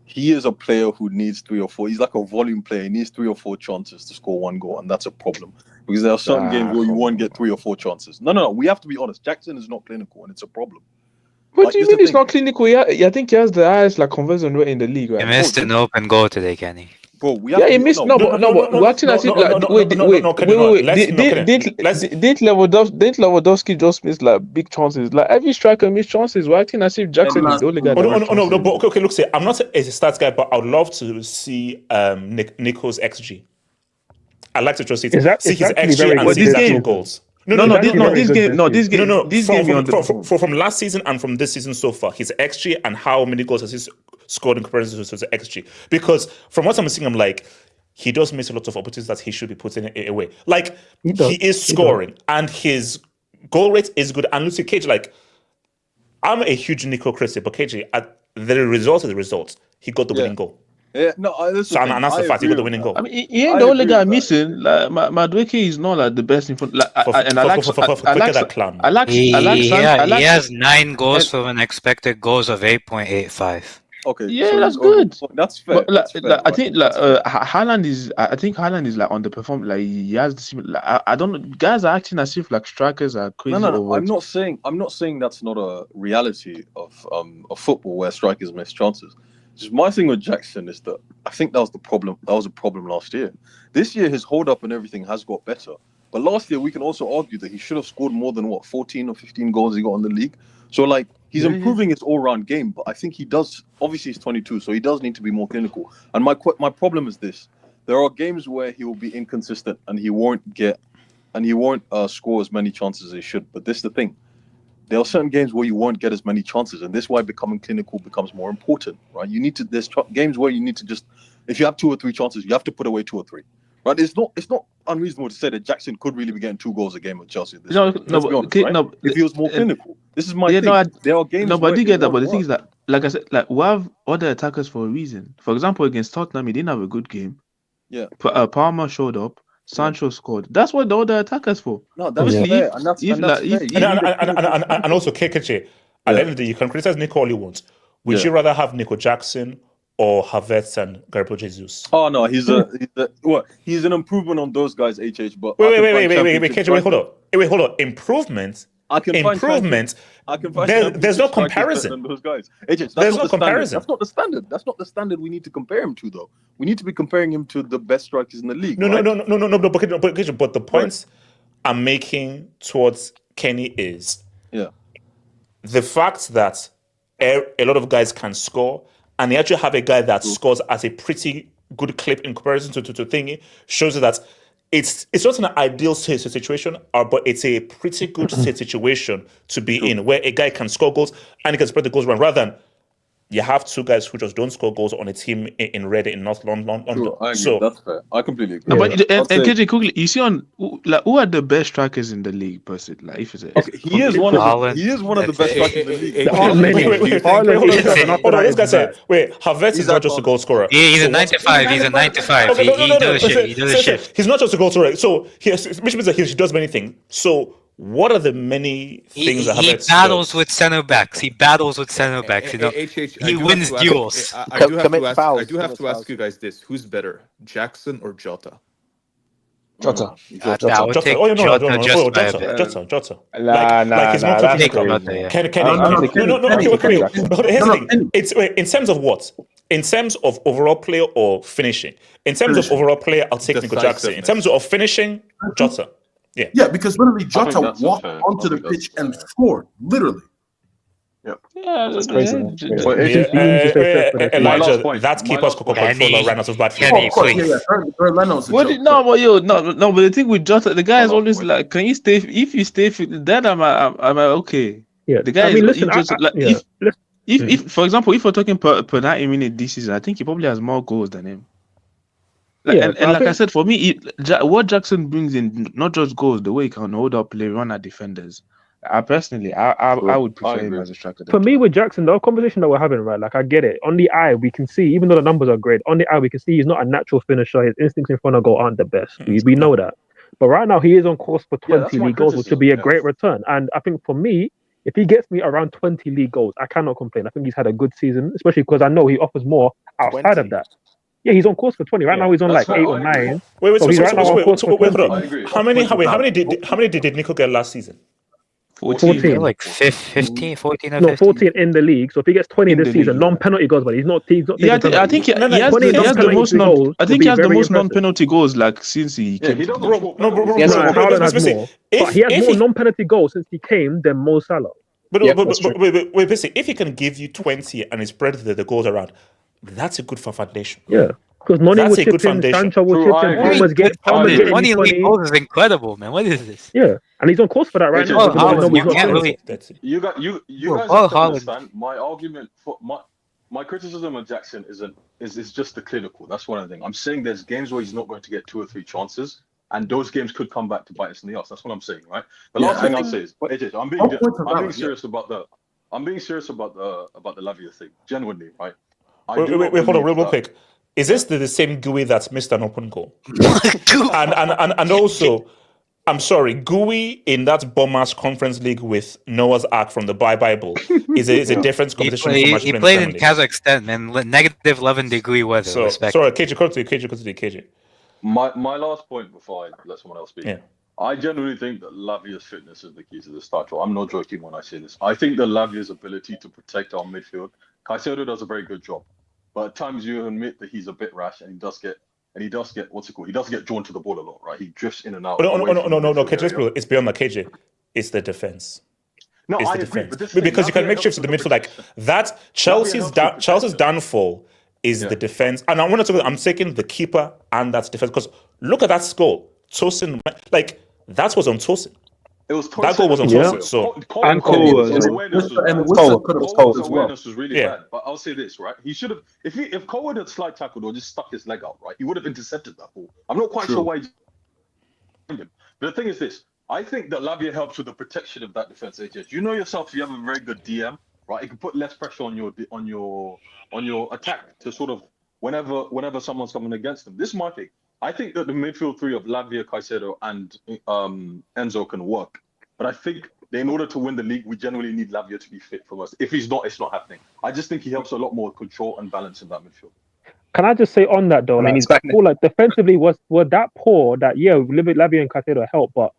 he is a player who needs 3 or 4. He's like a volume player. He needs 3 or 4 chances to score 1 goal, and that's a problem. Because there are certain games where you won't get 3 or 4 chances. No. We have to be honest. Jackson is not clinical, and it's a problem. What do you mean it's not clinical? I think he has the highest conversion rate in the league. Right? He missed an open goal today, Kenny. bro. We have Yeah, to he be, missed. no, No, we but have no, but we're acting as if like wait. Didn't Lewandowski just miss like big chances? Like every striker missed chances. We're acting as if Jackson is the only guy that missed chances. No, but okay, look, say I'm not a stats guy, but I would love to see Nico's XG. I'd like to just see his actually XG very and good see his this actual season. goals. This game from last season and from this season so far, his XG and how many goals has he scored in comparison to his XG. Because from what I'm seeing, I'm like, he does miss a lot of opportunities that he should be putting away. Like he is scoring and his goal rate is good. And Lucy Cage, like, I'm a huge Nico critic, but KJ, the result is the result. He got the winning goal. Yeah, no, listen, and that's the fact. He got the winning goal. I mean, he ain't the only guy missing. Like Madueke is not like the best in front. Like, He has 9 goals from an expected goals of 8.85. Okay, yeah, so that's good. That's fair. But I think Haaland is. I think Haaland is like underperformed. Like he has the same. Like, I don't know. Guys are acting as if like strikers are crazy. No. I'm not saying that's not a reality of football where strikers miss chances. Just my thing with Jackson is that I think that was the problem. That was a problem last year. This year, his hold up and everything has got better. But last year, we can also argue that he should have scored more than 14 or 15 goals he got in the league. So like he's improving his all-round game, but I think he does. Obviously, he's 22, so he does need to be more clinical. And my problem is this: there are games where he will be inconsistent and he won't score as many chances as he should. But this is the thing: there are certain games where you won't get as many chances, and this is why becoming clinical becomes more important, right? You need to. There's games where you need to just, if you have 2 or 3 chances, you have to put away 2 or 3. Right? It's not unreasonable to say that Jackson could really be getting 2 goals a game with Chelsea. If he was more clinical, this is my thing. There are games. No, but I do get that. But the thing is that, like I said, like we have other attackers for a reason. For example, against Tottenham, he didn't have a good game. Yeah. Palmer showed up. Sancho scored. That's what the other attackers for. No, that's fair, and also KKJ. At the end of the day, you can criticize Nico all you want. Would you rather have Nico Jackson or Havertz and Gabriel Jesus? Oh no, he's an improvement on those guys. But wait, KJ, hold on. Improvement. There's no comparison. Those guys. There's no comparison. That's not the standard. That's not the standard we need to compare him to, though. We need to be comparing him to the best strikers in the league. No. But the points I'm making towards Kenny is the fact that a lot of guys can score, and they actually have a guy that scores at a pretty good clip in comparison to thingy, shows you that it's not an ideal situation, but it's a pretty good situation to be in, where a guy can score goals and he can spread the goals around, rather than you have 2 guys who just don't score goals on a team in red in North London. Sure, I agree. So that's fair. I completely agree. But KJ, quickly, you see who are the best strikers in the league, person? Like if it's he is one of the best strikers in the league. Hold on, this guy said, Havertz is not just a goal scorer. He's a 95. He's a 95. He does the shit. He's not just a goal scorer. So which means that he does many things. So what are the many things that Havertz he battles with center backs? He wins duels. I do have to ask you guys this: who's better, Jackson or Jota? Jota. Jota. Like he's more technical. It's in terms of what? In terms of overall player or finishing? In terms of overall player, I'll take Nico Jackson. In terms of finishing, Jota. Yeah, because literally Jota walked onto the pitch and scored, literally. Yeah, that's crazy. Elijah, that keeper's controller ran out of bad feet. No, but the thing with Jota, the guy is always like, can you stay? If you stay, then I'm okay. Yeah, the guy if for example, if we're talking per 90 minute this season, I think he probably has more goals than him. I said, for me, what Jackson brings in, not just goals, the way he can hold up, play, run at defenders. I would prefer him as a striker. For me, with Jackson, the conversation that we're having, right? Like, I get it. On the eye, we can see, even though the numbers are great, on the eye, we can see he's not a natural finisher. His instincts in front of goal aren't the best. We know that. But right now, he is on course for 20 league goals, which would be a great return. And I think for me, if he gets me around 20 league goals, I cannot complain. I think he's had a good season, especially because I know he offers more outside of that. Yeah, he's on course for 20. Right now, he's on like 8 or 9. Wait, hold on. How many did Nico get last season? 14. Like 15, 14 or No, 15. 14 in the league. So if he gets 20 In this the season, league, yeah. non-penalty goals, but he's not taking I think he, penalties. he has 20 the non-penalty most goals I would think be he has the very most impressive. non-penalty goals like since he came. he to the doesn't league. score penalties. Yeah, no, bro, Haaland has basically, more. But he has more non-penalty goals since he came than Mo Salah. But that's true. wait, basically, if he can give you 20 and he spread the goals around, that's a good foundation. Yeah, because Noni That's will a chip good in, foundation. Sancho will True, chip I in, agree. Palmer's getting I agree. 20 his league 20. goals is incredible, man. What is this? Yeah, and he's on course for that right AJ, now. Oh, Because Haaland, no, you he's not can't playing. really. You guys Well, have to Haaland. understand my argument for my criticism of Jackson is just the clinical. That's one of the things. I'm saying there's games where he's not going to get 2 or 3 chances, and those games could come back to bite us in the ass. That's what I'm saying, right? The last thing I'll say is, AJ, I'm being serious about the Lavia thing. Genuinely, right? Wait, hold on, real quick. Is this the same GUI that's missed an open goal? and also, I'm sorry, GUI in that Bombers Conference League with Noah's Ark from the Bible is a different competition from He played in Kazakhstan, man. Negative 11 degree weather. So, respect. sorry, KJ. My last point before I let someone else speak. Yeah. I genuinely think that Lavia's fitness is the key to this title. I'm not joking when I say this. I think that Lavia's ability to protect our midfield, Caicedo does a very good job, but at times you admit that he's a bit rash, and he does get what's it called? He does get drawn to the ball a lot, right? He drifts in and out. No, KJ, it's beyond the KJ. It's the defense. No, it's I the agree, defense. but this thing, Because you can Lavia make shifts to helps the with midfield like that. Chelsea's downfall is the defense, and I want to talk. I'm taking the keeper and that's defense because look at that goal. Tosin, like that was on Tosin. It was that goal was on Tosin. So and Cole's awareness was really bad. But I'll say this, right? He should have if Cole had slide tackled or just stuck his leg out, right? He would have intercepted that ball. I'm not quite sure why. But the thing is this: I think that Lavia helps with the protection of that defense. AJ, you know yourself, you have a very good DM, right? It can put less pressure on your attack to sort of whenever someone's coming against them. This is my thing. I think that the midfield three of Lavia, Caicedo, and Enzo can work. But I think that in order to win the league, we generally need Lavia to be fit for us. If he's not, it's not happening. I just think he helps a lot more control and balance in that midfield. Can I just say on that though? I mean, he's back. Like defensively were that poor that Lavia and Caicedo helped, but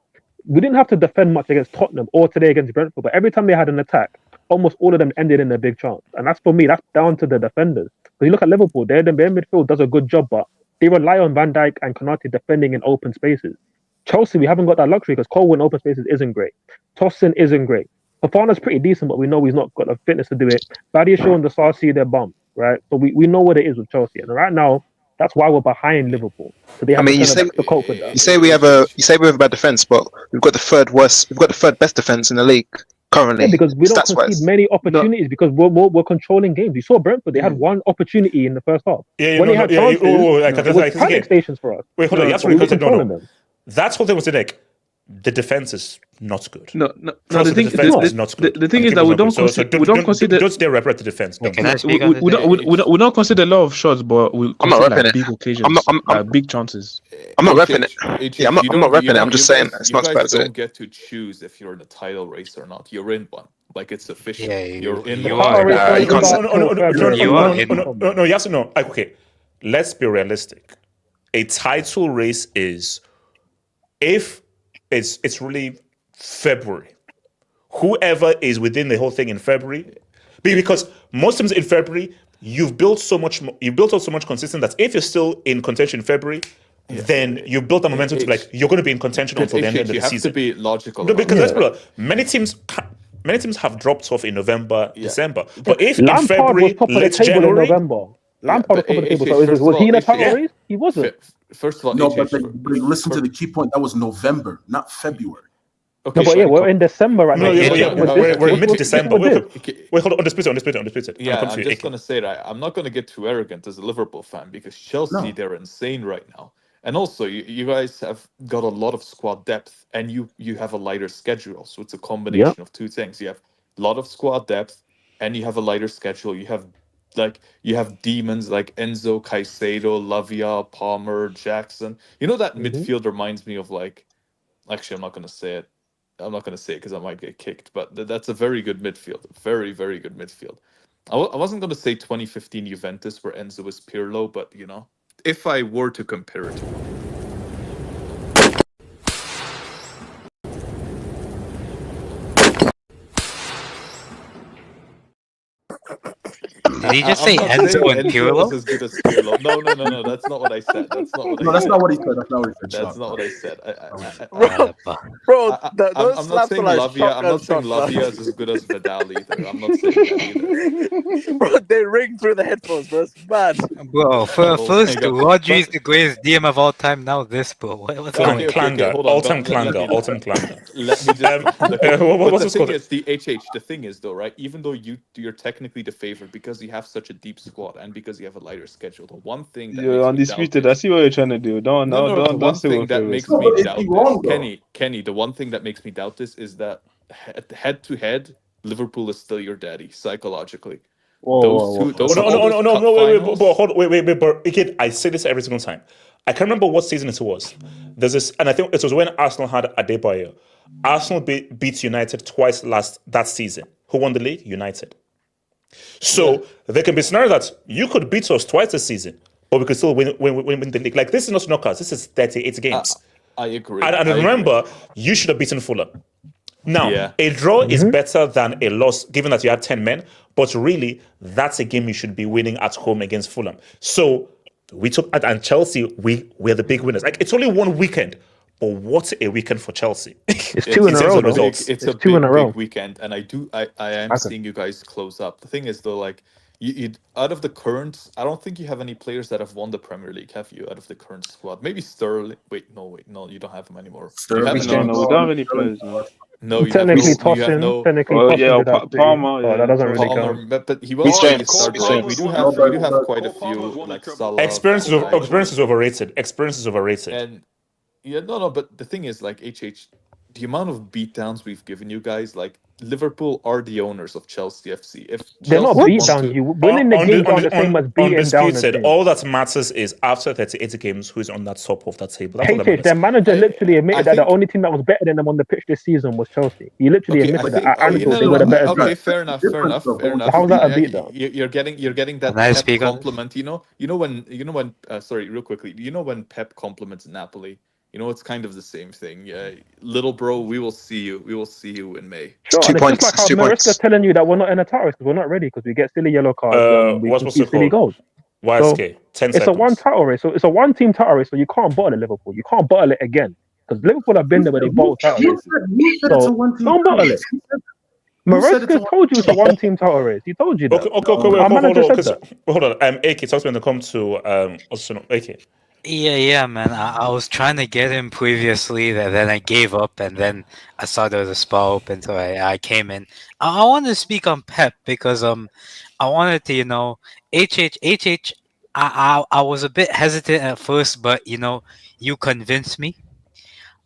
we didn't have to defend much against Tottenham or today against Brentford. But every time they had an attack, almost all of them ended in a big chance. And that's for me, that's down to the defenders. But you look at Liverpool, their midfield does a good job, but they rely on Van Dijk and Konate defending in open spaces. Chelsea, we haven't got that luxury because Cole in open spaces isn't great. Tosin isn't great. Fofana's pretty decent, but we know he's not got the fitness to do it. Badiashile and the Sarsi, they're bum, right? So we know what it is with Chelsea. And right now, that's why we're behind Liverpool. So they have to cope with that. You say we have a bad defense, but we've got the third best defense in the league currently. Yeah, because we don't concede many opportunities because we're controlling games. You saw Brentford; they had one opportunity in the first half. When they had chances, it was panic stations for us. Wait, hold on. That's what they was like. The defense is not good. No. The thing is not good. The thing is that we don't consider. Don't stay rep the defense. We don't consider a lot of shots, but we consider big occasions, big chances. I'm not repping it. Yeah, I'm not repping it. I'm just saying it's not as bad as it. You don't get to choose if you're in a title race or not. You're in one. Like it's official. Yeah, you're in. You are. No. Yes or no? Okay, let's be realistic. A title race is if it's really February. Whoever is within the whole thing in February, because most times in February you've built up so much consistency that if you're still in contention in February, then you built a momentum to like you're going to be in contention until the end of the season. You have to be logical. No, because let's be honest, many teams have dropped off in November, December. But if in February, late January, Lampard was top of the table. So was he in a title race? He wasn't. First of all, no, but listen to the key point. That was November, not February. Okay, no, but we're in December right now. We're in mid-December. Wait, hold on. Undisputed. Yeah, I'm just going to say that I'm not going to get too arrogant as a Liverpool fan because Chelsea, they're insane right now. And also, you guys have got a lot of squad depth and you have a lighter schedule. So it's a combination of two things. You have a lot of squad depth and you have a lighter schedule. You have demons like Enzo, Caicedo, Lavia, Palmer, Jackson. You know that midfield reminds me of actually I'm not going to say it. I'm not going to say it because I might get kicked, but that's a very good midfield. Very, very good midfield. I wasn't going to say 2015 Juventus where Enzo was Pirlo, but if I were to compare it to one. you just I'm say not Enzo saying and Enzo Pirlo? is as good as Pirlo. No. That's not what I said. That's not what I No, that's said. not what he said. That's not what he said. That's Stop. not what I said. Those I'm not slaps saying are like Lavia. I'm shotgun not saying shots, man. Lavia is as good as Vidal either. I'm not saying that either. Bro, they ring through the headphones, bro. It's mad. Bro, Oh first my God. Rodri's But the greatest DM of all time. Now this, bro. What's going on? Clanger, Hold on. all-time But let clanger, me all-time clanger. let me just land. Okay. But What's the this thing called? is, the HH. The thing is, though, right? Even though you're technically the favorite because you have such a deep squad and because you have a lighter schedule, the one thing that You're makes me doubt undisputed. it. I see what you're trying to do. Don't The one say thing we're that favorites. makes me is doubt he this, wrong though? Kenny, the one thing that makes me doubt this is that head to head, Liverpool is still your daddy psychologically. Those two, Oh, those no, all those cup wait, finals. but again, I say this every single time. I can't remember what season it was. There's this, and I think it was when Arsenal had Adebayo. Arsenal beat United twice that season. Who won the league? United. So there can be scenarios that you could beat us twice this season, but we could still win the league. Like, this is not knockouts. This is 38 games. I agree. And I remember, agree. you should have beaten Fulham. Now, Yeah. a draw is better than a loss, given that you had 10 men, but really, that's a game you should be winning at home against Fulham. So, we took, and Chelsea, we're the big winners. Like, it's only one weekend, but what a weekend for Chelsea. It's two in a row, though. It's a two in a row. big weekend, and I am Okay. seeing you guys close up. The thing is, though, like, you out of the current, I don't think you have any players that have won the Premier League, have you? Out of the current squad, maybe Sterling. Wait, no, you don't have him anymore. You have Sterling. No, we don't have any players, man. No, you Technically, have no. You have Tosin. no. Technically, Oh, Tosin yeah, did that too. Palmer, Oh, yeah, that doesn't Tosin. really Palmer, count. but he was already a James. starter. James. We do have quite a few like Salah. Experience is Van overrated. Experience is overrated. And yeah, no, but the thing is, like, the amount of beatdowns we've given you guys, like, Liverpool are the owners of Chelsea FC. If They're not Chelsea beat want down. to, You winning the games aren't the same as beating down a Undisputed. team. All that matters is after 38 games, who's on that top of that table. That's all that HH, their matters. manager literally admitted that the think- only team that was better than them on the pitch this season was Chelsea. He literally okay, I admitted think. that. At Okay, Anfield, they were the better team. okay, fair enough. How's that a beatdown? You're getting that Can I Pep speak on this? compliment. You know when. Sorry, real quickly. You know when Pep compliments Napoli. You know, it's kind of the same thing. Yeah, little bro, we will see you. We will see you in May. Sure, and it's just like how Mariska's telling you that we're not in a title race because we're not ready because we get silly yellow cards and we what's can see it silly called? goals. So YSK, 10 it's seconds. a one title race. So it's a one-team title race. So you can't bottle it, Liverpool. You can't bottle it again because Liverpool have been there where they bottle title races. So don't bottle it. Mariska told you it's a one-team title race. He told you that. Okay, wait, Our manager said hold on. Hold on. AK, talk to me when they come to AK. Yeah, man. I was trying to get him previously, then I gave up, and then I saw there was a spot open, so I came in. I want to speak on Pep because I wanted to, HH. I was a bit hesitant at first, but you convinced me.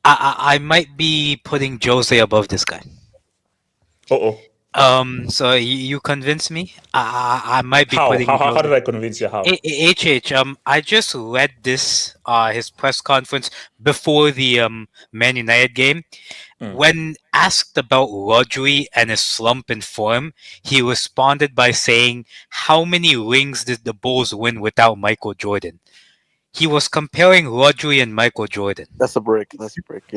I might be putting Jose above this guy. So you convinced me. I might be putting. How did I convince you? How? HH. I just read this his press conference before the Man United game. When asked about Rodri and his slump in form, he responded by saying, "How many rings did the Bulls win without Michael Jordan?" He was comparing Rodri and Michael Jordan. That's a break. Yeah.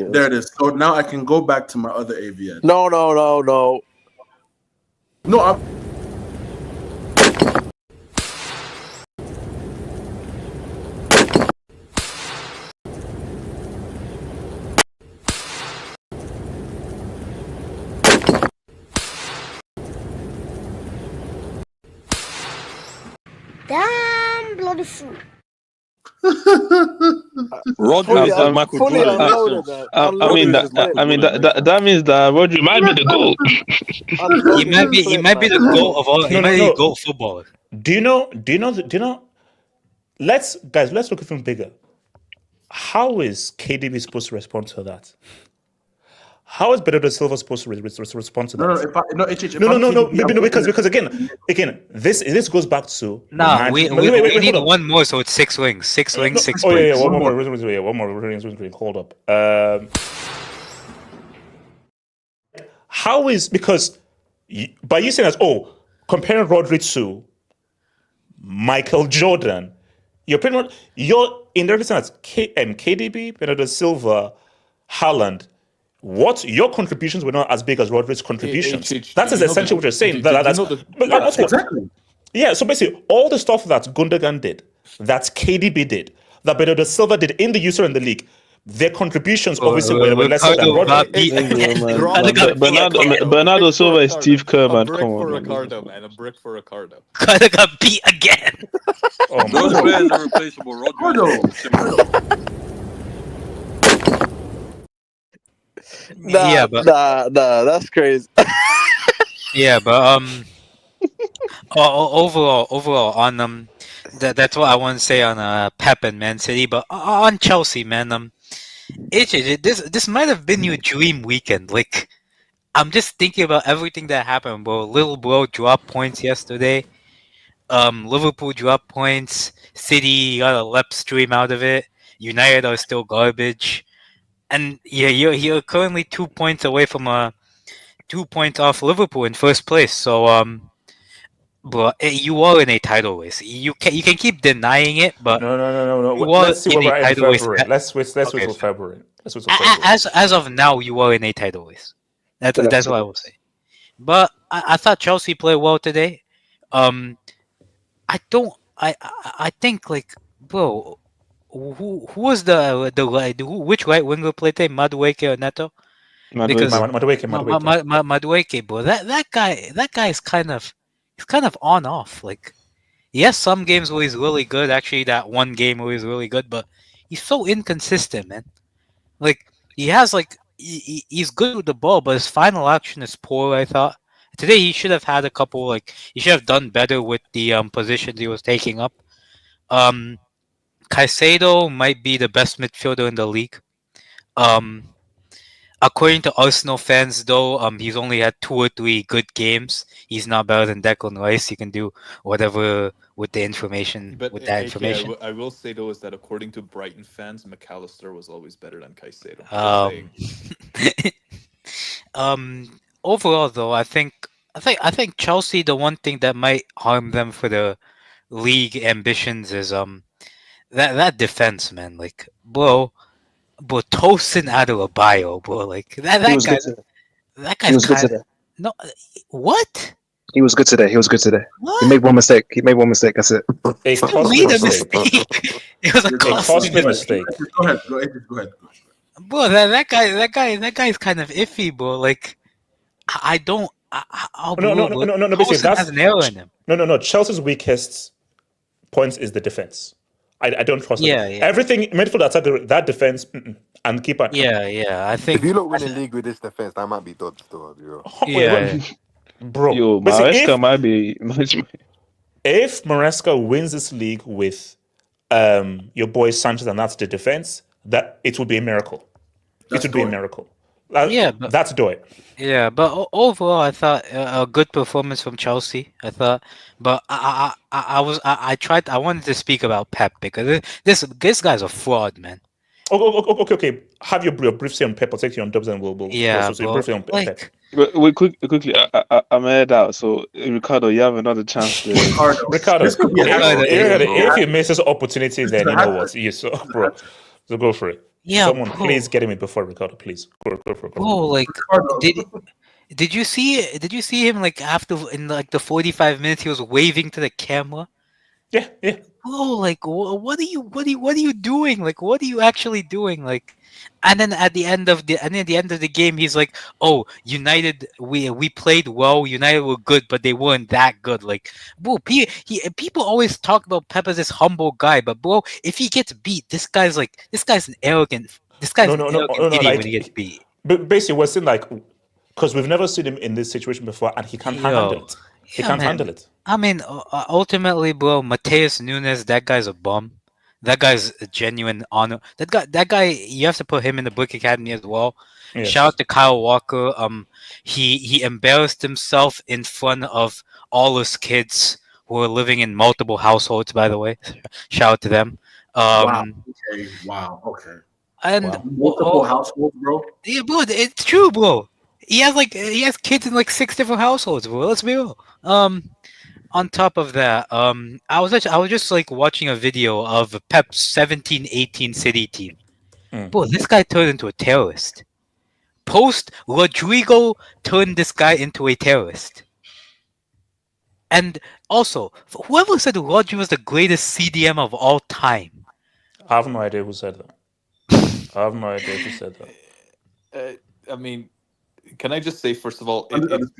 There it is. So now I can go back to my other AVN. No. No, I'm. Damn bloody fool. Rodri is Michael Jordan. That means that Rodri might be the GOAT. He might be the GOAT of all. He might be the GOAT footballer. Do you know? Let's look at him bigger. How is KDB supposed to respond to that? How is Bernardo Silva supposed to respond to that? No, because again, this goes back to we need one more, so it's 6 wings. 6 wings, 6 Oh points. one more. Hold up. How is because by you saying that comparing Rodri to Michael Jordan, you're in the represent KDB, Bernardo Silva, Haaland. What your contributions were not as big as Rodri's contributions. That's essentially what you're saying. Exactly. Yeah, so basically, all the stuff that Gundogan did, that KDB did, that Bernardo Silva did in the user in the league, their contributions obviously were lesser than Ricardo got Rodri. beat again. Drop Ricardo got brick for beat again. Ricardo. Bernardo Brick for Silva is Steve Kerr, A man. brick Come for on, man. Ricardo, man. A brick for Ricardo. Ricardo got beat again. Oh my Those God. players are replaceable. Rodri is simple. Yeah, but That's crazy. yeah, but overall on that's what I want to say on Pep and Man City, but on Chelsea, man, this might have been your dream weekend. Like, I'm just thinking about everything that happened, bro. Little bro dropped points yesterday. Liverpool dropped points. City got a LEP stream out of it. United are still garbage. And yeah, you're currently 2 points away from 2 points off Liverpool in first place. So bro, you are in a title race. You can keep denying it, but No. you are Let's see in where a we're at in title race. February. Let's wait Okay, till fine. February. Let's wait till February. As of now, you are in a title race. That's what I will say. But I thought Chelsea played well today. I don't. I think like, bro, who was which right winger played today? Madueke or Neto? Because Madueke. Madueke, bro, that guy is kind of on off. Like, yes, some games where he's really good. Actually, that one game where he's really good, but he's so inconsistent, man. Like, he's good with the ball, but his final action is poor. I thought today he should have had a couple. Like, he should have done better with the positions he was taking up. Caicedo might be the best midfielder in the league. According to Arsenal fans, though, he's only had 2 or 3 good games. He's not better than Declan Rice. He can do whatever with the information. But With that AK, information, I will say though is that according to Brighton fans, McAllister was always better than Caicedo. Just saying. Overall, though, I think Chelsea. The one thing that might harm them for the league ambitions is that defense, man. Like, bro, Tosin Adebayo, bro. Like that He was guy. good today. That He guy's was good kind today. no. What? He was good today. He was good today. What? He made one mistake. That's it. A He costly made a mistake. mistake. It was a costly mistake. Go ahead. Bro, that guy's kind of iffy, bro. Like, I don't. No. Basically, Tosin has an error in him. No. Chelsea's weakest points is the defense. I don't trust Yeah, them. yeah. Everything midfield attack, that defense, and keeper. Yeah. I think If you don't win a league with this defense, that might be dodged though, bro. Bro. Yo, basically, Maresca might be. If Maresca wins this league with your boy Sanchez and that's the defense, that it would be a miracle. It would be a miracle. That's do it. Yeah, but overall, I thought a good performance from Chelsea. I thought, but I tried. I wanted to speak about Pep because this guy's a fraud, man. Okay. Have your brief say on Pep. I'll take you on Dubs and we'll Yeah, so bro. briefly on Pep. Like, Wait, quickly. I'm aired out. So Ricardo, you have another chance to. Ricardo, This could be a if you miss this opportunity, then you know what? Bro. So go for it. Yeah, Someone, bro. please get him in before Ricardo. Please go for it. Bro, like, did you see him like after in like the 45 minutes he was waving to the camera? Yeah. Bro, like, what are you doing? Like, what are you actually doing? Like, and then at the end of the game, he's like, "Oh, United, we played well. United were good, but they weren't that good." Like, bro, people always talk about Pep as this humble guy, but bro, if he gets beat, this guy's an arrogant. This guy's an arrogant idiot like, when he gets beat. But basically, we're saying like, because we've never seen him in this situation before, and he can't handle it. He can't handle it. I mean, ultimately, bro, Mateus Nunes, that guy's a bum. That guy's a genuine honor. That guy, you have to put him in the Brick Academy as well. Yes. Shout out to Kyle Walker. He embarrassed himself in front of all his kids who are living in multiple households. By the way, shout out to them. Wow. Okay. And multiple households, bro. Yeah, bro, it's true, bro. He has kids in like 6 different households, bro. Let's be real. On top of that, I was just like watching a video of Pep's 17-18 City team. Bro, this guy turned into a terrorist. Rodrigo turned this guy into a terrorist. And also, whoever said Rodri was the greatest CDM of all time? I have no idea who said that. I have no idea who said that. I mean, can I just say first of all,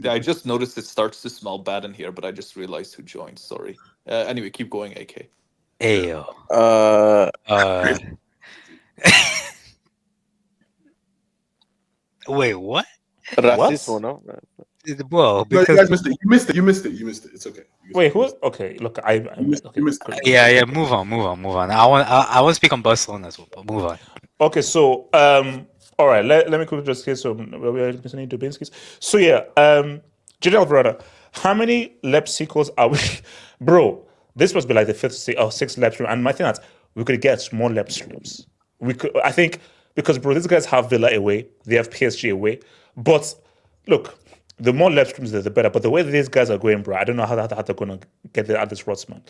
I just noticed it starts to smell bad in here, but I just realized who joined. Sorry. Anyway, keep going, AK. Ayo. Wait, what? Racismo, no? Well, No, because you guys missed it. You missed it. It's okay. Wait, who? Okay, look, okay. Yeah, move on. I want to speak on Barcelona as well, but move on. Okay, so all right, let me quickly just get some. We are listening to Dubinsky's. So yeah, General Verada, how many LEP sequels are we, bro? This must be like the fifth or sixth LEP stream, and my thing is we could get more LEP streams. We could, I think, because bro, these guys have Villa away, they have PSG away, but look, the more LEP streams, the better. But the way that these guys are going, bro, I don't know how they're going to get at this rots, man.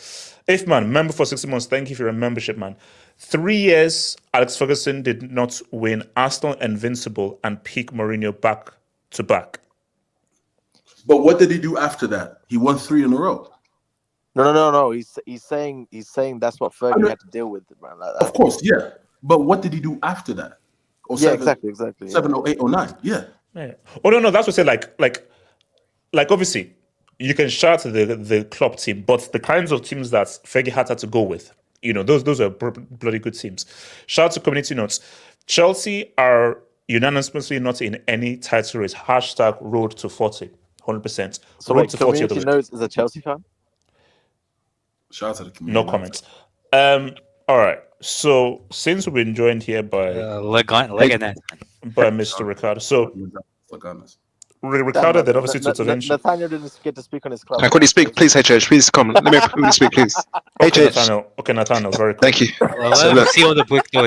If man, member for 60 months, thank you for your membership, man. 3 years, Alex Ferguson did not win Arsenal Invincible and peak Mourinho back to back. But what did he do after that? He won 3 in a row. No. He's saying that's what Fergie had to deal with, man. Like that. Of course, yeah. But what did he do after that? Yeah, exactly. 7 or 8 or 9. Yeah. Yeah. Oh no, that's what I say. Like obviously, you can shout at the club team, but the kinds of teams that Fergie had to go with, those are bloody good teams. Shout out to community notes. Chelsea are unanimously not in any title race. # road to 40, 100%. So road wait, to 40 community notes is a Chelsea fan? Shout out to the community. No comments. All right. So since we've been joined here by Leganes. by Mr. Ricardo, so Ricardo, then obviously to intervention. Nathaniel didn't get to speak on his club. Can you speak, please, HH? Please come. Let me speak, please. Okay, HH. Nathaniel, very quick. Thank you. Well, let us see all the brick door.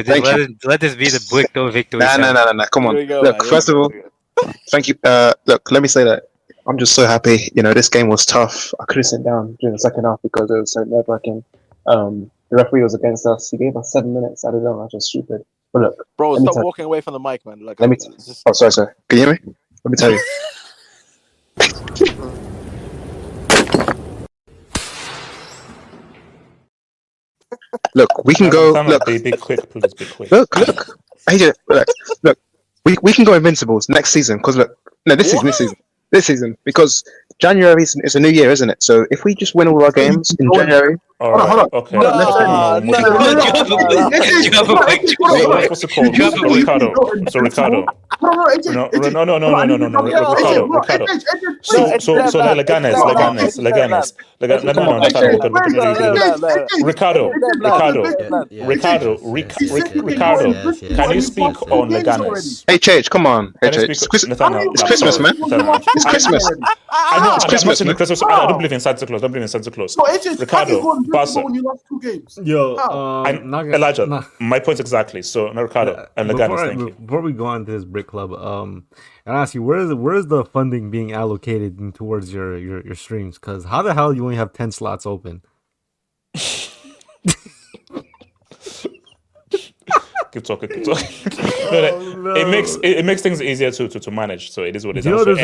Let this be the brick door victory. No. Come on. Look, first of all, thank you. Look, let me say that I'm just so happy. This game was tough. I couldn't sit down during the second half because it was so nerve-wracking. The referee was against us. He gave us 7 minutes. I don't know. That's just stupid. But look, bro, stop walking away from the mic, man. Like, Oh, sorry. Can you hear me? Let me tell you. Look, we can go. Look, be quick, please. Be quick. Look. AJ, look. We can go Invincibles next season because look, no, this season because January is a new year, isn't it? So if we just win all our games in January. All right. Hold on. Okay. What's it called? Ricardo. So Ricardo. No. Ricardo. So Leganes. Ricardo. Can you speak on Leganes? HH, come on. It's Christmas, man. It's Christmas. I know. It's Christmas. I don't believe in Santa Claus. Ricardo. Barca. When you lost 2 games. Yo, Elijah, my point exactly. So, Ricardo and Leganes, thank you. Before we go on to this brick club, and ask you, where's the funding being allocated towards your streams? Because how the hell you only have 10 slots open? Keep talking. It makes things easier to manage. So it is what it is. You know, there's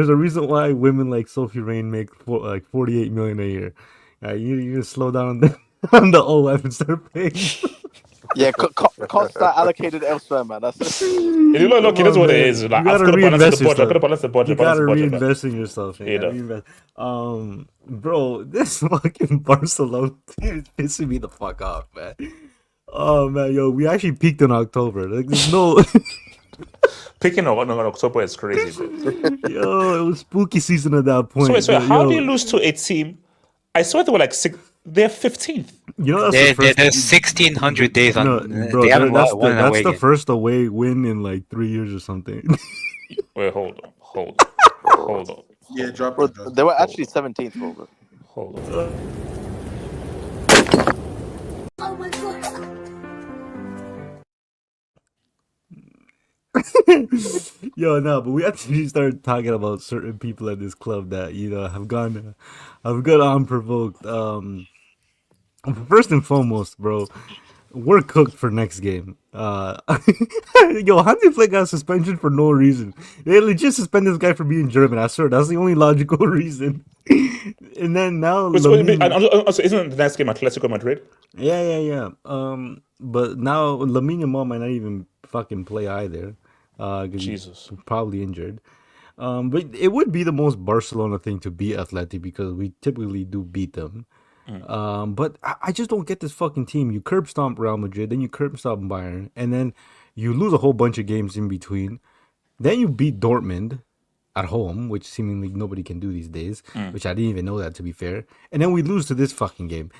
a reason why women like Sophie Rain make like 48 million a year. You just slow down on the OF and start paying. Yeah, costs are allocated elsewhere, man. That's look, it is what it is. Like, you gotta reinvest I could have balanced the budget. You gotta reinvest in yourself. Bro, this fucking Barcelona team is pissing me the fuck off, man. Oh man, yo, we actually peaked in October. Like, there's no. Picking on October is crazy, bro. Yo, it was spooky season at that point. So how do you lose to a team? I swear they were like they're 15th. You know, they're 1,600 days on. No, bro, that's the first away win in like 3 years or something. Wait, hold on. Yeah, drop it. They were actually 17th over. Hold on. Yo, no, but we actually started talking about certain people at this club that have gone unprovoked. First and foremost, bro, we're cooked for next game. Yo, Hansi Flick got suspension for no reason. They legit suspended this guy for being German. I swear, that's the only logical reason. And then now, And also, isn't the next game Atletico Madrid? Yeah. But now Lamine Yamal might not even fucking play either, because he's probably injured. But it would be the most Barcelona thing to beat Atleti because we typically do beat them. But I just don't get this fucking team. You curb stomp Real Madrid, then you curb stomp Bayern, and then you lose a whole bunch of games in between. Then you beat Dortmund at home, which seemingly nobody can do these days, which I didn't even know that, to be fair. And then we lose to this fucking game.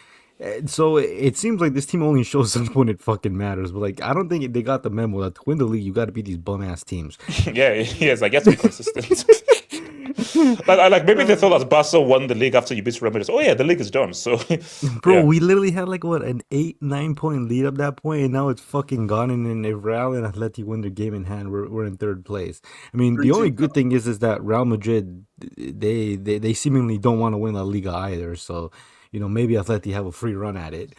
So it seems like this team only shows up when it fucking matters. But like, I don't think they got the memo that to win the league, you got to beat these bum ass teams. Yes, I guess to be consistent. like maybe they thought that Barca won the league after you beat Real Madrid. Oh yeah, the league is done. So, bro, we literally had like what, an 8-9 point lead up that point, and now it's fucking gone. And then if Real and Atleti win their game in hand, we're in third place. I mean, the only good thing is that Real Madrid, they seemingly don't want to win La Liga either. So, maybe Atleti have a free run at it.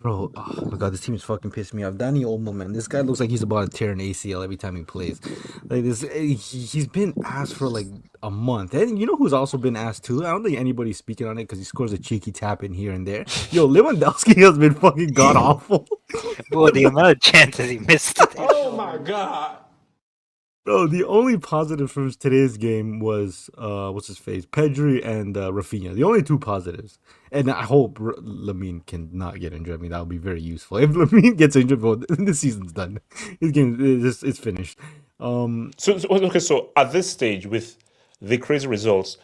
Bro, oh my god, this team is fucking pissing me off. Danny Olmo, man, this guy looks like he's about to tear an ACL every time he plays. Like this, he's been asked for like a month, and you know who's also been asked too? I don't think anybody's speaking on it because he scores a cheeky tap in here and there. Yo, Lewandowski has been fucking god awful. Bro, the amount of chances he missed today. Oh my god. Bro, the only positive from today's game was what's his face, Pedri and Rafinha. The only two positives, and I hope Lamine can not get injured. I mean, that would be very useful. If Lamine gets injured, bro, this season's done. His game it's finished. So at this stage with the crazy results,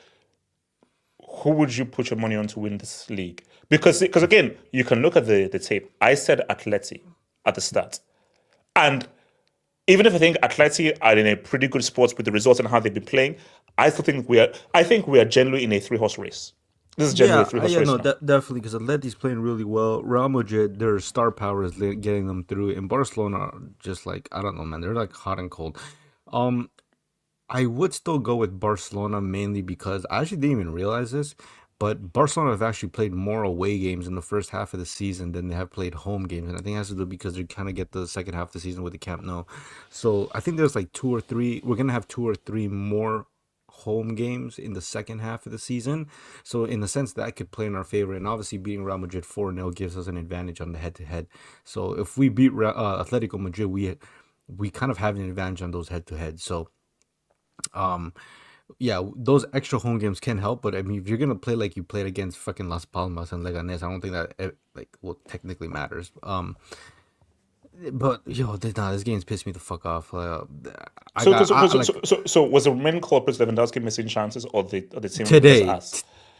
who would you put your money on to win this league? Because again, you can look at the tape. I said Atleti at the start, and even if I think Atleti are in a pretty good spot with the results and how they've been playing, I still think we are generally in a 3-horse race. This is generally a 3-horse race. No, definitely, because Atleti's playing really well. Real Madrid, their star power is getting them through. And Barcelona, just like, I don't know, man, they're like hot and cold. I would still go with Barcelona mainly because I actually didn't even realize this, but Barcelona have actually played more away games in the first half of the season than they have played home games. And I think it has to do because they kind of get the second half of the season with the Camp Nou. So I think there's like 2 or 3. We're going to have 2 or 3 more home games in the second half of the season. So in a sense, that could play in our favor. And obviously beating Real Madrid 4-0 gives us an advantage on the head-to-head. So if we beat Atletico Madrid, we kind of have an advantage on those head-to-head. So yeah, those extra home games can help, but I mean, if you're gonna play like you played against fucking Las Palmas and Leganes, I don't think that technically matters. But yo, this game's pissed me the fuck off. So was the main culprit Lewandowski missing chances, or the team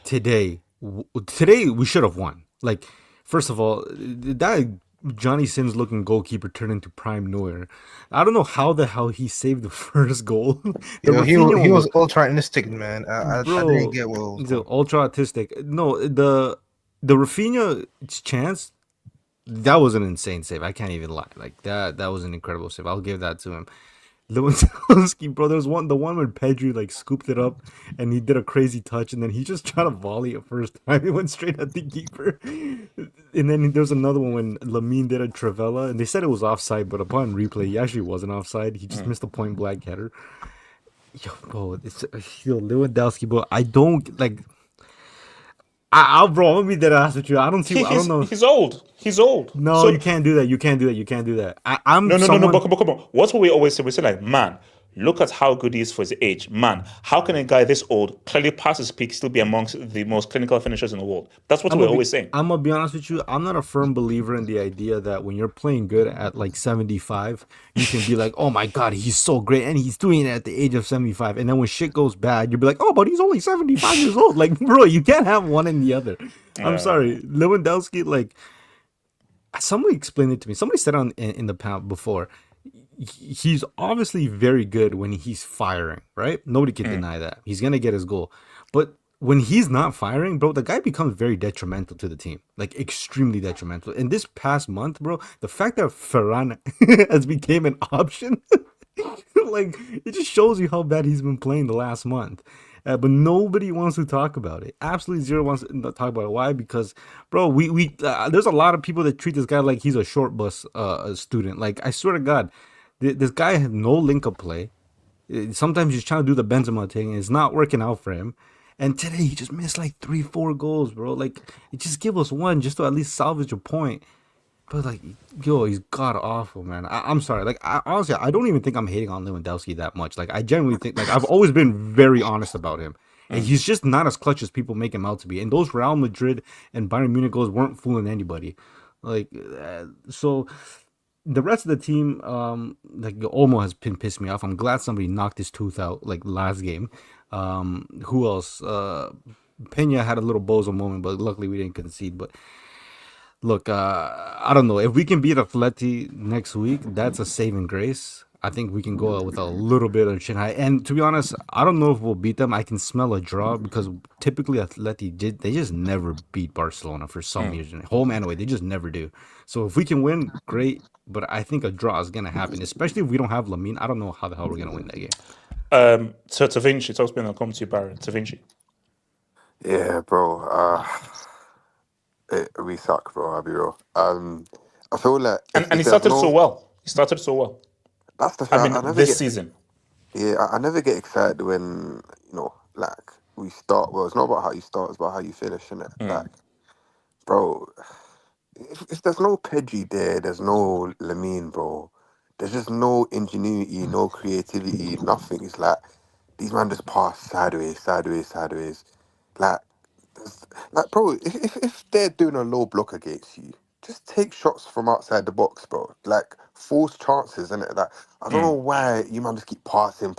today we should have won. Like, first of all, that Johnny Sins looking goalkeeper turned into prime Neuer. I don't know how the hell he saved the first goal. He was ultra autistic, man. I didn't get what was the ultra autistic. No, the Rafinha chance, that was an insane save. I can't even lie. Like that was an incredible save. I'll give that to him. Lewandowski, bro, there's the one when Pedri like scooped it up and he did a crazy touch and then he just tried to volley it first time. It went straight at the keeper. And then there's another one when Lamine did a Trivela and they said it was offside, but upon replay, he actually wasn't offside. He just missed a point blank header. Yo, bro, Lewandowski, bro, I don't like. Bro, I'm gonna be dead ass with you. I don't see. I don't know. He's old. No, so, you can't do that. You can't do that. No. But come on. What's what we always say? We say like, man, look at how good he is for his age. Man, how can a guy this old, clearly past his peak, still be amongst the most clinical finishers in the world? That's what we're always saying. I'm gonna be honest with you. I'm not a firm believer in the idea that when you're playing good at like 75, you can be like, oh my god, he's so great, and he's doing it at the age of 75. And then when shit goes bad, you'll be like, oh, but he's only 75 years old. Like, bro, you can't have one and the other. I'm sorry, Lewandowski. Like, somebody explained it to me. Somebody said in the panel before. He's obviously very good when he's firing, right? Nobody can deny that. He's going to get his goal. But when he's not firing, bro, the guy becomes very detrimental to the team. Like, extremely detrimental. In this past month, bro, the fact that Ferran has became an option, like, it just shows you how bad he's been playing the last month. But nobody wants to talk about it. Absolutely zero wants to talk about it. Why? Because, bro, we there's a lot of people that treat this guy like he's a short bus student. Like, I swear to God, this guy has no link-up play. Sometimes he's trying to do the Benzema thing, and it's not working out for him. And today he just missed like 3-4 goals, bro. Like, just give us one just to at least salvage a point. But like, yo, he's god awful, man. I'm sorry. Like, honestly, I don't even think I'm hating on Lewandowski that much. Like, I genuinely think, like, I've always been very honest about him, and he's just not as clutch as people make him out to be. And those Real Madrid and Bayern Munich goals weren't fooling anybody. Like, so the rest of the team, like Olmo has been pissed me off. I'm glad somebody knocked his tooth out like last game. Who else? Pena had a little bozo moment, but luckily we didn't concede. But look, I don't know if we can beat Atleti next week. That's a saving grace. I think we can go out with a little bit of chin high. And to be honest, I don't know if we'll beat them. I can smell a draw because typically Atleti they just never beat Barcelona for some reason. Home and away, they just never do. So if we can win, great. But I think a draw is gonna happen, especially if we don't have Lamine. I don't know how the hell we're gonna win that game. So Tavinci, talk to me. I'll come to you, Barry. Tavinci. Yeah, bro. We suck, bro. I'll be real. I feel like And he started so well. He started so well. That's the thing. I mean, never this get, season. Yeah, I never get excited when like we start. Well, it's not about how you start; it's about how you finish, innit? Like, bro, if there's no Pedri there, there's no Lamine, bro. There's just no ingenuity, no creativity, nothing. It's like these men just pass sideways, sideways, sideways. Like, bro, if they're doing a low block against you, just take shots from outside the box, bro. Like, force chances, innit? Like, I don't know why you man just keep passing,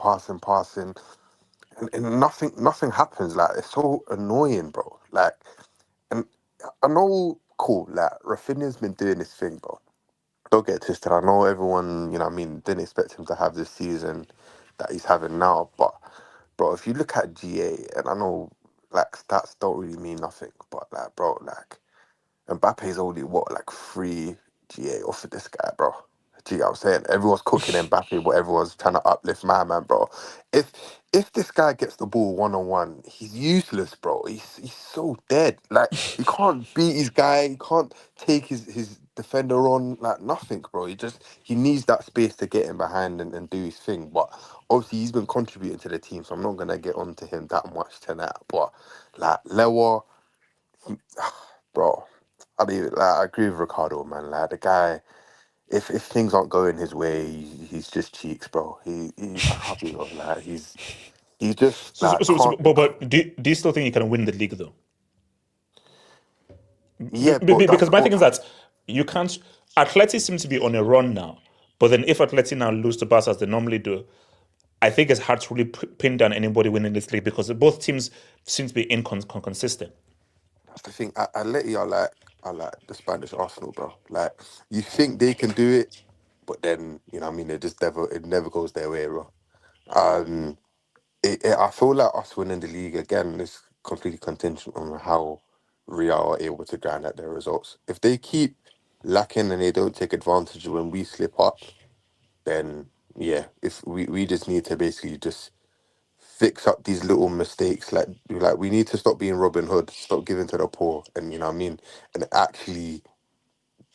and nothing happens. Like, it's so annoying, bro. Like, and I know, cool, like, Rafinha's been doing this thing, bro. Don't get twisted. I know everyone, didn't expect him to have this season that he's having now. But, bro, if you look at GA, and I know, like, stats don't really mean nothing, but, like, bro, like, Mbappe's only, like 3 GA off of this guy, bro. Do you know what I'm saying? Everyone's cooking Mbappe, but everyone's trying to uplift my man, bro. If this guy gets the ball one-on-one, he's useless, bro. He's so dead. Like, you can't beat his guy. You can't take his defender on, like, nothing, bro. He needs that space to get in behind and do his thing. But obviously, he's been contributing to the team, so I'm not going to get onto him that much tonight. But, like, Lewa, bro, I agree with Ricardo, man. Like, the guy, if things aren't going his way, he's just cheeks, bro. I can't be wrong. Like, he's just like But do you still think you can win the league though? Yeah, because my thing is that you can't. Atleti seem to be on a run now, but then if Atleti now lose to Barca as they normally do, I think it's hard to really pin down anybody winning this league because both teams seem to be inconsistent. That's the thing. Atleti are like the Spanish Arsenal, bro. Like, you think they can do it, but then it never goes their way, bro. I feel like us winning the league again is completely contingent on how Real are able to grind out their results. If they keep lacking and they don't take advantage when we slip up, then yeah, if we just need to basically just fix up these little mistakes. Like we need to stop being Robin Hood, stop giving to the poor, and and actually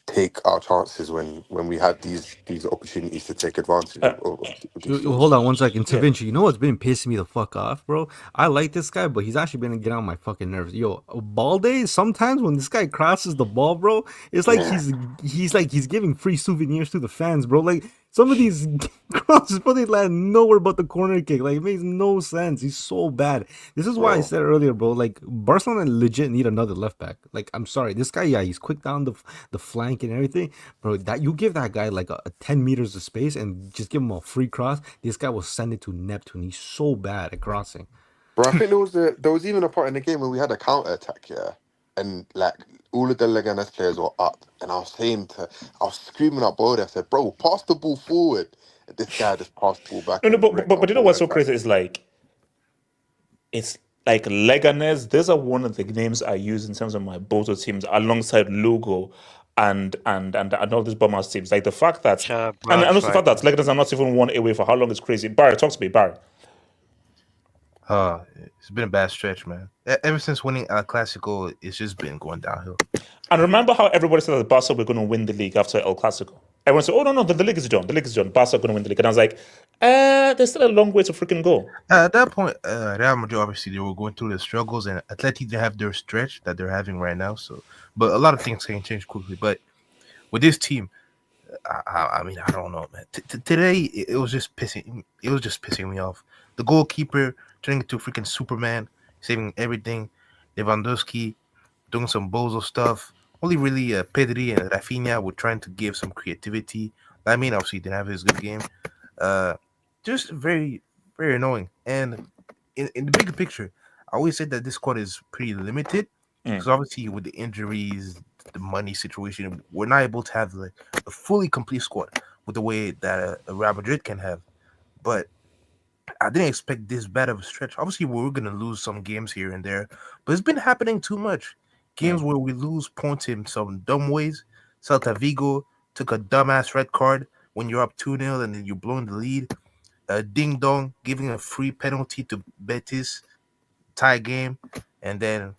take our chances when we have these opportunities to take advantage of these things. Hold on one second. Tavinci, you know what's been pissing me the fuck off, bro? I like this guy, but he's actually been getting on my fucking nerves. Yo, Balde, sometimes when this guy crosses the ball, bro, it's like he's giving free souvenirs to the fans, bro. Like, some of these crosses, but they land nowhere but the corner kick. Like, it makes no sense. He's so bad. This is why I said earlier, bro. Like, Barcelona legit need another left back. Like, I'm sorry, this guy, yeah, he's quick down the flank and everything, bro. That you give that guy like a 10 meters of space and just give him a free cross, this guy will send it to Neptune. He's so bad at crossing. Bro, I think there was even a part in the game where we had a counter attack, yeah, and like all of the Leganes players were up, and I was screaming at Bode. I said, "Bro, pass the ball forward." And this guy just passed the ball back. No, but you know what's so crazy is like, it's like Leganes. Those are one of the names I use in terms of my Bozo teams alongside Lugo and all these Bombers teams. Like the fact that and also the fact that Leganes are not even one away for how long is crazy. Barry, talk to me, Barry. It's been a bad stretch, man. Ever since winning El Clasico, it's just been going downhill. And remember how everybody said that Barca were going to win the league after El Clasico? Everyone said, "Oh no, the league is done. The league is done. Barca are going to win the league." And I was like, There's still a long way to freaking go. At that point, Real Madrid obviously they were going through their struggles, and Atleti didn't have their stretch that they're having right now. So, but a lot of things can change quickly. But with this team, I mean, I don't know, man. Today it was just pissing. It was just pissing me off. The goalkeeper turning into freaking Superman, saving everything. Lewandowski doing some bozo stuff. Only really Pedri and Rafinha were trying to give some creativity. I mean, obviously didn't have his good game. Just very, very annoying. And in the bigger picture, I always said that this squad is pretty limited because obviously with the injuries, the money situation, we're not able to have like a fully complete squad with the way that a Real Madrid can have. But I didn't expect this bad of a stretch. Obviously, we were gonna lose some games here and there, but it's been happening too much. Games where we lose points in some dumb ways. Celta Vigo took a dumbass red card when you're up 2-0 and then you're blowing the lead. Ding Dong giving a free penalty to Betis, tie game, and then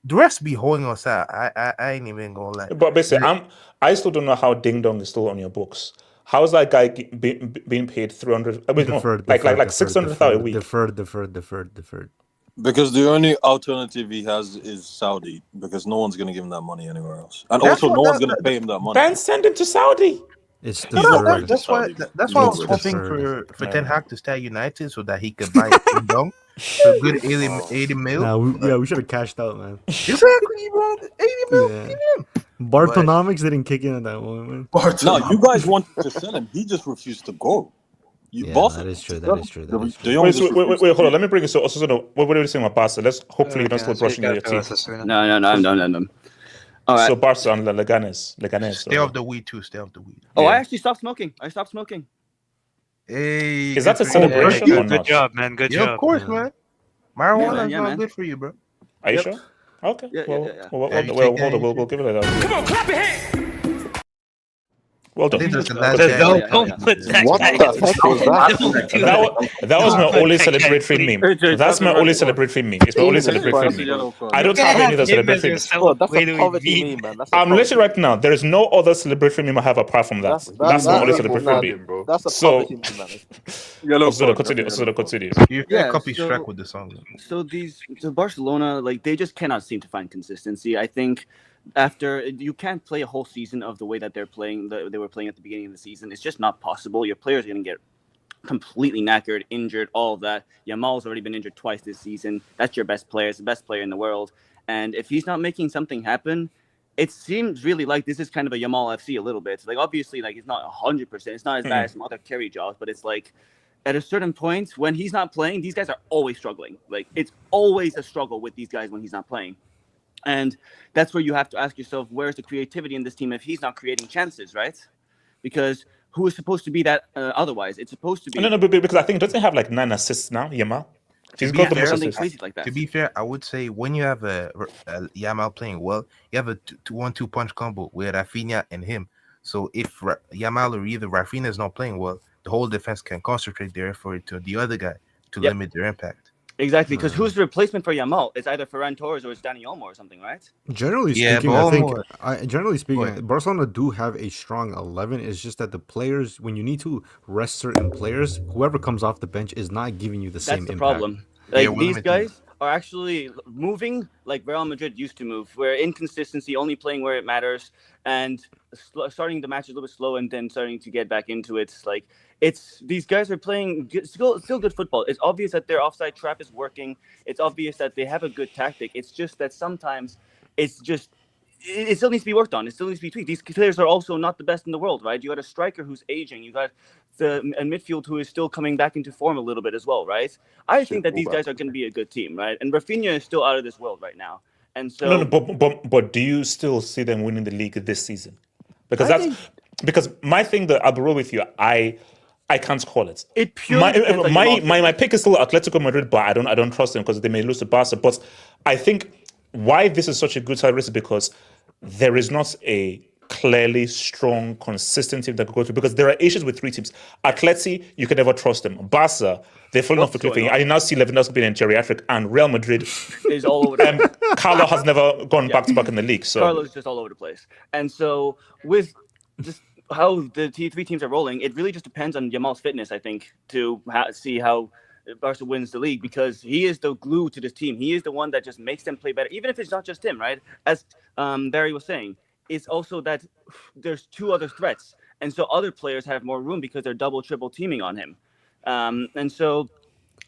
the rest be holding us out. I ain't even gonna lie. But basically, I still don't know how Ding Dong is still on your books. How is that guy being paid 300? I mean, Deferred, no, like 600,000 a week. Deferred. Because the only alternative he has is Saudi, because no one's going to give him that money anywhere else. And That's also, what- no one's that- going to pay him that money. Ben, send him to Saudi. It's No, deferred. that's why. That's why I was It's hoping deferred. for Ten Hag to stay at United so that he could buy Ding Dong for a good 80 mil. Nah, we should have cashed out, man. Exactly, bro. 80 mil. Yeah. Bartonomics didn't kick in at that moment. No, you guys wanted to sell him. He just refused to go. You Yeah, boss that him. is true. That is true. That is true. Wait, hold on. Let me bring it. So, what were you saying about Barca? Let's hopefully you don't start brushing your teeth. No. All right. So Barca and Leganes. Stay off the weed too. Stay off the weed. Oh, I actually stopped smoking. Hey, Is that a good for you. celebration or not? Good job, man. Good Yeah, job. of course, man. Marijuana is Yeah, not man. good for you, bro. Are you Yep. sure? Okay. Yeah. Well, Have you hold taken on. We'll give it a. Come on, clap your hands. Well I done. think that's the last Don't guy. put that What guy. the heck was that? That was my only celebratory Hey, meme. Jay, That's my that's only the right celebratory meme. It's my only Jesus celebratory Christ. meme. I don't have any other celebratory meme. Bro, that's a Wait, poverty we- meme, man. That's a I'm poverty literally right now. There is no other celebratory meme I have apart from that. That's my only celebratory meme. bro. That's a So- poverty meme, man. Continue. You Yeah, can't copy so- Shrek with the song. So Barcelona, like they just cannot seem to find consistency. I think after you can't play a whole season of the way that they're playing, they were playing at the beginning of the season. It's just not possible. Your players are going to get completely knackered, injured, all of that. Yamal's already been injured twice this season. That's your best player. It's the best player in the world. And if he's not making something happen, it seems really like this is kind of a Yamal FC a little bit. Like obviously, like it's not 100%. It's not as bad as some other carry jobs, but it's like at a certain point when he's not playing, these guys are always struggling. Like it's always a struggle with these guys when he's not playing. And that's where you have to ask yourself, where's the creativity in this team if he's not creating chances, right? Because who is supposed to be that otherwise? It's supposed to be No, because I think doesn't he have like 9 assists now, Yamal? He's To got be the most fair- assists. crazy like that. To be fair, I would say when you have a Yamal playing well, you have a 1-2 punch combo with Rafinha and him. So if Yamal or either Rafinha is not playing well, the whole defense can concentrate their effort to the other guy to Yep. limit their impact. Exactly, because who's the replacement for Yamal? It's either Ferran Torres or it's Dani Olmo or something, right? Generally Yeah, speaking, but I think Olmo- generally speaking, ahead. Barcelona do have a strong 11. It's just that the players, when you need to rest certain players, whoever comes off the bench is not giving you the same That's the impact. problem. Like we're these limited. guys are actually moving like Real Madrid used to move, where inconsistency, only playing where it matters, and starting the match a little bit slow and then starting to get back into it. Like it's these guys are playing still good football. It's obvious that their offside trap is working. It's obvious that they have a good tactic. It's just that sometimes it's just it still needs to be worked on. It still needs to be tweaked. These players are also not the best in the world, right? You got a striker who's aging. You got a midfield who is still coming back into form a little bit as well, right? I think that these guys are going to be a good team, right? And Rafinha is still out of this world right now. And so But do you still see them winning the league this season? Because because my thing that I'll be real with you, I can't call it. It purely depends on my pick is still Atletico Madrid, but I don't trust them because they may lose to Barca. But I think why this is such a good side race is because there is not a clearly strong, consistent team that could go through. Because there are issues with 3 teams. Atleti, you can never trust them. Barca, they've fallen off the cliff. I now see Lewandowski being in geriatric, and Real Madrid is all over the and Carlo has never gone back to back in the league. So Carlo's just all over the place. And so with just how the three teams are rolling, it really just depends on Yamal's fitness, I think, to see how Barca wins the league, because he is the glue to this team. He is the one that just makes them play better, even if it's not just him, right? As Barry was saying, it's also that there's two other threats, and so other players have more room because they're double, triple teaming on him. And so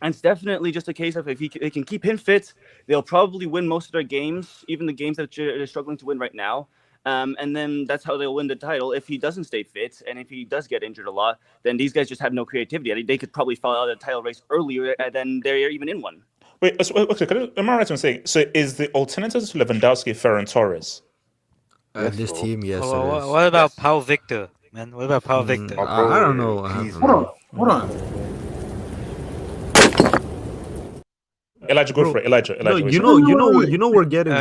it's definitely just a case of if they can keep him fit, they'll probably win most of their games, even the games that they're struggling to win right now. And then that's how they'll win the title. If he doesn't stay fit and if he does get injured a lot, then these guys just have no creativity. They could probably fall out of the title race earlier than they're even in one. Wait, okay, am I right in saying, so is the alternative to Lewandowski Ferran Torres? This team, yes, it Well, is. what about Pau Victor, man? What about Pau Victor? I don't know. Hold on. Elijah, go for it. Elijah. No, you know, we're getting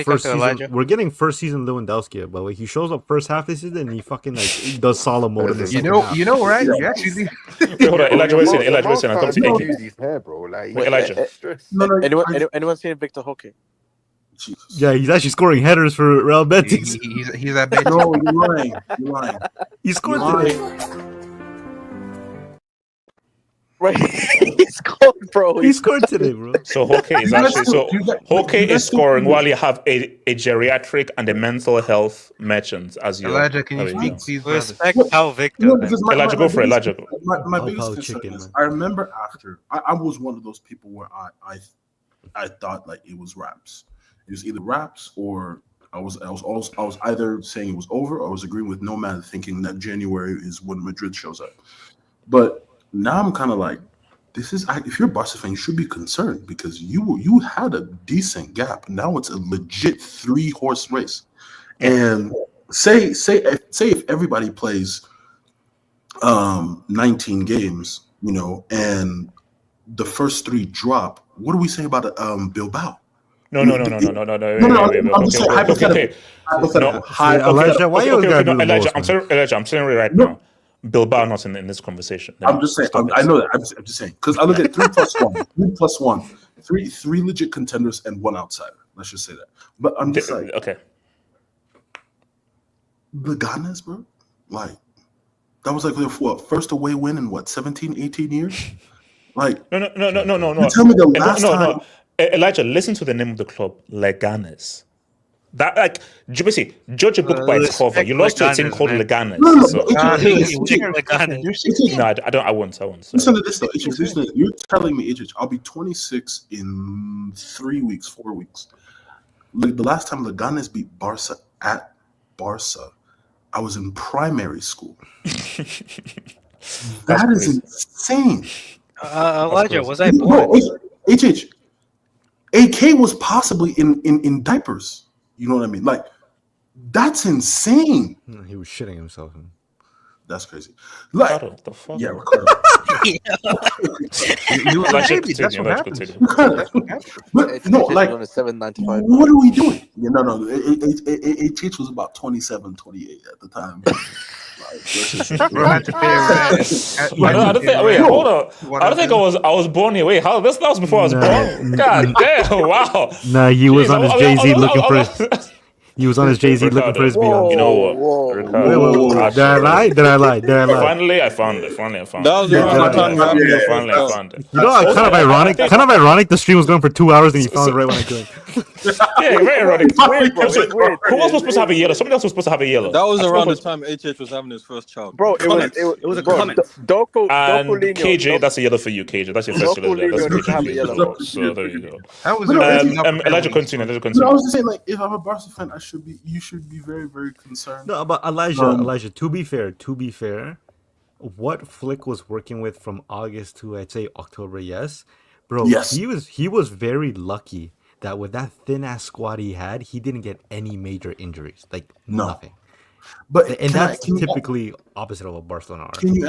first season. Elijah? We're getting first season Lewandowski, but like, he shows up first half this season and he fucking like does solid mode in the second half. You know, right? You actually. Hold on, Elijah, wait a second. Elijah, wait a second. I'm Use coming his hair, bro. Like, Wait, Elijah. Anyone seen Victor Hockey? Yeah, he's actually scoring headers for Real Betis. He's that bad. No, you're lying. He scored today. Right, he scored, bro. He scored today, bro. So Hockey is scoring while you have a geriatric and a mental health merchant as you. Elijah, can you speak, please? Respect Pau Victor. Elijah, go for it. Elijah. My biggest concern is, I remember after I was one of those people where I thought like it was wraps. It was either wraps or I was either saying it was over or I was agreeing with Nomad, thinking that January is when Madrid shows up. But now I'm kind of like, if you're a Barca fan, you should be concerned because you had a decent gap. Now it's a legit 3-horse race, and say if everybody plays 19 games, and the first 3 drop, what do we say about Bilbao? No. I'm just saying hypothetically. Elijah, why you gotta do the most, Elijah, I'm telling you right now. Bilbao not in this conversation. I'm just saying. I know that. I'm just saying because I look at 3 plus 1, 3 legit contenders and 1 outsider. Let's just say that. But I'm just like, okay. Leganes, bro. Like that was like their first away win in 17, 18 years. Like no. Tell me the last time. Elijah, listen to the name of the club, Leganes. That like basically judge a book by its cover. You lost to a team called Leganes. I won't. Listen to this though, Listen, you're telling me, I'll be 26 in 3 weeks, 4 weeks. The last time Leganes beat Barca at Barca, I was in primary school. That is insane. Elijah, was I born? AK was possibly in diapers. You know what I mean? Like, that's insane. He was shitting himself. That's crazy. Like, the fuck? Yeah, Ricardo. But no, like, on a 7.95. what are we doing? No. HH was about 27, 28 at the time. Wait, hold on. I don't think I was born here. Wait, that was before I was born. God damn! Wow. Nah, he was on his Jay-Z looking for his. He was on his Jay-Z looking for his Beyond. You know what? Ricardo, Did I lie? Finally, I found it. That was the Finally, I found it. You know, kind of ironic. The stream was going for 2 hours and you found it right when I could. Yeah, very ironic. Who was supposed to have a yellow? Somebody else was supposed to have a yellow. That was around the time HH was having his first child. Bro, it was a comment. Doku KJ, that's a yellow for you, KJ. That's your first yellow. So there you go. Elijah, continue. No, I was just saying, like, if I'm a Barca fan, you should be very, very concerned. No, but Elijah, to be fair, what Flick was working with from August to, I'd say, October, yes. Bro, yes. He was very lucky that with that thin-ass squad he had, he didn't get any major injuries. Like, nothing. But that's typically opposite of what Barcelona are. Can you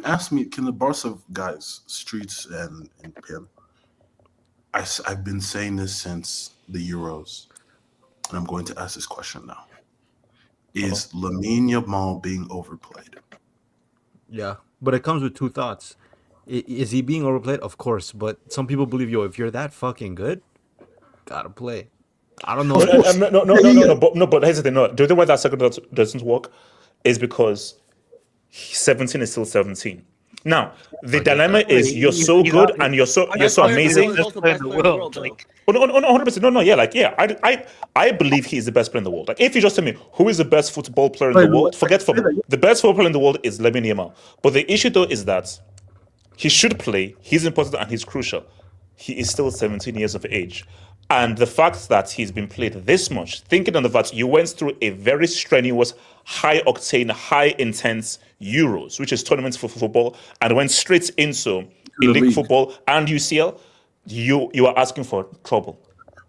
ask me, can the Barca guys, Streets and Pim, I've been saying this since the Euros, and I'm going to ask this question now. Is Lamine Yamal being overplayed? Yeah, but it comes with 2 thoughts. Is he being overplayed? Of course, but some people believe, if you're that fucking good, gotta play. I don't know. No, but here's the thing. No, the reason why that second thought doesn't work is because 17 is still 17. Now, the Okay, dilemma but is you're so good and you're so amazing. best player in the world. Like, Oh, no, 100%. No, yeah, I believe he's the best player in the world. Like, if you just tell me who is the best football player in the world, forget football. The best football player in the world is Lamine Yamal. But the issue though is that he should play. He's important and he's crucial. He is still 17 years of age. And the fact that he's been played this much, thinking on the fact you went through a very strenuous, high octane, high intense Euros, which is tournaments for football, and went straight into a league football and UCL, you are asking for trouble.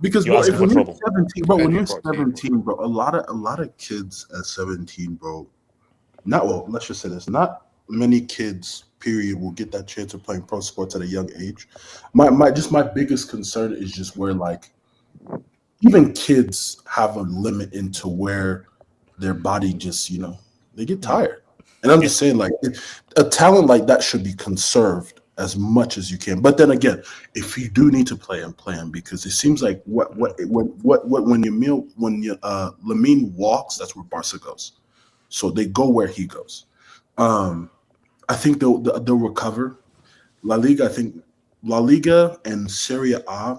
Because you're bro, asking if for when you're trouble. 17, bro, when you're 17, bro, a lot of kids at 17, bro. Let's just say this. Not many kids, period, will get that chance of playing pro sports at a young age. My biggest concern is just where like even kids have a limit into where their body just, they get tired. And I'm just saying, like, a talent like that should be conserved as much as you can. But then again, if you do need to play him, because it seems like when Lamine walks, that's where Barca goes. So they go where he goes. I think they'll recover. La Liga, I think La Liga and Serie A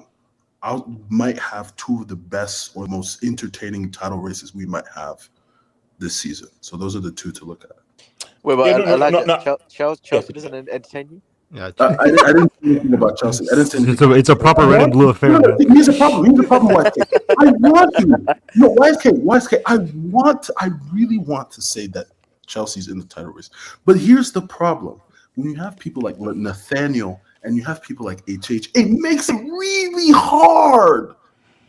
might have two of the best or most entertaining title races we might have this season. So those are the two to look at. Wait, but Chelsea doesn't entertain you? Yeah, I didn't say anything about Chelsea. I didn't say anything. It's a proper red and blue affair. No, here's a problem. YSK. I want to. No, YSK. I really want to say that Chelsea's in the title race. But here's the problem. When you have people like Nathaniel and you have people like HH, it makes it really hard.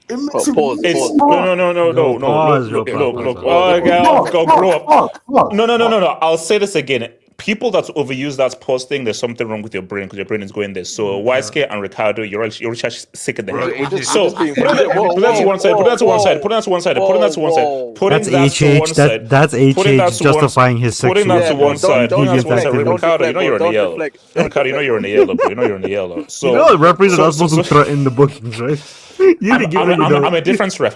It makes it really hard. Look, grow up. No. I'll say this again. People that overuse that pause thing, there's something wrong with your brain because your brain is going there. So YSK and Ricardo, you're just sick in the head. So put that to one side. Put that to one side. Put that to one side. Put that to one side. That's HH justifying his sexual. Putting that to one side. Ricardo, you know you're in the yellow. Ricardo, you know you're in the yellow, bro. You know you're in the yellow. So the referees are not supposed to threaten the bookings, right? I'm a different ref.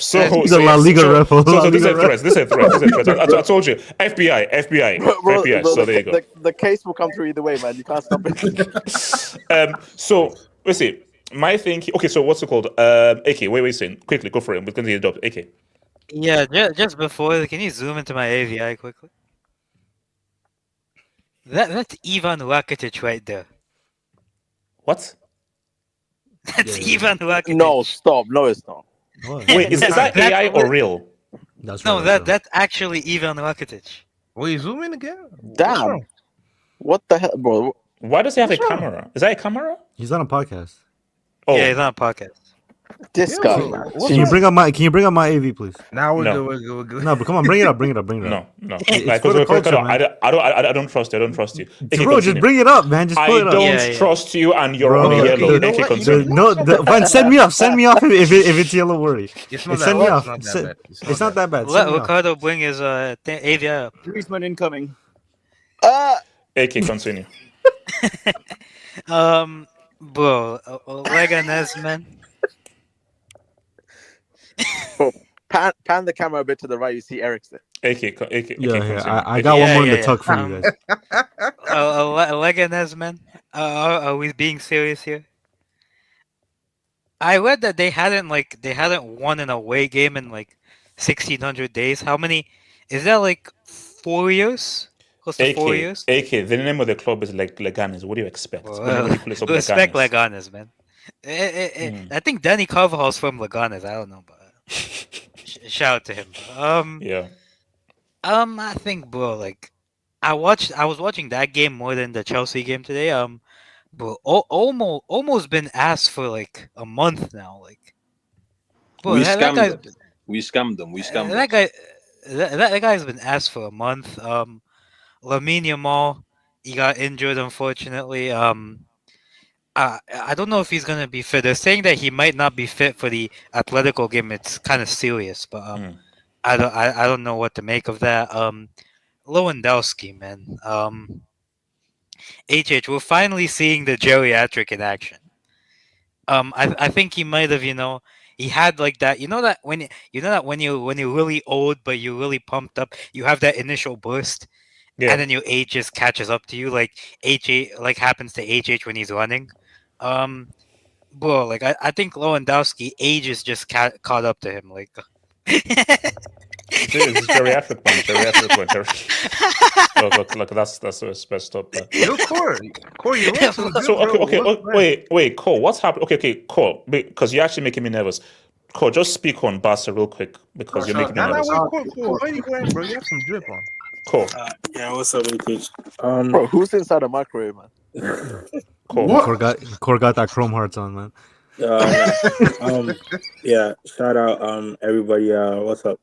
So he's a La Liga ref. So this is a threat. This is a threat. I told you. FBI. So there you go. The case will come through either way, man. You can't stop it. So let's see. My thing. Okay. So what's it called? AK. Wait. Saying quickly. Go for it. We're going to get it. AK. Yeah. Just before, can you zoom into my AVI quickly? That's Ivan Rakitic right there. What? That's Ivan Rakitic. No, stop. No, it's not. Wait, is that AI or real? That's actually Ivan Rakitic. Wait, zoom in again? Damn. What the hell, bro? Why does he have a camera? Is that a camera? He's on a podcast. Oh. Yeah, he's on a podcast. This guy. Can you bring up my AV, please? Now we're good. No, but come on, bring it up. No. It's for the culture, man. I don't trust you. I don't trust you. Bro, just bring it up, man. Just pull it up. I don't trust you, and you're on the yellow. Man, send me off if it's yellow. Worry. Send me off. It's not that bad. Let Ricardo bring his AVI up. Griezmann incoming. AK, continue. Bro, Leganes, man. Pan the camera a bit to the right. You see Eriksen. AK. Yeah. I got one more in the tuck for you guys. Leganes, man. Are we being serious here? I read that they hadn't won an away game in like 1,600 days. How many? Is that like 4 years? Close to 4 years. AK. The name of the club is like Leganes. What do you expect? Respect Leganes, man. I think Danny Carvajal's from Leganes. I don't know, but shout out to him. Yeah. I think, bro, like I was watching that game more than the Chelsea game today. Bro, almost been asked for like a month now. Like, bro, we scammed them. That guy's been asked for a month. Lamine Yamal, he got injured, unfortunately. I don't know if he's gonna be fit. They're saying that he might not be fit for the Atletico game. It's kind of serious, but I don't know what to make of that. Lewandowski, man. We're finally seeing the geriatric in action. I think he might have, he had like that. That when you're really old but you're really pumped up, you have that initial burst. Yeah. and then your H just catches up to you, like like happens to HH when he's running. Bro, like I think Lewandowski age is just caught up to him. Like, It's geriatric, man. Geriatric, man. Look, that's messed up. Yo, Corey, you're right. So wait, Cole, what's happening? Okay, Cole, because you're actually making me nervous. Cole, just speak on Barca real quick because you're making me nervous. Wait, Cole. Why are you going, bro? You have some drip on. Cool. Yeah, what's up, ATH? Bro, who's inside the microwave, man? Cool. Core got that Chrome Hearts on, man. Yeah, shout out everybody. What's up?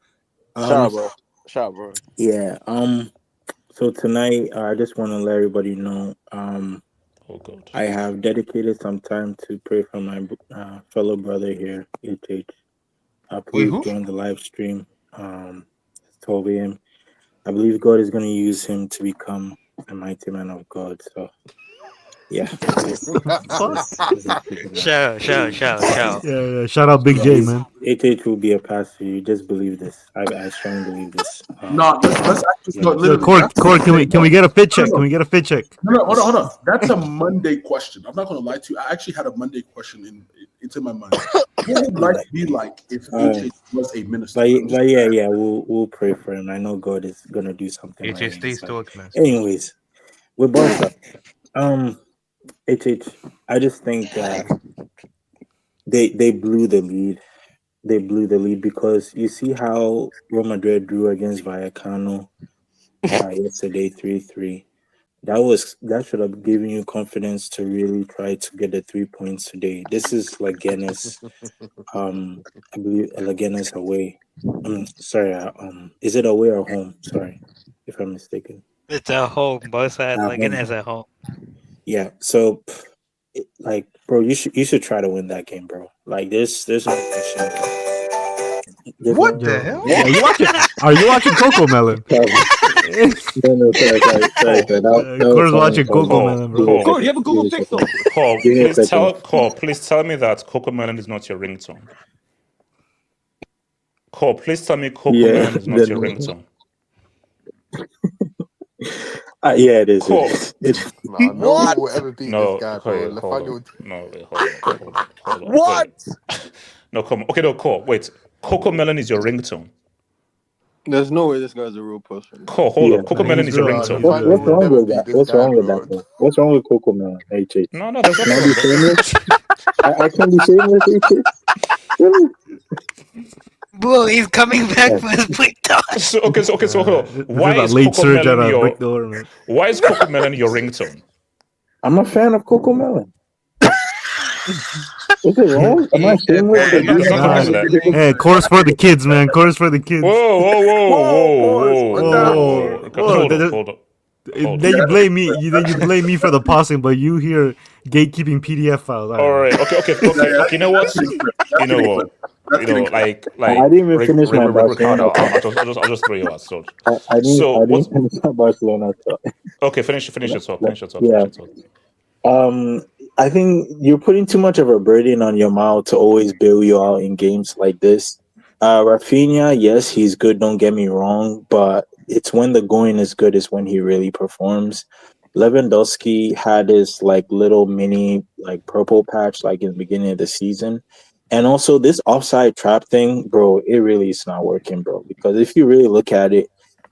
Shout out, bro. Yeah. So tonight, I just want to let everybody know. Oh God. I have dedicated some time to pray for my fellow brother here, HH. Please join the live stream. It's 12 a.m. I believe God is going to use him to become a mighty man of God. So, yeah. Shout out. Yeah, shout out Big J, man. HH will be a pastor. You just believe this. I strongly believe this. No, let's actually Yo, Core, can we get a fit check? Can we get a fit check? No, hold on. That's a Monday question. I'm not going to lie to you. I actually had a Monday question it's in my mind. What would life be like if HH was a minister? But yeah, we'll pray for him. I know God is going to do something. HH, stay stoic, man. Anyways, with Barca, HH, I just think that they blew the lead. They blew the lead because you see how Real Madrid drew against Vallecano yesterday 3-3. That should have given you confidence to really try to get the 3 points today. This is Leganes. I believe Leganes away. Is it away or home? Sorry, if I'm mistaken. It's at home. Both sides, Leganes at home. Yeah. So, bro, you should try to win that game, bro. Like, there's no question. What the hell? Yeah, are you watching Coco Melon? No, sorry. Core's watching Coco Melon, bro. Cole, you have a Google Pixel. Cole, please tell me that Coco Melon is not your ringtone. Cole, please tell me Coco Melon is not your ringtone. Yeah, it is. Cool. No one will ever beat this guy, bro. Hold on. What? No, come on. Okay, no, Cole. Wait. Coco Melon is your ringtone. There's no way this guy's a real person. Cole, hold on. Coco Melon is your ringtone. What's wrong with that? What's wrong with that, bro? What's wrong with Coco Melon, HH? No, there's nothing wrong. I can't be shameless, HH? Really? Bro, he's coming back for his big dog. So hold on. Why is Coco Melon your ringtone? I'm a fan of Coco Melon. Is it wrong? Am I shameless? Hey, chorus for the kids, man. Chorus for the kids. Whoa. Hold on. Then you blame me. Then you blame me for the pausing, but you hear gatekeeping PDF files. All right. Okay. You know what? Like I didn't even finish my Ricardo. I'll just throw you out. So I didn't finish my Barcelona talk. Okay, finish your talk. Yeah. I think you're putting too much of a burden on your mouth to always bail you out in games like this. Rafinha, yes, he's good. Don't get me wrong, but it's when the going is good is when he really performs. Lewandowski had his little mini purple patch in the beginning of the season. And also this offside trap thing, bro, it really is not working, bro. Because if you really look at it,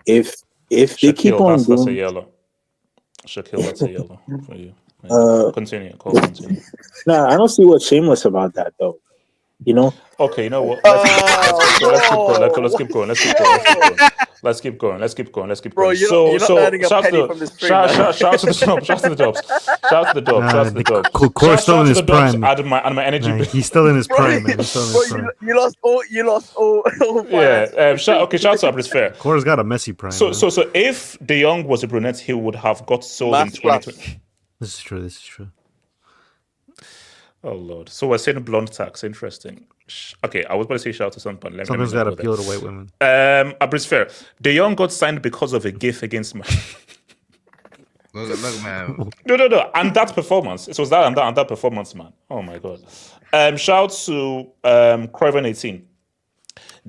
if they keep on doing... That's a yellow. Shaquille, that's a yellow for you. Continue. No, I don't see what's shameless about that, though. You know? Okay, you know what? Let's keep going. Bro, you're not earning a penny from this stream. Shout out to the jobs. Core's still in his prime. Out of my energy. He's still in his prime, man. You lost all. Yeah. Shout out to Abris Fair. Core's got a messy prime. So if De Jong was a brunette, he would have got sold in 2020. This is true. Oh Lord! So we're saying blonde tax. Interesting. Okay, I was about to say shout out to something. Something's got to appeal to white women. Abris Fair. De Jong got signed because of a gif against man. Look, man. No. And that performance. It was that and that performance, man. Oh my God. Shout out to Craven 18.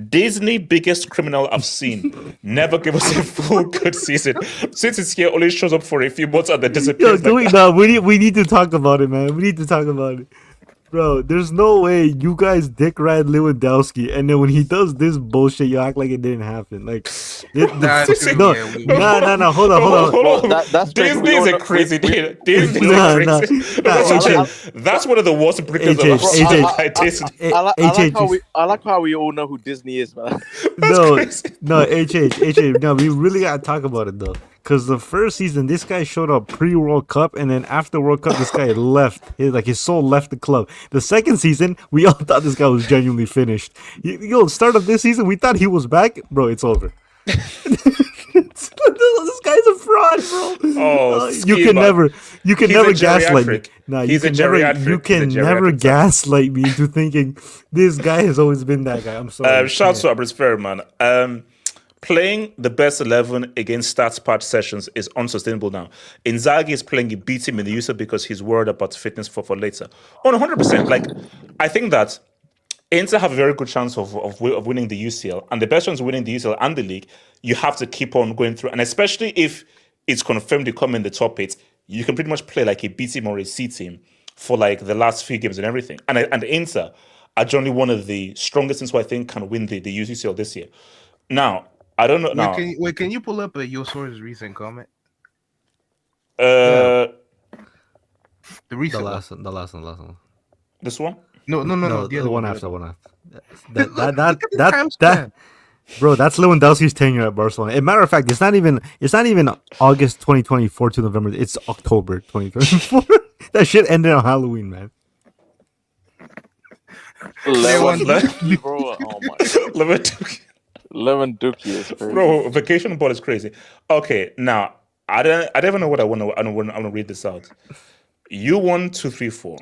Disney, biggest criminal I've seen. Never give us a full good season. Since it's here, only shows up for a few months and then Yo, disappears. can we, no, we need to talk about it, man. We need to talk about it. Bro, there's no way you guys dick ride Lewandowski, and then when he does this bullshit, you act like it didn't happen. Like, no, hold on. That's Disney is a crazy dude. Disney is crazy. That's one of the worst breakers of Disney. I like how we all know who Disney is, man. No, we really gotta talk about it though. Because the first season, this guy showed up pre-World Cup, and then after World Cup, this guy left. His soul left the club. The second season, we all thought this guy was genuinely finished. Start of this season, we thought he was back. Bro, it's over. This guy's a fraud, bro. You can never gaslight me. No, you can never gaslight me into thinking this guy has always been that guy. I'm sorry. Shout out to Abris Ferry, man. Playing the best 11 against stats patch sessions is unsustainable now. Inzaghi is playing, he beats him in the UCL because he's worried about fitness for later. 100%. Like, I think that Inter have a very good chance of winning the UCL, and the best chance of winning the UCL and the league, you have to keep on going through. And especially if it's confirmed you come in the top 8, you can pretty much play like a B team or a C team for like the last few games and everything. And Inter are generally one of the strongest teams who I think can win the UCL this year. Now, I don't know. Now, can you pull up Yosor's recent comment? The recent last one. This one? No. The other one after. That bro, that's Lewandowski's tenure at Barcelona. As a matter of fact, it's not even August 2024 to November. It's October 2024. That shit ended on Halloween, man. Lewandowski, bro. Oh my God. Lewandowski is crazy. Bro, vacation ball is crazy. Okay, now I don't even know what I want to read this out. U1 2 3 4.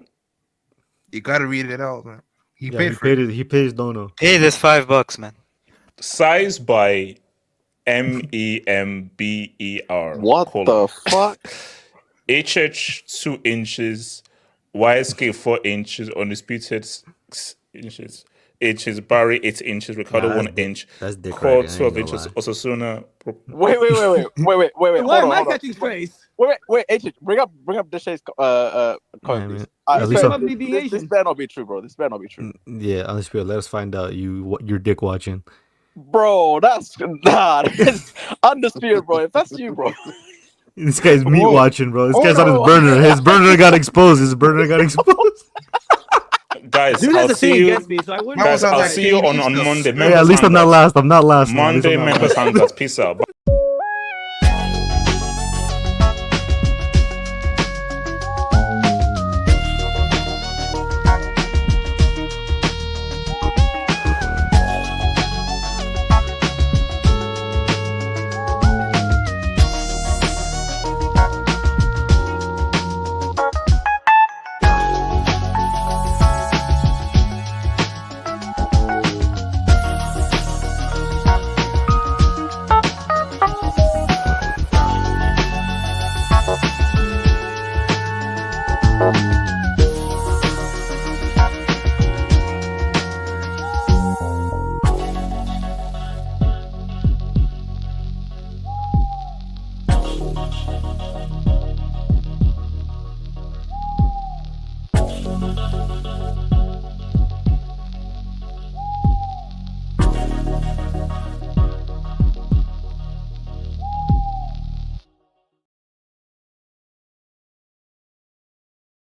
You gotta read it out, man. He pays Dono. Hey, there's $5, man. Size by MEMBER. What the fuck? HH 2 inches, YSK 4 inches, undisputed 6 inches. Inches, Barry 8 inches, Ricardo 1 inch, that's Core 12 inches, Osasuna. Wait. Why am I catching space? Wait, HH, bring up Deshae's comment, please. This better not be true, bro. This better not be true. Yeah, Undisputed, let us find out your dick watching. Bro, that's Undisputed, bro. If that's you, bro. This guy's meat watching, bro. This guy's on his burner. His burner got exposed. Guys, I'll see you. I'll see you on Monday. Yeah, at least I'm not last. Monday, members hangouts. Peace out.